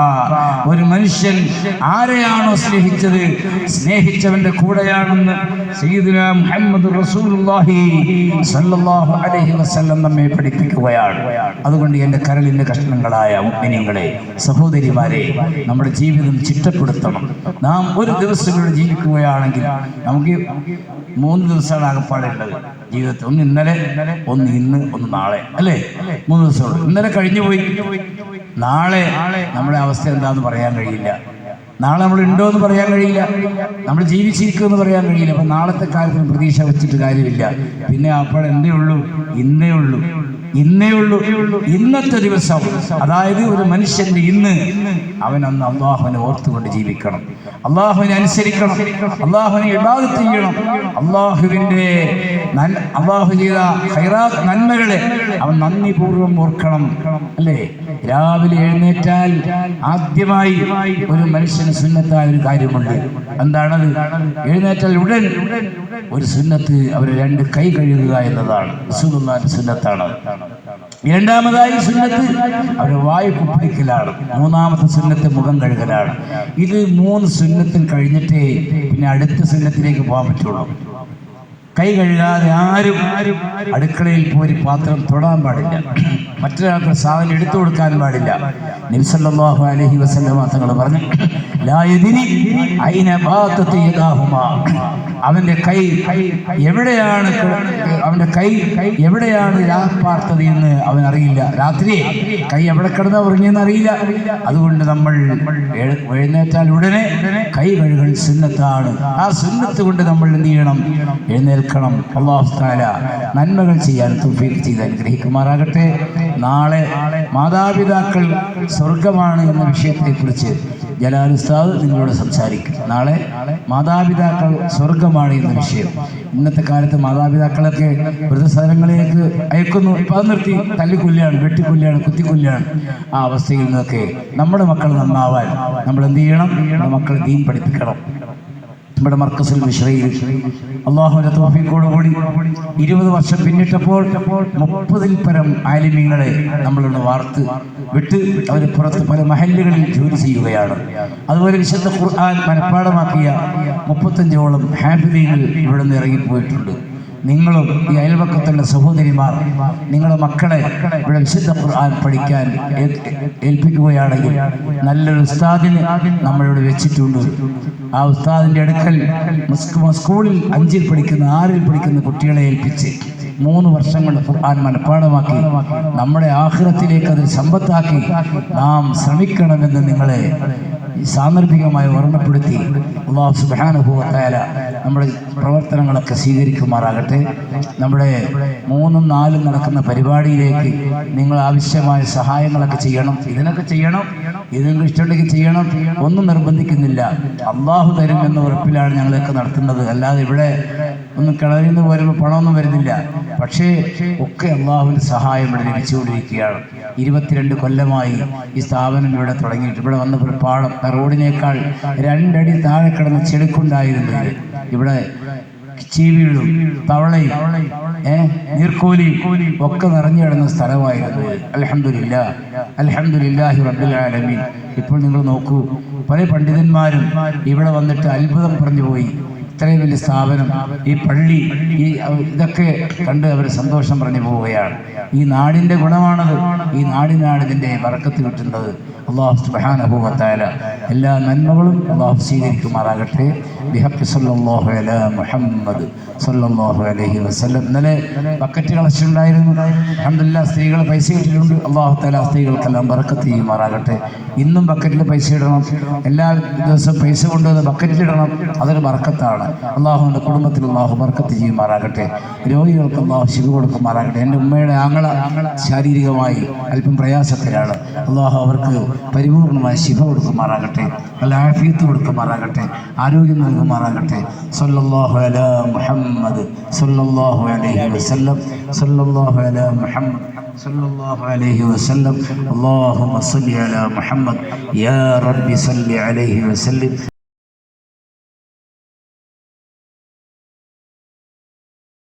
ഒരു മനുഷ്യൻ ആരെയാണോ സ്നേഹിച്ചത്, സ്നേഹിച്ചവന്റെ കൂടെയാണെന്ന് സയ്യിദുനാ മുഹമ്മദ് റസൂലുള്ളാഹി സ്വല്ലല്ലാഹു അലൈഹി വസല്ലം നമ്മെ പഠിപ്പിക്കുകയാണ്. അതുകൊണ്ട് എൻ്റെ കരളിൻ്റെ കഷ്ണങ്ങളായ മുഅ്മിനീങ്ങളെ, സഹോദരിമാരെ, നമ്മുടെ ജീവിതം ചിട്ടപ്പെടുത്തണം. നാം ഒരു ദിവസം ഇവിടെ ജീവിക്കുകയാണെങ്കിൽ നമുക്ക് 3 ദിവസമാണ് ആകപ്പാടുള്ളത് ജീവിതത്തിൽ. ഒന്ന് ഇന്നലെ, ഒന്ന് ഇന്ന്, ഒന്ന് നാളെ, അല്ലേ? 3 ദിവസമുള്ളൂ. ഇന്നലെ കഴിഞ്ഞു പോയി. നാളെ നമ്മുടെ അവസ്ഥ എന്താണെന്ന് പറയാൻ കഴിയില്ല. നാളെ നമ്മൾ ഉണ്ടോ എന്ന് പറയാൻ കഴിയില്ല. നമ്മൾ ജീവിച്ചിരിക്കുമെന്ന് പറയാൻ കഴിയില്ല. അപ്പം നാളത്തെ കാര്യത്തിന് പ്രതീക്ഷ വെച്ചിട്ട് കാര്യമില്ല. പിന്നെ അപ്പോൾ എന്തേ ഉള്ളൂ? ഇന്നേ ഉള്ളൂ. ഇന്നത്തെ ദിവസം, അതായത് ഒരു മനുഷ്യന്റെ ഇന്ന്, അവൻ അന്ന് അള്ളാഹുവിനെ ഓർത്തുകൊണ്ട് ജീവിക്കണം, അള്ളാഹുവിനെ അനുസരിക്കണം, അള്ളാഹുവിനെ ഇബാദത്ത് ചെയ്യണം. അള്ളാഹു ചെയ്ത ഖൈറാത്ത് നന്മകളെ അവൻ നന്ദിപൂർവ്വം ഓർക്കണം, അല്ലേ? രാവിലെ എഴുന്നേറ്റാൽ ആദ്യമായി ഒരു മനുഷ്യന് സുന്നത്തായ ഒരു കാര്യമുണ്ട്. എന്താണത്? എഴുന്നേറ്റാൽ ഉടൻ ഒരു സുന്നത്ത് അവർ 2 കൈ കഴുകുക എന്നതാണ്. റസൂലുള്ളാഹിന്റെ സുന്നത്താണ്. രണ്ടാമതായി സുന്നത്ത് അവർ വായു കുപ്പിക്കലാണ്. മൂന്നാമത്തെ സുന്നത്ത് മുഖം കഴുകലാണ്. ഇത് 3 സുന്നത്തിൽ കഴിഞ്ഞിട്ടേ പിന്നെ അടുത്ത സുന്നത്തിലേക്ക് പോകാൻ പറ്റുള്ളൂ. കൈ കഴുകാതെ ആരും അടുക്കളയിൽ പോയി പാത്രം തൊടാൻ പാടില്ല. മറ്റൊരാൾക്ക് സാധനം എടുത്തു കൊടുക്കാൻ പാടില്ല. നബി സല്ലല്ലാഹു അലൈഹി വസല്ലം തങ്ങൾ പറഞ്ഞു, ലാ യദ്രി ഐന ബാതത യദാഹുമാ. അവന്റെ കൈ എവിടെയാണ് രാപ്പാർത്തത് എന്ന് അവൻ അറിയില്ല. രാത്രി കൈ എവിടെ കിടന്ന് ഉറങ്ങിയെന്ന് അറിയില്ല. അതുകൊണ്ട് നമ്മൾ എഴുന്നേറ്റാൽ ഉടനെ കൈ കഴുകൽ സുന്നത്താണ്. ആ സുന്നത്ത് കൊണ്ട് നമ്മൾ എന്ത് ചെയ്യണം? എഴുന്നേൽക്കണം. അല്ലാഹു തആല നന്മകൾ ചെയ്യാൻ തൗഫീഖ് ചെയ്ത് അനുഗ്രഹിക്കുമാറാകട്ടെ. നാളെ മാതാപിതാക്കൾ സ്വർഗമാണ് എന്ന വിഷയത്തെക്കുറിച്ച് ജലാൽ ഉസ്താദ് നിങ്ങളോട് സംസാരിക്കും. നാളെ മാതാപിതാക്കൾ സ്വർഗമാണ് എന്ന വിഷയം. ഇന്നത്തെ കാലത്ത് മാതാപിതാക്കളൊക്കെ വൃദ്ധസ്ഥലങ്ങളിലേക്ക് അയക്കുന്നു. ഇപ്പം അത് നിർത്തി തല്ലിക്കൊല്ലാണ്, വെട്ടിക്കൊല്ലാണ്, കുത്തിക്കൊല്ലാണ്. ആ അവസ്ഥയിൽ നിന്നൊക്കെ നമ്മുടെ മക്കൾ നന്നാവാൻ നമ്മൾ എന്ത് ചെയ്യണം? നമ്മുടെ മക്കളെ ദീൻ പഠിപ്പിക്കണം. നമ്മുടെ മർക്കസുൽ മിശ്രയിൽ അള്ളാഹുവിന്റെ തൗഫീഖോടുകൂടി 20 വർഷം പിന്നിട്ടപ്പോൾ 30-ൽ പരം ആലിമീങ്ങളെ നമ്മളൊന്ന് വാർത്ത് വിട്ട് അവർ പുറത്ത് പല മഹല്ലുകളിൽ ജോലി ചെയ്യുകയാണ്. അതുപോലെ വിശുദ്ധ ഖുർആൻ മനഃപ്പാഠമാക്കിയ 35ഓളം ഹാഫിദീങ്ങൾ ഇവിടെ നിന്ന് ഇറങ്ങിപ്പോയിട്ടുണ്ട്. നിങ്ങളും ഈ അയൽവക്കത്തുള്ള സഹോദരിമാർ നിങ്ങളുടെ മക്കളെ ഇവിടെ വിശുദ്ധ ഖുർആൻ പഠിക്കാൻ ഏൽപ്പിക്കുകയാണെങ്കിൽ നല്ലൊരു ഉസ്താദിനെ നമ്മളിവിടെ വെച്ചിട്ടുണ്ട്. ആ ഉസ്താദിൻ്റെ അടുക്കൽ സ്കൂളിൽ 5-ൽ പഠിക്കുന്ന 6-ൽ പഠിക്കുന്ന കുട്ടികളെ ഏൽപ്പിച്ച് 3 വർഷം കൊണ്ട് ഖുർആൻ മനഃപ്പാഠമാക്കി നമ്മുടെ ആഖിറത്തിലേക്ക് അതിൽ സമ്പത്താക്കി നാം ശ്രമിക്കണമെന്ന് നിങ്ങളെ സാന്ദർഭികമായി ഓർമ്മപ്പെടുത്തി അല്ലാഹു സുബ്ഹാനഹു വ തആല നമ്മുടെ പ്രവർത്തനങ്ങളൊക്കെ സ്വീകരിക്കുമാറാകട്ടെ. നമ്മുടെ 3-ഉം 4-ഉം നടക്കുന്ന പരിപാടിയിലേക്ക് നിങ്ങൾ ആവശ്യമായ സഹായങ്ങളൊക്കെ ചെയ്യണം. ഇതിനൊക്കെ ചെയ്യണം, ഇത് നിങ്ങൾക്ക് ഇഷ്ടമുണ്ടെങ്കിൽ ചെയ്യണം. ഒന്നും നിർബന്ധിക്കുന്നില്ല. അള്ളാഹു തരും എന്ന ഉറപ്പിലാണ് ഞങ്ങളൊക്കെ നടത്തുന്നത്. അല്ലാതെ ഇവിടെ ഒന്നും കിളറിൽ നിന്ന് വരുമ്പോൾ പണമൊന്നും വരുന്നില്ല. പക്ഷേ ഒക്കെ അള്ളാഹുവിൻ്റെ സഹായം ഇവിടെ ലഭിച്ചുകൊണ്ടിരിക്കുകയാണ്. 22 കൊല്ലമായി ഈ സ്ഥാപനം ഇവിടെ തുടങ്ങിയിട്ട്. ഇവിടെ വന്നപ്പോൾ പാടം റോഡിനേക്കാൾ 2 അടി താഴെ കിടന്ന് ചെളിക്കുണ്ടായിരുന്നത് ഇവിടെ ചീവീടും തവളയും നീർക്കോലിയും ഒക്കെ നിറഞ്ഞു കിടന്ന സ്ഥലമായിരുന്നു. അൽഹംദുലില്ലാഹി റബ്ബിൽ ആലമീൻ. ഇപ്പോൾ നിങ്ങൾ നോക്കൂ, പല പണ്ഡിതന്മാരും ഇവിടെ വന്നിട്ട് അത്ഭുതം പറഞ്ഞു പോയി. ഇത്രയും വലിയ സ്ഥാപനം, ഈ പള്ളി, ഇതൊക്കെ കണ്ട് അവർ സന്തോഷം പറഞ്ഞു പോവുകയാണ്. ഈ നാടിൻ്റെ ഗുണമാണത്. ഈ നാടിനാണ് ഇതിൻ്റെ ബറക്കത്ത് കിട്ടുന്നത്. അല്ലാഹു സുബ്ഹാനഹു വ തആല എല്ലാ നന്മകളും അല്ലാഹു സ്വീകരിക്കുമാറാകട്ടെ. ബിഹഖ് സല്ലല്ലാഹു അലാ മുഹമ്മദ് സല്ലല്ലാഹു അലൈഹി വസല്ലം. ഇന്നലെ ബക്കറ്റ് കളക്ഷൻ ഉണ്ടായിരുന്നു. അൽഹംദുലില്ലാഹ് സ്ത്രീകൾ പൈസ ഇട്ടിട്ടുണ്ട്. അല്ലാഹു തആല സ്ത്രീകൾക്കെല്ലാം ബർക്കത്ത് ചെയ്യുമാറാകട്ടെ. ഇന്നും ബക്കറ്റിൽ പൈസ ഇടണം. എല്ലാ ദിവസവും പൈസ കൊണ്ടുവന്ന് ബക്കറ്റിലിടണം. അതൊരു ബർക്കത്താണ്. അള്ളാഹുവിൻ്റെ കുടുംബത്തിൽ അള്ളാഹു ബർക്കത്ത് ചെയ്യുമാറാകട്ടെ. രോഗികൾക്ക് അള്ളാഹു ശിഫ കൊടുക്കുമാറാകട്ടെ. എൻ്റെ ഉമ്മയുടെ ആങ്ങള ശാരീരികമായി അല്പം പ്രയാസത്തിലാണ്. അള്ളാഹു അവർക്ക് പരിപൂർണമായ ശിഫ കൊടുക്കുമാറാകട്ടെ. നല്ല ആഫിയത്ത് കൊടുക്കുമാറാകട്ടെ. ആരോഗ്യം നൽകുമാറാകട്ടെ. സല്ലല്ലാഹു അലാ മുഹമ്മദ് സല്ലല്ലാഹു അലൈഹി വസല്ലം. സല്ലല്ലാഹു അലാ മുഹമ്മദ് സല്ലല്ലാഹു അലൈഹി വസല്ലം. അല്ലാഹുമ്മ സല്ലി അലാ മുഹമ്മദ് യാ റബ്ബി സല്ലി അലൈഹി വസല്ലം.